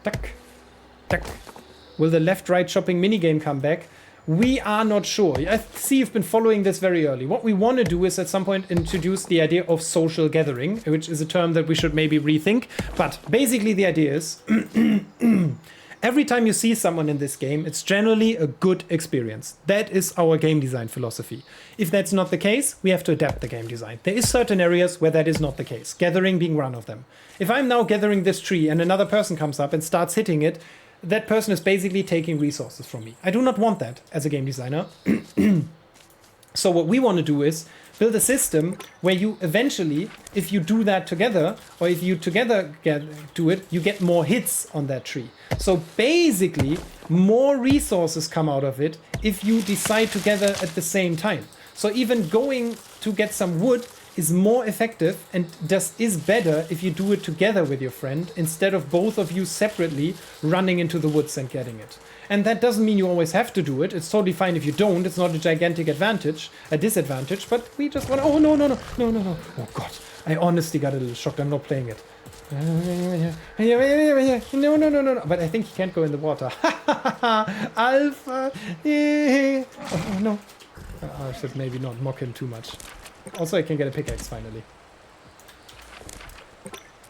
Tack. Will the left-right shopping minigame come back? We are not sure. I see you've been following this very early. What we want to do is at some point introduce the idea of social gathering, which is a term that we should maybe rethink. But basically the idea is every time you see someone in this game, it's generally a good experience. That is our game design philosophy. If that's not the case, we have to adapt the game design. There is certain areas where that is not the case, gathering being one of them. If I'm now gathering this tree and another person comes up and starts hitting it, that person is basically taking resources from me. I do not want that as a game designer. So what we want to do is build a system where you eventually, if you do that together, or if you together do it, you get more hits on that tree. So basically, more resources come out of it if you decide together at the same time. So even going to get some wood is more effective and is better if you do it together with your friend instead of both of you separately running into the woods and getting it. And that doesn't mean you always have to do it. It's totally fine if you don't. It's not a gigantic disadvantage, but we just want to... Oh, no. Oh, God. I honestly got a little shocked. I'm not playing it. No. But I think he can't go in the water. Alpha. Oh, no. I should maybe not mock him too much. Also, I can get a pickaxe finally.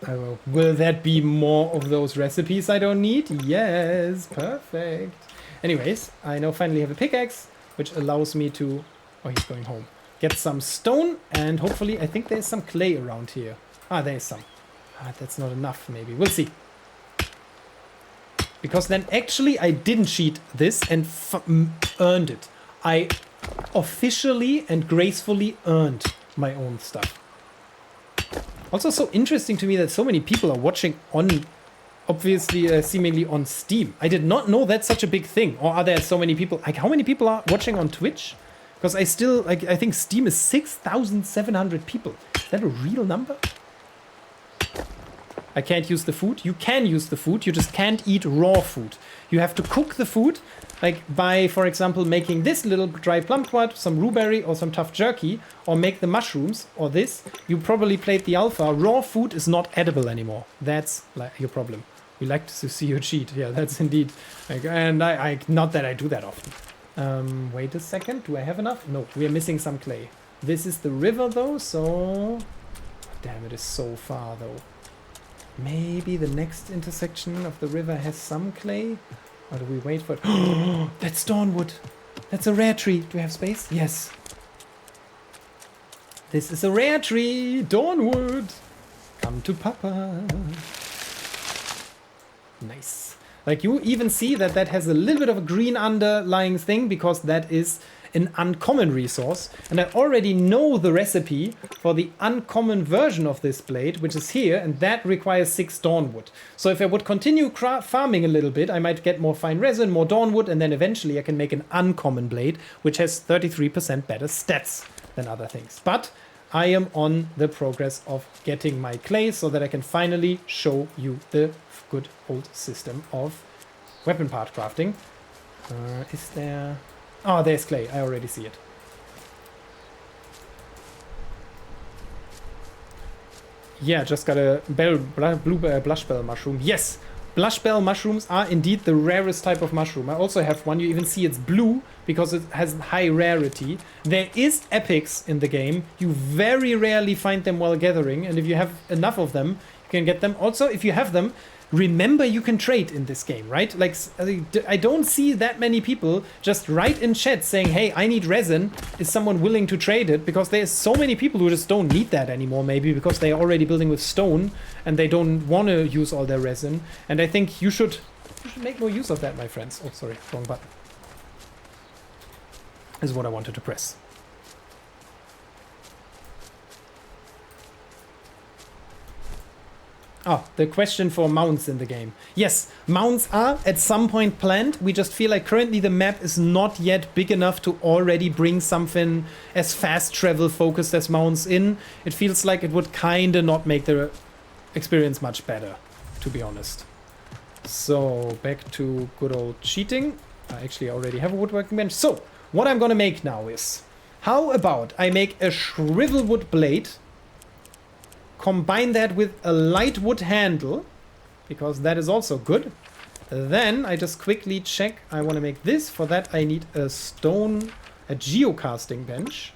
I will. Will that be more of those recipes I don't need? Yes, perfect. Anyways, I now finally have a pickaxe, which allows me to... Oh, he's going home. Get some stone, and hopefully, I think there's some clay around here. Ah, there's some. Ah, that's not enough, maybe. We'll see. Because then actually I didn't cheat this and earned it. I officially and gracefully earned my own stuff. Also so interesting to me that so many people are watching on, obviously, seemingly on Steam. I did not know that's such a big thing. Or are there so many people, like how many people are watching on Twitch? Because I still, like, I think Steam is 6,700 people. Is that a real number? I can't use the food. You can use the food, you just can't eat raw food. You have to cook the food, like by, for example, making this little dry plumquat, some rhubarb or some tough jerky, or make the mushrooms, or this. You probably played the alpha. Raw food is not edible anymore. That's like your problem. We like to see you cheat. Yeah, that's indeed. Like, and I not that I do that often. Wait a second. Do I have enough? No, we are missing some clay. This is the river though, so... Damn, it is so far though. Maybe the next intersection of the river has some clay? Or do we wait for it? Oh, that's dawnwood. That's a rare tree. Do we have space? Yes. This is a rare tree. Dawnwood. Come to Papa. Nice. Like you even see that that has a little bit of a green underlying thing because that is an uncommon resource, and I already know the recipe for the uncommon version of this blade, which is here, and that requires 6 dawnwood. So if I would continue farming a little bit, I might get more fine resin, more dawnwood, and then eventually I can make an uncommon blade, which has 33% better stats than other things. But I am on the progress of getting my clay so that I can finally show you the good old system of weapon part crafting. Is there... Oh, there's clay. I already see it. Yeah, just got a blue blush bell mushroom. Yes, blush bell mushrooms are indeed the rarest type of mushroom. I also have one. You even see it's blue because it has high rarity. There is epics in the game. You very rarely find them while gathering, and if you have enough of them, you can get them. Also, if you have them, remember you can trade in this game, right? Like, I don't see that many people just write in chat saying, hey, I need resin. Is someone willing to trade it? Because there's so many people who just don't need that anymore, maybe because they're already building with stone and they don't want to use all their resin. And I think you should make more use of that, my friends. Oh, sorry, wrong button. Is what I wanted to press. Oh, the question for mounts in the game. Yes, mounts are at some point planned. We just feel like currently the map is not yet big enough to already bring something as fast travel focused as mounts in. It feels like it would kind of not make the experience much better, to be honest. So, back to good old cheating. I actually already have a woodworking bench. So, what I'm gonna make now is, how about I make a shrivelwood blade, combine that with a light wood handle, because that is also good. Then I just quickly check, I want to make this. For that I need a geocasting bench,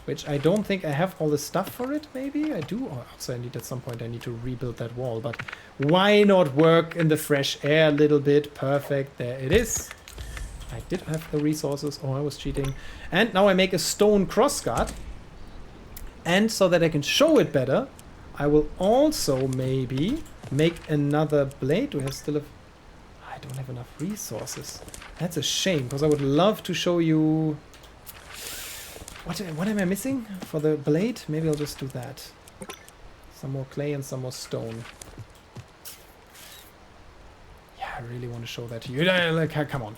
which I don't think I have all the stuff for it. Maybe I do. Oh, also I need at some point, I need to rebuild that wall, but why not work in the fresh air a little bit? Perfect, there it is. I did have the resources. Oh, I was cheating. And now I make a stone crossguard. And so that I can show it better, I will also maybe make another blade. Do I have still a... I I don't have enough resources. That's a shame, because I would love to show you... What am I missing for the blade? Maybe I'll just do that. Some more clay and some more stone. Yeah, I really want to show that to you. Like, come on.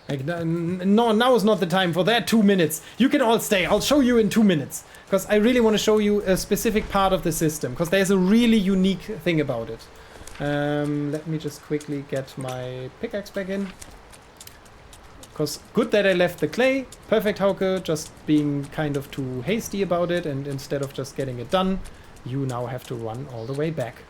Like, no, now is not the time for that. 2 minutes. You can all stay. I'll show you in 2 minutes. Because I really want to show you a specific part of the system. Because there's a really unique thing about it. Let me just quickly get my pickaxe back in. Because good that I left the clay. Perfect, Hauke. Just being kind of too hasty about it. And instead of just getting it done, you now have to run all the way back.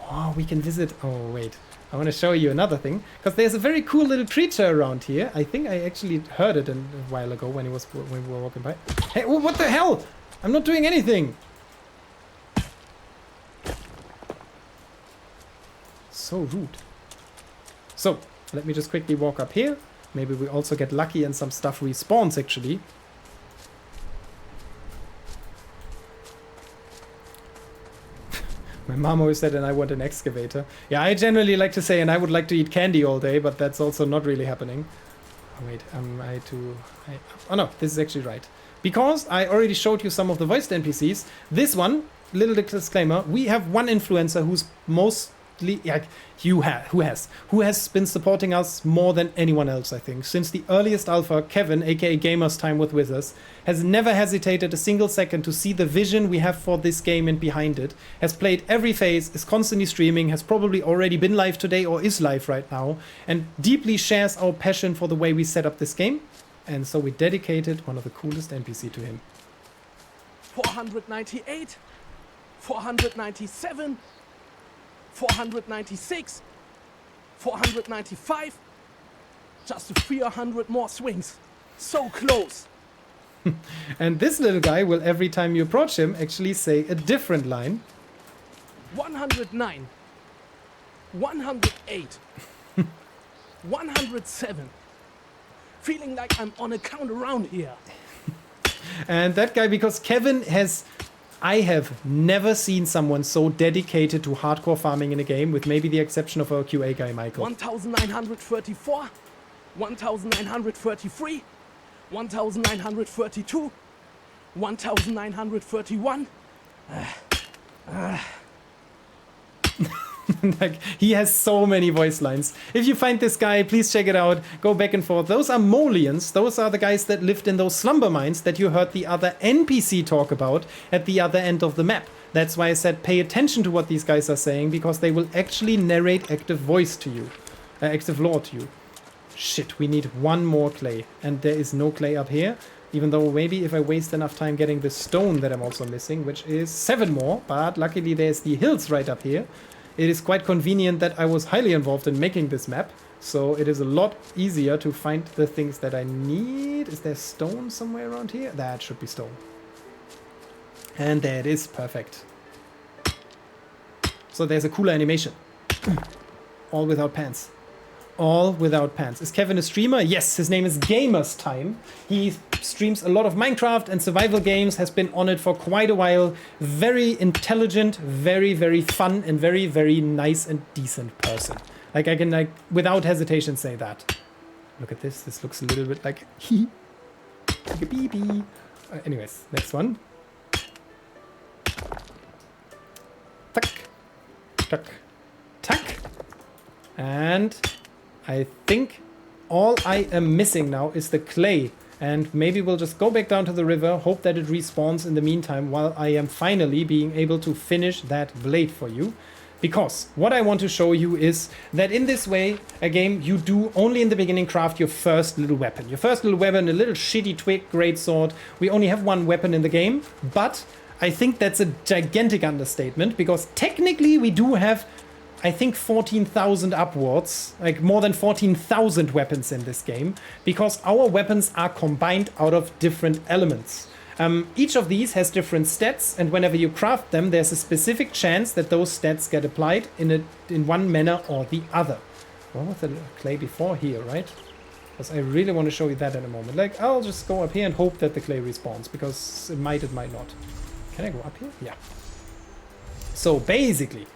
Oh, we can visit... Oh, wait. I want to show you another thing, because there's a very cool little creature around here. I think I actually heard it a while ago when we were walking by. Hey, what the hell? I'm not doing anything. So rude. So, let me just quickly walk up here. Maybe we also get lucky and some stuff respawns, actually. My mom always said, and I want an excavator. Yeah, I generally like to say, and I would like to eat candy all day, but that's also not really happening. Oh, wait, oh no, this is actually right. Because I already showed you some of the voiced NPCs, this one, little disclaimer, we have one influencer who's mostly, like, who has been supporting us more than anyone else, I think. Since the earliest alpha, Kevin, aka Gamer's Time with Wizards, has never hesitated a single second to see the vision we have for this game and behind it, has played every phase, is constantly streaming, has probably already been live today or is live right now, and deeply shares our passion for the way we set up this game. And so we dedicated one of the coolest NPC to him. 498, 497, 496, 495, just a 300 more swings. So close. And this little guy will, every time you approach him, actually say a different line. 109, 108, 107. Feeling like I'm on a count around here. And that guy, because Kevin has... I have never seen someone so dedicated to hardcore farming in a game, with maybe the exception of our QA guy, Michael. 1934, 1933, 1932, 1931. Like, he has so many voice lines. If you find this guy, please check it out. Go back and forth. Those are Mullions. Those are the guys that lived in those slumber mines that you heard the other NPC talk about at the other end of the map. That's why I said pay attention to what these guys are saying, because they will actually narrate active voice to you. Active lore to you. Shit, we need one more clay. And there is no clay up here. Even though maybe if I waste enough time getting the stone that I'm also missing, which is 7 more. But luckily there's the hills right up here. It is quite convenient that I was highly involved in making this map, so it is a lot easier to find the things that I need. Is there stone somewhere around here? That should be stone. And there it is. Perfect. So there's a cooler animation. All without pants. All without pants. Is Kevin a streamer? Yes, his name is Gamer's Time. He streams a lot of Minecraft and survival games, has been on it for quite a while. Very intelligent, very, very fun, and very, very nice and decent person. Like, I can, like, without hesitation say that. Look at this. This looks a little bit like like a BB. Anyways, next one. Tuck. Tuck. Tuck. And... I think all I am missing now is the clay, and maybe we'll just go back down to the river, hope that it respawns in the meantime while I am finally being able to finish that blade for you. Because what I want to show you is that in this way, a game, you do only in the beginning craft your first little weapon. Your first little weapon, a little shitty twig greatsword. We only have one weapon in the game, but I think that's a gigantic understatement, because technically we do have, I think, 14,000 upwards, like more than 14,000 weapons in this game, because our weapons are combined out of different elements. Each of these has different stats, and whenever you craft them, there's a specific chance that those stats get applied in one manner or the other. What was the clay before here, right? Because I really want to show you that in a moment. Like, I'll just go up here and hope that the clay respawns, because it might not. Can I go up here? Yeah. So basically,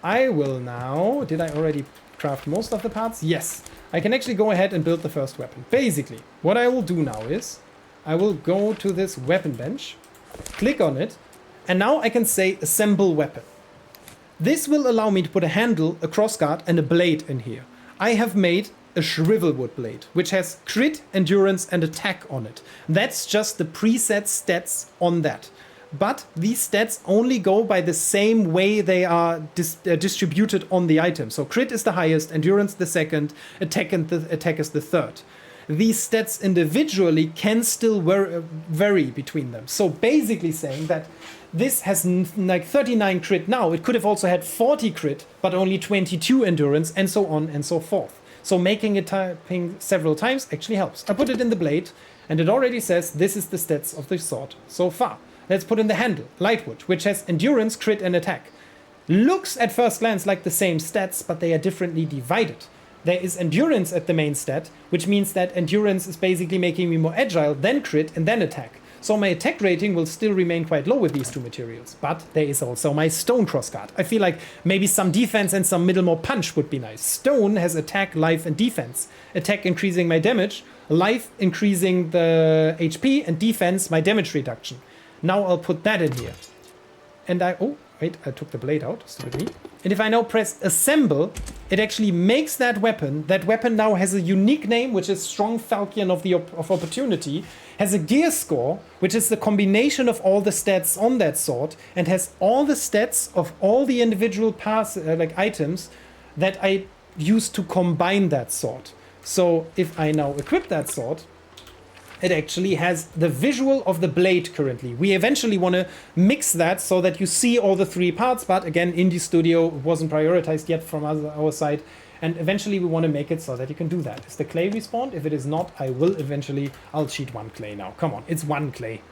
I will now... Did I already craft most of the parts? Yes. I can actually go ahead and build the first weapon. Basically, what I will do now is I will go to this weapon bench, click on it, and now I can say assemble weapon. This will allow me to put a handle, a crossguard, and a blade in here. I have made a shrivelwood blade, which has crit, endurance, and attack on it. That's just the preset stats on that. But these stats only go by the same way they are distributed on the item. So crit is the highest, endurance the second, attack is the third. These stats individually can still vary between them. So basically saying that this has like 39 crit now. It could have also had 40 crit, but only 22 endurance, and so on and so forth. So making it typing several times actually helps. I put it in the blade, and it already says this is the stats of the sword so far. Let's put in the handle, lightwood, which has endurance, crit, and attack. Looks at first glance like the same stats, but they are differently divided. There is endurance at the main stat, which means that endurance is basically making me more agile, then crit, and then attack. So my attack rating will still remain quite low with these two materials. But there is also my stone crossguard. I feel like maybe some defense and some middle more punch would be nice. Stone has attack, life, and defense. Attack increasing my damage, life increasing the HP, and defense my damage reduction. Now I'll put that in here. And oh, wait, I took the blade out, stupid me. And if I now press assemble, it actually makes that weapon. That weapon now has a unique name, which is Strong Falchion of Opportunity, has a gear score, which is the combination of all the stats on that sword, and has all the stats of all the individual items that I use to combine that sword. So if I now equip that sword, it actually has the visual of the blade currently. We eventually want to mix that so that you see all the three parts, but again, Indie Studio wasn't prioritized yet from our side, and eventually we want to make it so that you can do that. Is the clay respawned? If it is not, I'll cheat one clay now. Come on, it's one clay.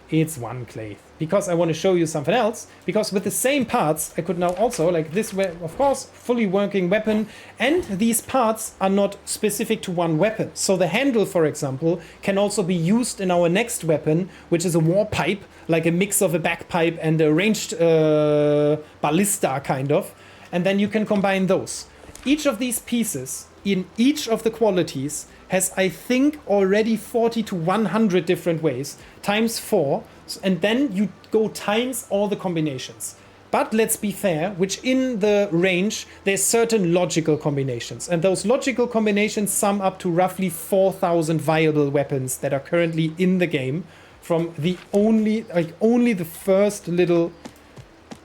It's one clay. Because I want to show you something else, because with the same parts, I could now also, like this, of course, fully working weapon, and these parts are not specific to one weapon. So the handle, for example, can also be used in our next weapon, which is a war pipe, like a mix of a bagpipe and a ranged ballista, kind of. And then you can combine those. Each of these pieces, in each of the qualities, has, I think, already 40 to 100 different ways, times 4, and then you go times all the combinations. But let's be fair, which in the range, there's certain logical combinations, and those logical combinations sum up to roughly 4,000 viable weapons that are currently in the game, from the only the first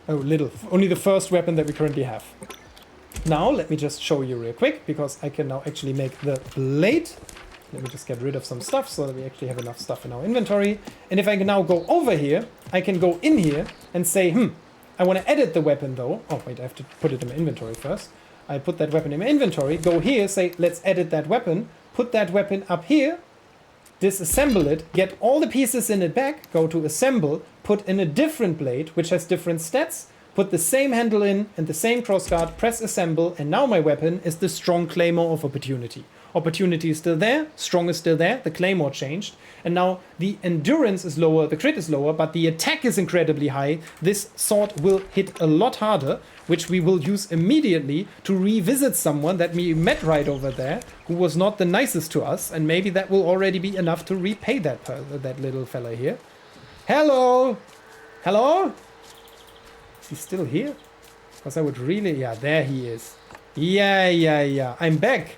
only the first weapon that we currently have. Now, let me just show you real quick, because I can now actually make the blade. Let me just get rid of some stuff so that we actually have enough stuff in our inventory. And if I can now go over here, I can go in here and say, I want to edit the weapon though. Oh, wait, I have to put it in my inventory first. I put that weapon in my inventory, go here, say, let's edit that weapon, put that weapon up here, disassemble it, get all the pieces in it back, go to assemble, put in a different blade, which has different stats, put the same handle in and the same crossguard, press assemble, and now my weapon is the Strong Claymore of Opportunity. Opportunity is still there, Strong is still there, the Claymore changed, and now the endurance is lower, the crit is lower, but the attack is incredibly high. This sword will hit a lot harder, which we will use immediately to revisit someone that we met right over there, who was not the nicest to us, and maybe that will already be enough to repay that little fella here. Hello? Hello? Is he still here? Because I would really... Yeah, there he is. Yeah. I'm back.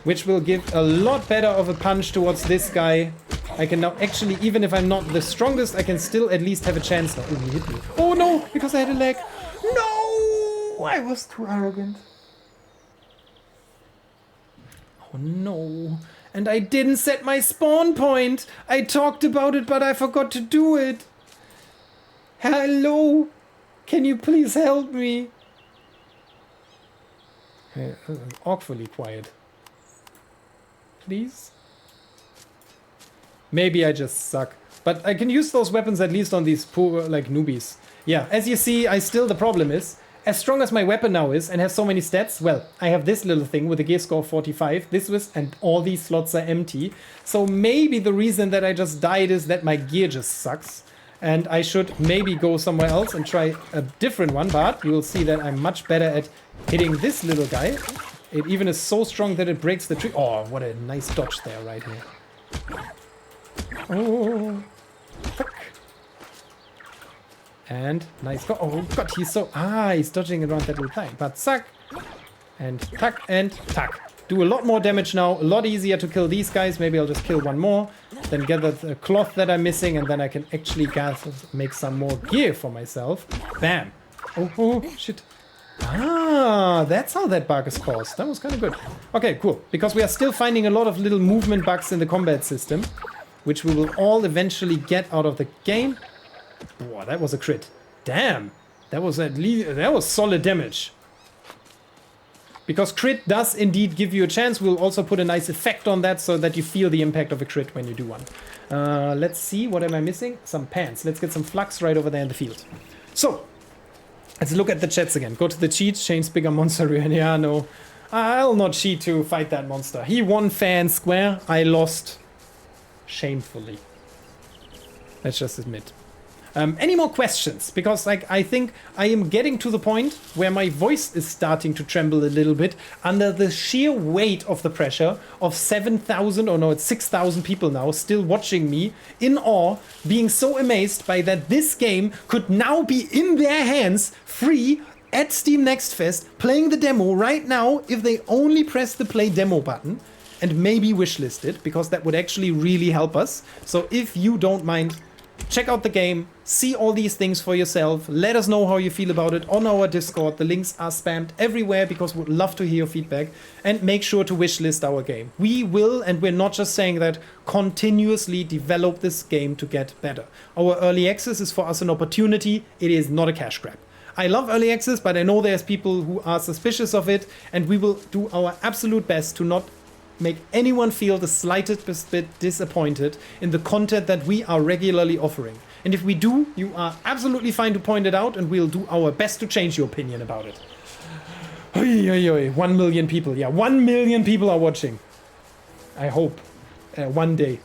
Which will give a lot better of a punch towards this guy. I can now actually, even if I'm not the strongest, I can still at least have a chance. Oh, he hit me. Oh no, because I had a leg. No! I was too arrogant. Oh no. And I didn't set my spawn point. I talked about it, but I forgot to do it. Hello? Can you please help me? Awkwardly quiet. Please? Maybe I just suck. But I can use those weapons at least on these poor, newbies. Yeah, as you see, the problem is, as strong as my weapon now is and has so many stats, well, I have this little thing with a gear score of 45, and all these slots are empty. So maybe the reason that I just died is that my gear just sucks. and I should maybe go somewhere else and try a different one, but you will see that I'm much better at hitting this little guy. It even is so strong that it breaks the tree. Oh, what a nice dodge there right here. Oh, fuck. And nice go. Oh god, he's dodging around that little thing. But suck. And tuck and tuck. Do a lot more damage now. A lot easier to kill these guys. Maybe I'll just kill one more. Then gather the cloth that I'm missing. And then I can actually make some more gear for myself. Bam. Oh, shit. Ah, that's how that bug is caused. That was kind of good. Okay, cool. Because we are still finding a lot of little movement bugs in the combat system, which we will all eventually get out of the game. Boah, that was a crit. Damn. That was solid damage. Because crit does indeed give you a chance. We'll also put a nice effect on that so that you feel the impact of a crit when you do one. Let's see, what am I missing? Some pants. Let's get some flux right over there in the field. So, let's look at the chats again. Go to the cheat, change bigger monster. Yeah, no. I'll not cheat to fight that monster. He won fair and square. I lost shamefully. Let's just admit. Any more questions? Because I think I am getting to the point where my voice is starting to tremble a little bit under the sheer weight of the pressure of 7,000, or no, it's 6,000 people now still watching me in awe, being so amazed by that this game could now be in their hands, free, at Steam Next Fest, playing the demo right now if they only press the play demo button and maybe wishlist it, because that would actually really help us. So if you don't mind, check out the game, see all these things for yourself, let us know how you feel about it on our Discord. The links are spammed everywhere because we'd love to hear your feedback, and make sure to wishlist our game. We will, and we're not just saying that, continuously develop this game to get better. Our early access is for us an opportunity, it is not a cash grab. I love early access, but I know there's people who are suspicious of it, and we will do our absolute best to not make anyone feel the slightest bit disappointed in the content that we are regularly offering. And if we do, you are absolutely fine to point it out, and we'll do our best to change your opinion about it. 1 million people. Yeah, 1 million people are watching. I hope. One day.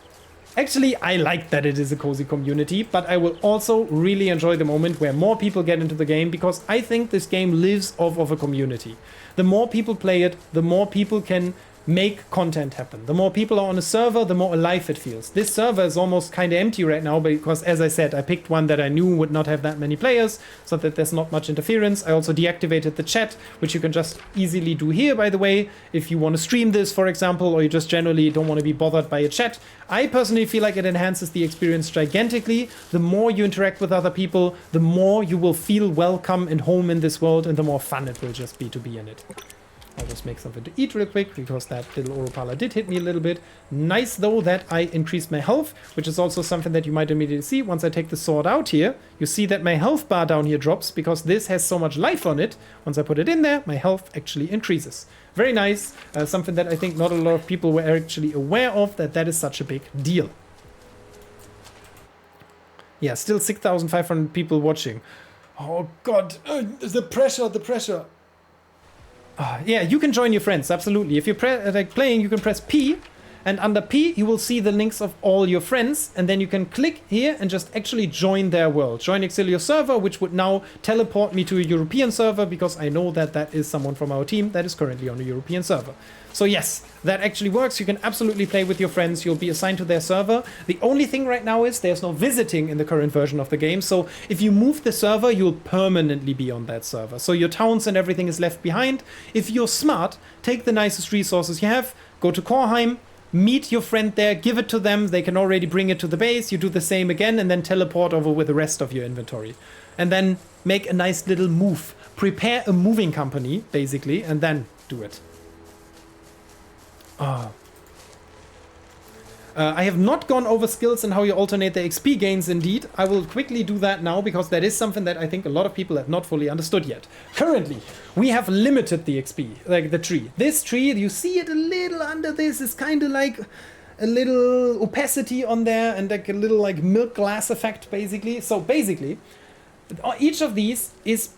Actually, I like that it is a cozy community, but I will also really enjoy the moment where more people get into the game, because I think this game lives off of a community. The more people play it, the more people can make content happen. The more people are on a server, the more alive it feels. This server is almost kind of empty right now because, as I said, I picked one that I knew would not have that many players, so that there's not much interference. I also deactivated the chat, which you can just easily do here, by the way, if you want to stream this, for example, or you just generally don't want to be bothered by a chat. I personally feel like it enhances the experience gigantically. The more you interact with other people, the more you will feel welcome and home in this world, and the more fun it will just be to be in it. I'll just make something to eat real quick, because that little Oropala did hit me a little bit. Nice, though, that I increased my health, which is also something that you might immediately see. Once I take the sword out here, you see that my health bar down here drops, because this has so much life on it. Once I put it in there, my health actually increases. Very nice. Something that I think not a lot of people were actually aware of, that is such a big deal. Yeah, still 6,500 people watching. Oh, God. The pressure. Yeah, you can join your friends, absolutely. If you're playing, you can press P, and under P you will see the links of all your friends, and then you can click here and just actually join their world. Join Exilio server, which would now teleport me to a European server, because I know that that is someone from our team that is currently on a European server. So yes, that actually works. You can absolutely play with your friends. You'll be assigned to their server. The only thing right now is there's no visiting in the current version of the game. So if you move the server, you'll permanently be on that server. So your towns and everything is left behind. If you're smart, take the nicest resources you have, go to Korheim, meet your friend there, give it to them. They can already bring it to the base. You do the same again, and then teleport over with the rest of your inventory. And then make a nice little move. Prepare a moving company, basically, and then do it. I have not gone over skills and how you alternate the XP gains indeed. I will quickly do that now, because that is something that I think a lot of people have not fully understood yet. Currently, we have limited the XP, like the tree. This tree, you see it a little under this, is kind of like a little opacity on there, and like a little like milk glass effect, basically. So basically, Each of these is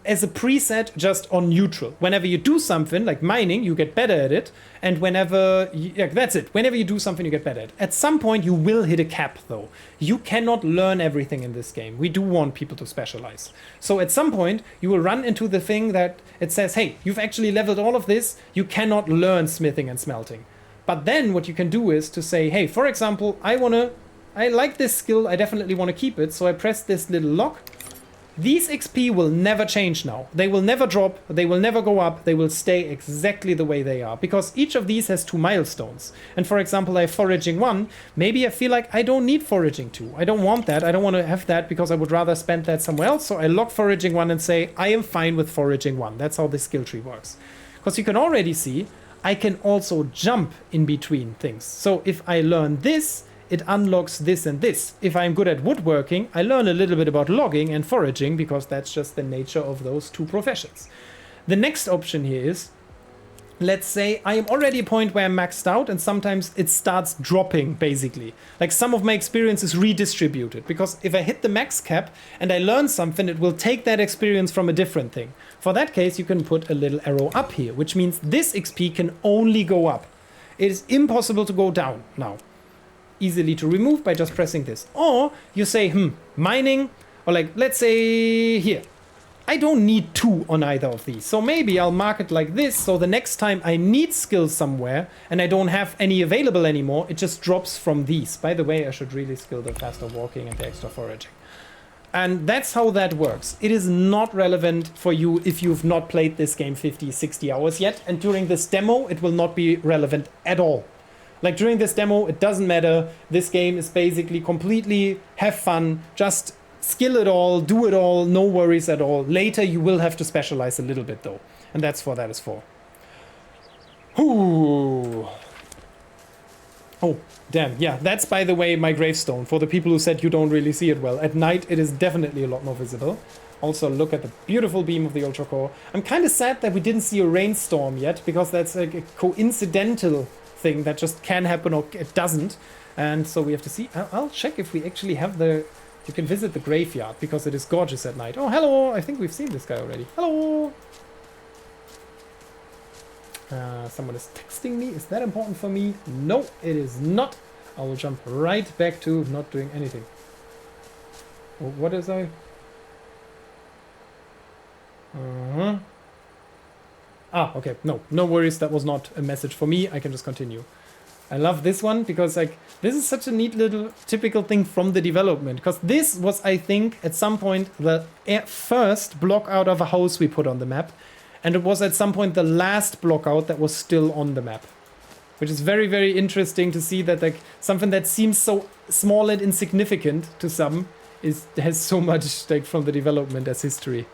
as a preset just on neutral. Whenever you do something like mining, you get better at it. And that's it. Whenever you do something, you get better at it. At some point, you will hit a cap, though. You cannot learn everything in this game. We do want people to specialize. So at some point, you will run into the thing that it says, hey, you've actually leveled all of this. You cannot learn smithing and smelting. But then what you can do is to say, hey, for example, I like this skill. I definitely want to keep it. So I press this little lock. These XP will never change now. They will never drop. They will never go up. They will stay exactly the way they are. Because each of these has 2 milestones. And for example, I have foraging 1. Maybe I feel like I don't need foraging 2. I don't want that. I don't want to have that because I would rather spend that somewhere else. So I lock foraging 1 and say, I am fine with foraging 1. That's how this skill tree works. Because you can already see, I can also jump in between things. So if I learn this, it unlocks this and this. If I'm good at woodworking, I learn a little bit about logging and foraging because that's just the nature of those 2 professions. The next option here is, let's say I am already at a point where I'm maxed out and sometimes it starts dropping basically. Like some of my experience is redistributed because if I hit the max cap and I learn something, it will take that experience from a different thing. For that case, you can put a little arrow up here, which means this XP can only go up. It is impossible to go down now. Easily to remove by just pressing this. Or you say, mining, or like, let's say here. I don't need 2 on either of these. So maybe I'll mark it like this. So the next time I need skills somewhere and I don't have any available anymore, it just drops from these. By the way, I should really skill the faster walking and the extra foraging. And that's how that works. It is not relevant for you if you've not played this game 50, 60 hours yet. And during this demo, it will not be relevant at all. Like during this demo, it doesn't matter. This game is basically completely have fun. Just skill it all, do it all, no worries at all. Later, you will have to specialize a little bit though. And that's what that is for. Ooh. Oh, damn. Yeah, that's by the way my gravestone. For the people who said you don't really see it well. At night, it is definitely a lot more visible. Also, look at the beautiful beam of the Ultracore. I'm kind of sad that we didn't see a rainstorm yet because that's like a coincidental thing that just can happen or it doesn't, and so we have to see. I'll check if we actually have you can visit the graveyard because it is gorgeous at night. Oh, hello. I think we've seen this guy already. Hello. Someone is texting me. Is that important for me? No, it is not. I will jump right back to not doing anything. Oh, what is I? Okay. No worries. That was not a message for me. I can just continue. I love this one because like this is such a neat little typical thing from the development. Because this was, I think, at some point the first block out of a house we put on the map. And it was at some point the last block out that was still on the map. Which is very, very interesting to see that like something that seems so small and insignificant to some has so much like from the development as history.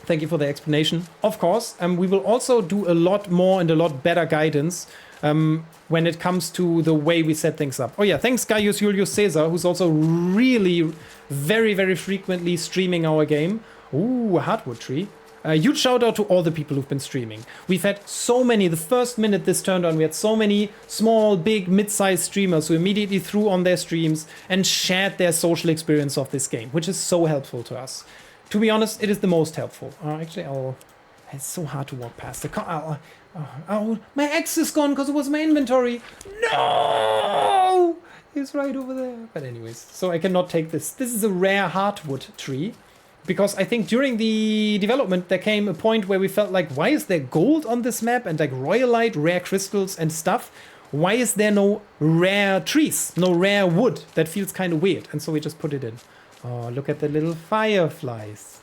Thank you for the explanation. Of course, we will also do a lot more and a lot better guidance when it comes to the way we set things up. Oh yeah, thanks Gaius Julius Caesar, who's also really very, very frequently streaming our game. Ooh, a hardwood tree. Huge shout out to all the people who've been streaming. We've had so many, the first minute this turned on, we had so many small, big, mid-sized streamers who immediately threw on their streams and shared their social experience of this game, which is so helpful to us. To be honest, it is the most helpful. Actually, it's so hard to walk past the car. My axe is gone because it was my inventory. No! It's right over there. But anyways, so I cannot take this. This is a rare hardwood tree. Because I think during the development, there came a point where we felt like, why is there gold on this map and like royalite, rare crystals and stuff? Why is there no rare trees, no rare wood? That feels kind of weird. And so we just put it in. Oh, look at the little fireflies.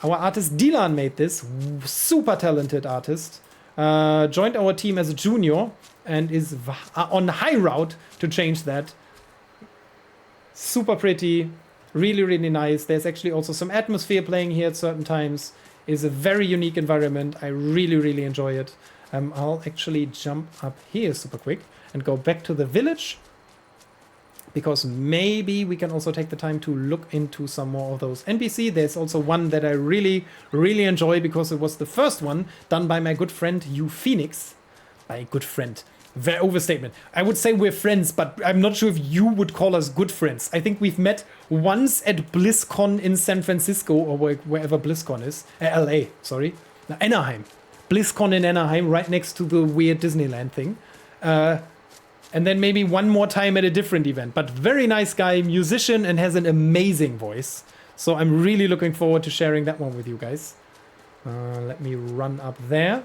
Our artist Dylan made this. Super talented artist. Joined our team as a junior and is on high route to change that. Super pretty. Really, really nice. There's actually also some atmosphere playing here at certain times. It's a very unique environment. I really, really enjoy it. I'll actually jump up here super quick and go back to the village. Because maybe we can also take the time to look into some more of those NPC. There's also one that I really, really enjoy because it was the first one done by my good friend Phoenix. by a good friend. Very overstatement. I would say we're friends, but I'm not sure if you would call us good friends. I think we've met once at BlizzCon in San Francisco, or wherever BlizzCon is. LA, sorry. No, Anaheim. BlizzCon in Anaheim, right next to the weird Disneyland thing. And then maybe one more time at a different event. But very nice guy, musician, and has an amazing voice. So I'm really looking forward to sharing that one with you guys. Let me run up there.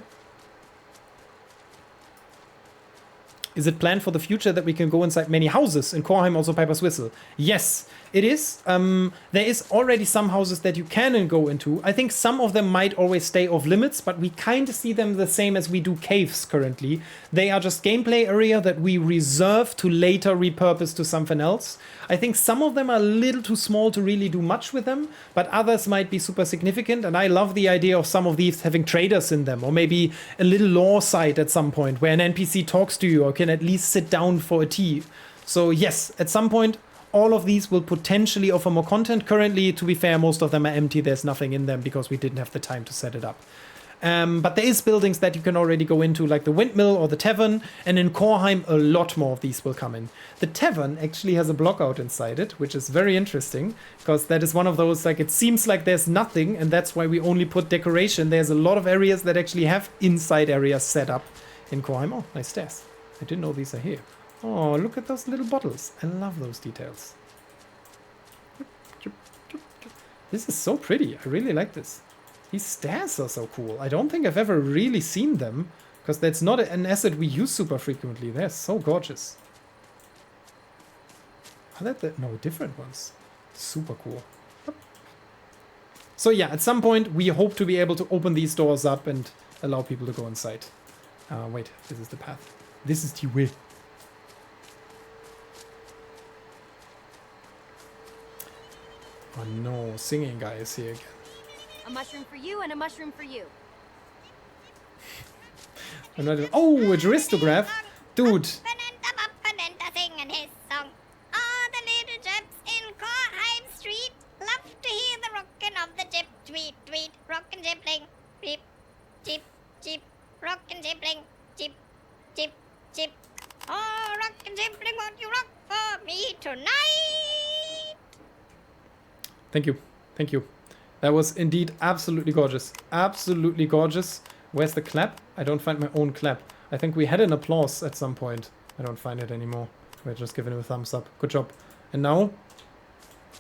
Is it planned for the future that we can go inside many houses in Korheim, also Piper's Whistle? Yes, it is. There is already some houses that you can go into. I think some of them might always stay off limits, but we kind of see them the same as we do caves currently. They are just gameplay area that we reserve to later repurpose to something else. I think some of them are a little too small to really do much with them, but others might be super significant. And I love the idea of some of these having traders in them, or maybe a little lore site at some point where an NPC talks to you or can at least sit down for a tea. So yes, at some point, all of these will potentially offer more content. Currently, to be fair, most of them are empty. There's nothing in them because we didn't have the time to set it up. But there is buildings that you can already go into, like the Windmill or the Tavern, and in Korheim a lot more of these will come in. The Tavern actually has a block out inside it, which is very interesting, because that is one of those, like, it seems like there's nothing, and that's why we only put decoration. There's a lot of areas that actually have inside areas set up in Korheim. Oh, nice stairs. I didn't know these are here. Oh, look at those little bottles. I love those details. This is so pretty. I really like this. These stairs are so cool. I don't think I've ever really seen them, because that's not an asset we use super frequently. They're so gorgeous. Are that no, different ones? Super cool. So yeah, at some point we hope to be able to open these doors up and allow people to go inside. Wait, this is the path. This is the way. Oh no, singing guy is here again. A mushroom for you and a mushroom for you. Oh, a Juristograph? Dude. Singing his song. All the little gyps in Korheim Street love to hear the rockin' of the gyp. Tweet, tweet, rockin' gypling. Beep, chip, chip, rockin' gypling. Chip, chip, chip. Oh, rockin' gypling, won't you rock for me tonight? Thank you. Thank you. That was indeed absolutely gorgeous. Absolutely gorgeous. Where's the clap? I don't find my own clap. I think we had an applause at some point. I don't find it anymore. We're just giving him a thumbs up. Good job. And now,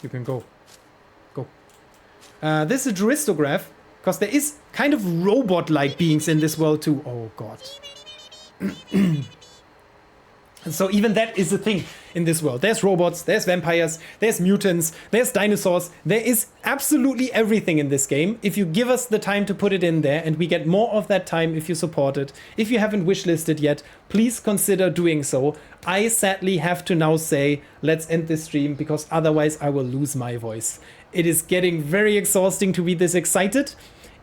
you can go. Go. This is a Juristograph, because there is kind of robot-like beings in this world too. Oh god. So even that is a thing in this world. There's robots, there's vampires, there's mutants, there's dinosaurs. There is absolutely everything in this game if you give us the time to put it in there, and we get more of that time if you support it. If you haven't wishlisted yet, please consider doing so. I sadly have to now say, let's end this stream, because otherwise I will lose my voice. It is getting very exhausting to be this excited.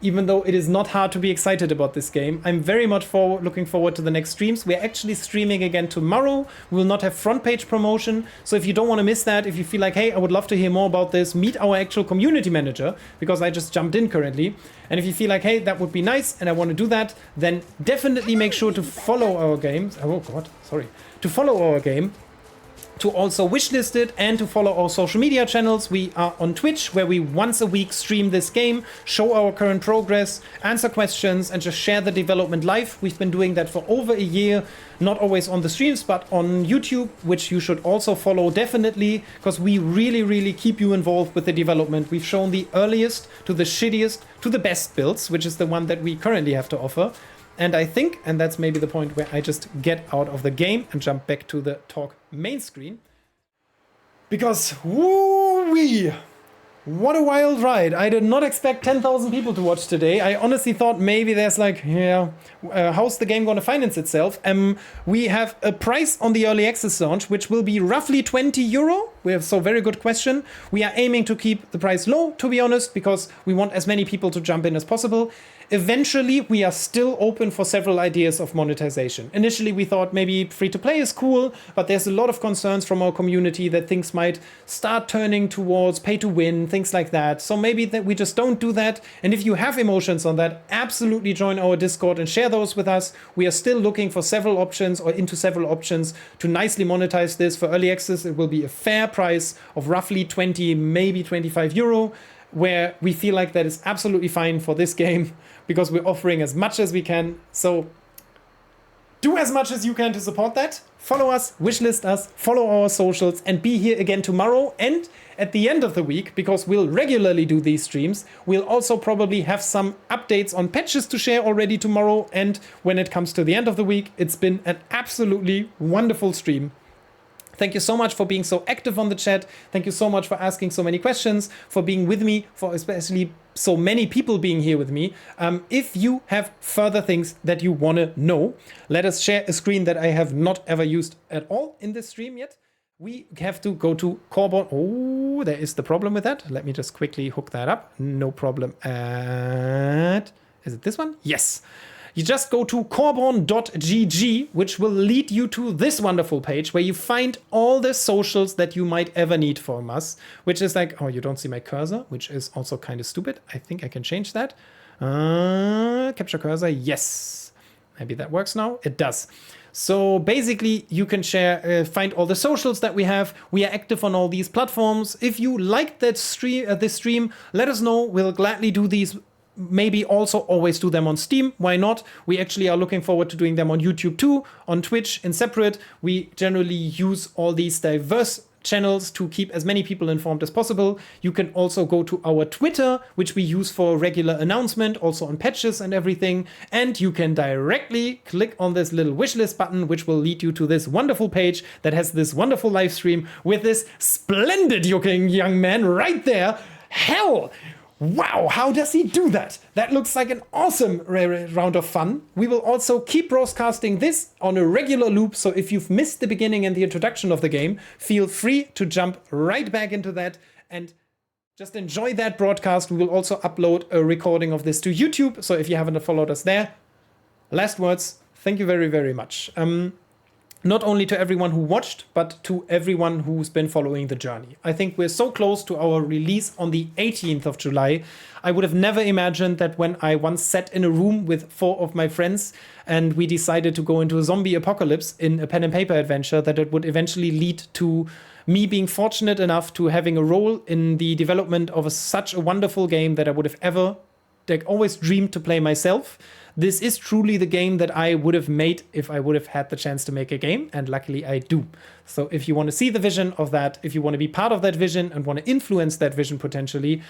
Even though it is not hard to be excited about this game. I'm very much looking forward to the next streams. We're actually streaming again tomorrow. We will not have front page promotion. So if you don't want to miss that, if you feel like, hey, I would love to hear more about this, meet our actual community manager, because I just jumped in currently. And if you feel like, hey, that would be nice and I want to do that, then definitely make sure to follow our games. Oh god, sorry. To follow our game. To also wishlist it and to follow our social media channels. We are on Twitch, where we once a week stream this game, show our current progress, answer questions, and just share the development live. We've been doing that for over a year, not always on the streams, but on YouTube, which you should also follow definitely, because we really, really keep you involved with the development. We've shown the earliest to the shittiest to the best builds, which is the one that we currently have to offer. And I think, and that's maybe the point where I just get out of the game and jump back to the talk main screen. Because, woo-wee, what a wild ride. I did not expect 10,000 people to watch today. I honestly thought maybe there's like, how's the game going to finance itself? We have a price on the early access launch, which will be roughly €20. We have so very good question. We are aiming to keep the price low, to be honest, because we want as many people to jump in as possible. eventually we are still open for several ideas of monetization. Initially we thought maybe free-to-play is cool, but there's a lot of concerns from our community that things might start turning towards pay-to-win, things like that. So maybe that we just don't do that. And if you have emotions on that, absolutely join our Discord and share those with us. We are still looking for several options or into several options to nicely monetize this. For early access, it will be a fair price of roughly 20, maybe 25 euro, where we feel like that is absolutely fine for this game because we're offering as much as we can. So do as much as you can to support that. Follow us, wishlist us, follow our socials, and be here again tomorrow. And at the end of the week, because we'll regularly do these streams, we'll also probably have some updates on patches to share already tomorrow. And when it comes to the end of the week, it's been an absolutely wonderful stream. Thank you so much for being so active on the chat. Thank you so much for asking so many questions, for being with me, for especially so many people being here with me. If you have further things that you want to know, let us share a screen that I have not ever used at all in this stream yet. We have to go to Coreborn. Oh, there is the problem with that. Let me just quickly hook that up. No problem. Is it this one? Yes. You just go to coreborn.gg, which will lead you to this wonderful page where you find all the socials that you might ever need from us, which is like, oh, you don't see my cursor, which is also kind of stupid. I think I can change that. Capture cursor, yes. Maybe that works now. It does. So basically, you can share, find all the socials that we have. We are active on all these platforms. If you liked that this stream, let us know. We'll gladly do these. Maybe also always do them on Steam. Why not? We actually are looking forward to doing them on YouTube too, on Twitch in separate. We generally use all these diverse channels to keep as many people informed as possible. You can also go to our Twitter, which we use for regular announcement, also on patches and everything. And you can directly click on this little wishlist button, which will lead you to this wonderful page that has this wonderful live stream with this splendid looking young man right there. Hell! Wow, how does he do that? That looks like an awesome round of fun. We will also keep broadcasting this on a regular loop, so if you've missed the beginning and the introduction of the game, feel free to jump right back into that and just enjoy that broadcast. We will also upload a recording of this to YouTube, so if you haven't followed us there, last words, thank you very, very much. Not only to everyone who watched, but to everyone who's been following the journey. I think we're so close to our release on the 18th of July. I would have never imagined that when I once sat in a room with 4 of my friends and we decided to go into a zombie apocalypse in a pen and paper adventure, that it would eventually lead to me being fortunate enough to having a role in the development of such a wonderful game that I would have ever always dreamed to play myself. This is truly the game that I would have made if I would have had the chance to make a game, and luckily I do. So if you want to see the vision of that, if you want to be part of that vision and want to influence that vision potentially,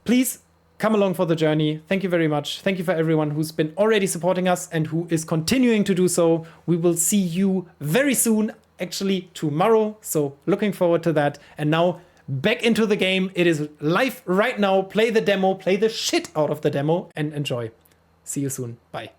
please come along for the journey. Thank you very much. Thank you for everyone who's been already supporting us and who is continuing to do so. We will see you very soon, actually tomorrow. So looking forward to that. And now back into the game. It is live right now. Play the demo, play the shit out of the demo and enjoy. See you soon. Bye.